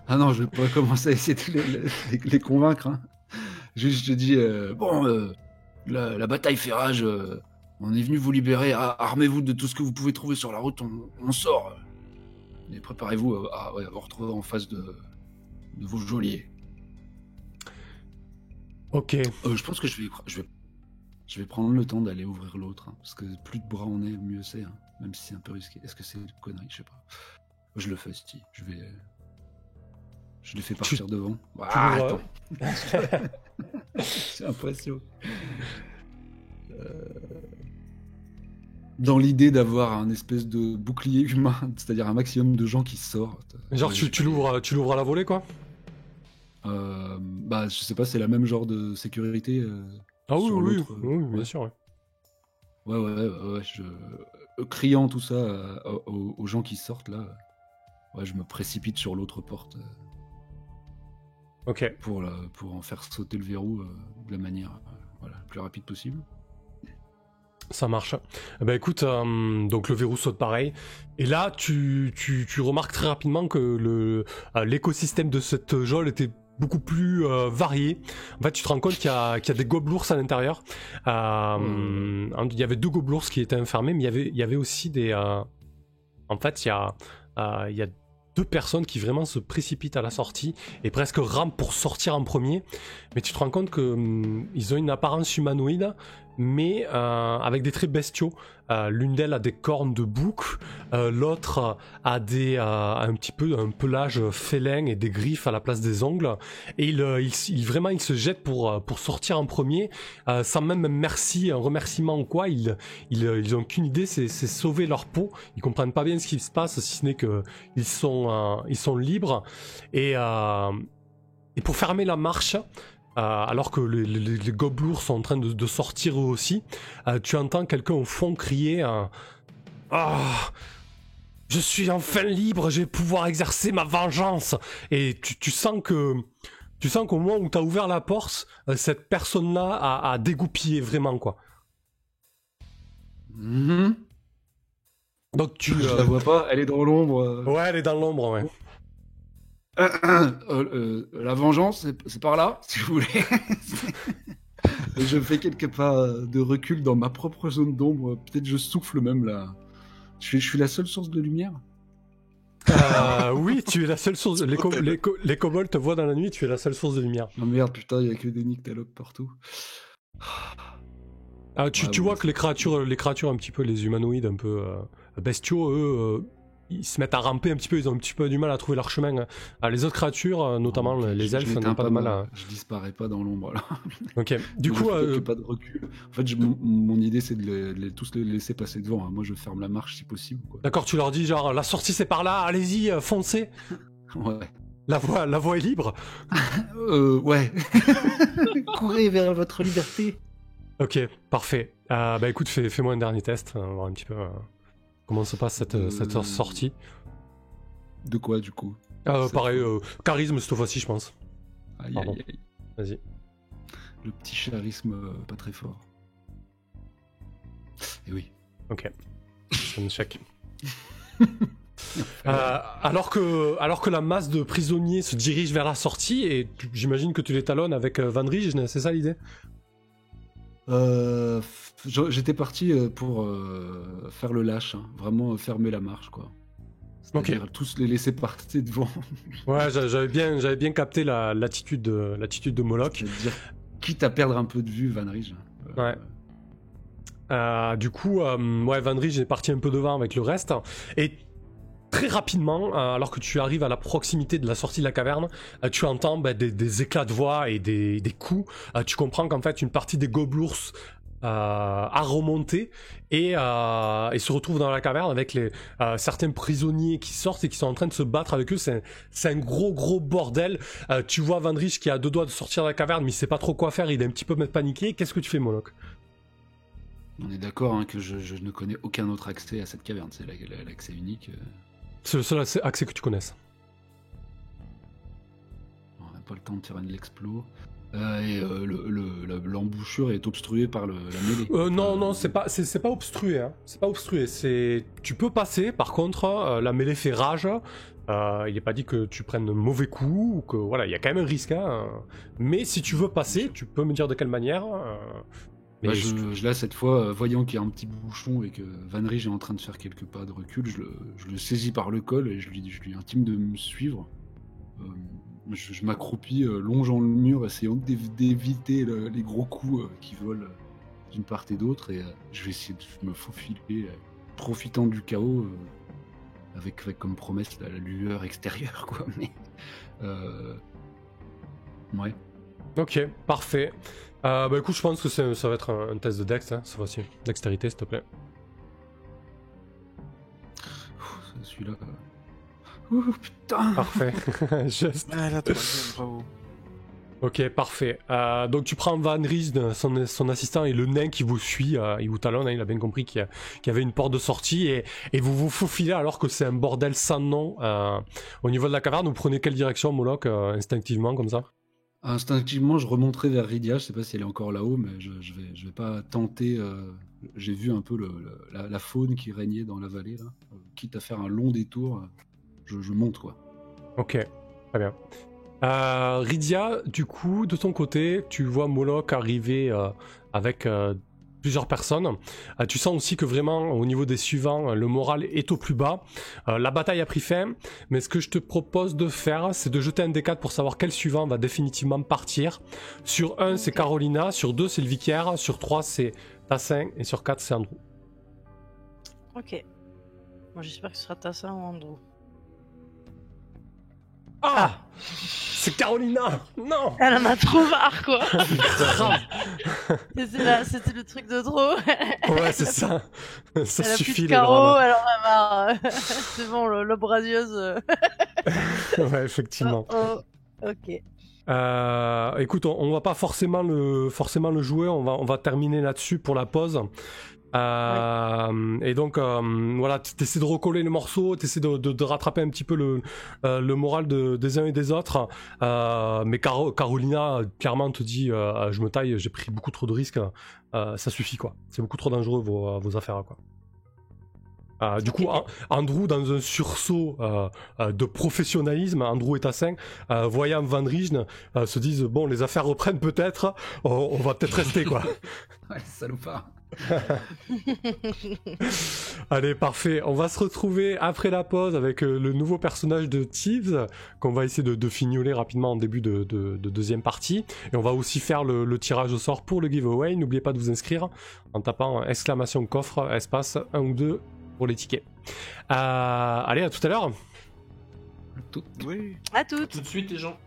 Speaker 5: Ah non, je vais pas commencer à essayer de les convaincre. Hein. Juste, je dis, la bataille fait rage, on est venu vous libérer, armez-vous de tout ce que vous pouvez trouver sur la route, on sort. Et préparez-vous à vous retrouver en face de vos geôliers.
Speaker 1: Ok.
Speaker 5: Je pense que je vais prendre le temps d'aller ouvrir l'autre, hein, parce que plus de bras on est, mieux c'est. Hein. Même si c'est un peu risqué. Est-ce que c'est une connerie? Je sais pas. Je le fais, si. Je les fais partir devant. Attends. C'est impressionnant. Dans l'idée d'avoir un espèce de bouclier humain, c'est-à-dire un maximum de gens qui sortent.
Speaker 1: Genre tu l'ouvres à la volée, quoi?
Speaker 5: Je sais pas, c'est la même genre de sécurité.
Speaker 1: Ah oui, bien sûr.
Speaker 5: Ouais. Criant tout ça aux gens qui sortent là, je me précipite sur l'autre porte
Speaker 1: ok.
Speaker 5: pour en faire sauter le verrou de la manière la plus rapide possible.
Speaker 1: Ça marche. Bah écoute, donc le verrou saute pareil. Et là, tu remarques très rapidement que l'écosystème de cette geôle était beaucoup plus varié. En fait, tu te rends compte qu'il y a des gobelours à l'intérieur. Il y avait 2 gobelours qui étaient enfermés, mais il y avait aussi des... En fait, il y a 2 personnes qui vraiment se précipitent à la sortie et presque rampent pour sortir en premier. Mais tu te rends compte qu'ils ont une apparence humanoïde, mais avec des traits bestiaux. L'une d'elles a des cornes de bouc, l'autre a un petit peu un pelage félin et des griffes à la place des ongles. Et il se jette pour sortir en premier, sans même un remerciement ou quoi. Ils ont qu'une idée, c'est sauver leur peau. Ils comprennent pas bien ce qui se passe, si ce n'est que ils sont libres. Et pour fermer la marche, alors que les gobelours sont en train de sortir eux aussi, tu entends quelqu'un au fond crier je suis enfin libre, je vais pouvoir exercer ma vengeance. Et tu sens qu'au moment où tu as ouvert la porte, cette personne-là a dégoupillé vraiment, quoi.
Speaker 5: Mm-hmm.
Speaker 1: Donc je
Speaker 5: la vois pas, elle est dans l'ombre.
Speaker 1: Ouais, elle est dans l'ombre, ouais.
Speaker 5: La vengeance, c'est par là, si vous voulez. Je fais quelques pas de recul dans ma propre zone d'ombre. Peut-être je souffle même là. Je suis la seule source de lumière.
Speaker 1: Oui, tu es la seule source. Les kobolds te voient dans la nuit, tu es la seule source de lumière.
Speaker 5: Oh merde, putain, il y a que des nyctalopes partout.
Speaker 1: Tu vois que les créatures un petit peu, les humanoïdes un peu bestiaux, eux, ils se mettent à ramper un petit peu, ils ont un petit peu du mal à trouver leur chemin. Les autres créatures, notamment les elfes, n'ont pas de mal à...
Speaker 5: Je disparais pas dans l'ombre, là.
Speaker 1: Ok, du coup...
Speaker 5: pas de recul. En fait, mon idée, c'est de tous les laisser passer devant. Hein. Moi, je ferme la marche si possible. Quoi.
Speaker 1: D'accord, tu leur dis genre, la sortie c'est par là, allez-y, foncez.
Speaker 5: Ouais.
Speaker 1: La voie est libre.
Speaker 5: Ouais. Courez vers votre liberté.
Speaker 1: Ok, parfait. Bah écoute, fais-moi un dernier test, on va voir un petit peu comment se passe cette sortie.
Speaker 5: De quoi, du coup?
Speaker 1: Pareil, charisme cette fois-ci, je pense.
Speaker 5: Aïe,
Speaker 1: Pardon.
Speaker 5: aïe, aïe.
Speaker 1: Vas-y.
Speaker 5: Le petit charisme pas très fort. Et oui.
Speaker 1: Ok. C'est un échec. Alors que la masse de prisonniers se dirige vers la sortie, et j'imagine que tu les talonnes avec Van Rijen, c'est ça l'idée?
Speaker 5: J'étais parti pour faire le lâche, hein. Vraiment fermer la marche, quoi. C'est-à-dire tous les laisser partir devant.
Speaker 1: Ouais, j'avais bien capté l'attitude de Moloch.
Speaker 5: C'est-à-dire, quitte à perdre un peu de vue, Van Rijen.
Speaker 1: Ouais. Du coup, Van Rijen est parti un peu devant avec le reste, et très rapidement, alors que tu arrives à la proximité de la sortie de la caverne, tu entends des éclats de voix et des coups. Tu comprends qu'en fait, une partie des gobelours a remonté et se retrouve dans la caverne avec certains prisonniers qui sortent et qui sont en train de se battre avec eux. C'est un gros bordel. Tu vois Van Rijen qui a 2 doigts de sortir de la caverne, mais il sait pas trop quoi faire, il est un petit peu paniqué. Qu'est-ce que tu fais, Moloch?
Speaker 5: On est d'accord que je ne connais aucun autre accès à cette caverne, c'est l'accès unique.
Speaker 1: C'est le seul accès que tu connaisses.
Speaker 5: On n'a pas le temps de faire un l'explo. Et l'embouchure est obstruée par la mêlée.
Speaker 1: Non, c'est pas obstrué. Hein. C'est pas obstrué. Tu peux passer. Par contre, la mêlée fait rage. Il n'est pas dit que tu prennes de mauvais coups ou que voilà, il y a quand même un risque. Hein. Mais si tu veux passer, tu peux me dire de quelle manière.
Speaker 5: Là, cette fois, voyant qu'il y a un petit bouchon et que Van Rijen est en train de faire quelques pas de recul, je le saisis par le col et je lui intime de me suivre. Je m'accroupis, longeant le mur, essayant d'éviter les gros coups qui volent d'une part et d'autre, et je vais essayer de me faufiler, profitant du chaos, avec comme promesse la lueur extérieure, quoi. Mais ouais.
Speaker 1: Ok, parfait. Écoute, je pense que ça va être un test de Dex, hein, cette fois-ci. Dextérité, s'il te plaît.
Speaker 5: Celui-là. Putain.
Speaker 1: Parfait. Juste.
Speaker 4: Ah, la troisième, bravo.
Speaker 1: Ok, parfait. Donc tu prends Van Rijen, son assistant, et le nain qui vous suit, il vous talonne, hein, il a bien compris qu'il y avait une porte de sortie, et vous vous faufilez alors que c'est un bordel sans nom au niveau de la caverne. Vous prenez quelle direction, Moloch, instinctivement, comme ça?
Speaker 5: Instinctivement, je remonterai vers Rydia. Je sais pas si elle est encore là-haut, mais je vais pas tenter. J'ai vu un peu la faune qui régnait dans la vallée, là. Quitte à faire un long détour, je monte, quoi.
Speaker 1: Ok, très bien. Rydia, du coup, de ton côté, tu vois Moloch arriver avec plusieurs personnes. Tu sens aussi que vraiment, au niveau des suivants, le moral est au plus bas. La bataille a pris fin, mais ce que je te propose de faire, c'est de jeter un D4 pour savoir quel suivant va définitivement partir. Sur 1, c'est Carolina, sur 2, c'est le vicaire, sur 3, c'est Tassin, et sur 4, c'est Andrew.
Speaker 3: Ok. Moi, j'espère que ce sera Tassin ou Andrew.
Speaker 1: Ah, c'est Carolina. Non.
Speaker 3: Elle en a trop marre, quoi. C'était le truc de trop.
Speaker 1: Ouais, c'est ça. Ça
Speaker 3: elle a
Speaker 1: suffit,
Speaker 3: plus de
Speaker 1: les
Speaker 3: carreaux,
Speaker 1: dramas.
Speaker 3: elle en a marre. C'est bon, l'obraseuse.
Speaker 1: Ouais, effectivement.
Speaker 3: Ok.
Speaker 1: Écoute, on va pas forcément le jouer, on va terminer là-dessus pour la pause. Et donc voilà, t'essaies de recoller le morceau, t'essaies de rattraper un petit peu le moral des uns et des autres, mais Carolina clairement te dit je me taille, j'ai pris beaucoup trop de risques, ça suffit, quoi, c'est beaucoup trop dangereux vos affaires, quoi. Du coup, Andrew, dans un sursaut de professionnalisme, Andrew et Tassin, voyant Van Rijen, se disent bon, les affaires reprennent peut-être, on va peut-être rester, quoi.
Speaker 5: Ouais, salopard.
Speaker 1: Allez, parfait. On va se retrouver après la pause avec le nouveau personnage de Thieves qu'on va essayer de fignoler rapidement en début de deuxième partie. Et on va aussi faire le tirage au sort pour le giveaway. N'oubliez pas de vous inscrire en tapant exclamation coffre, espace 1 ou 2 pour les tickets. Allez, à tout à l'heure.
Speaker 5: Tout.
Speaker 4: Oui.
Speaker 3: À toutes.
Speaker 2: Tout de suite, les gens.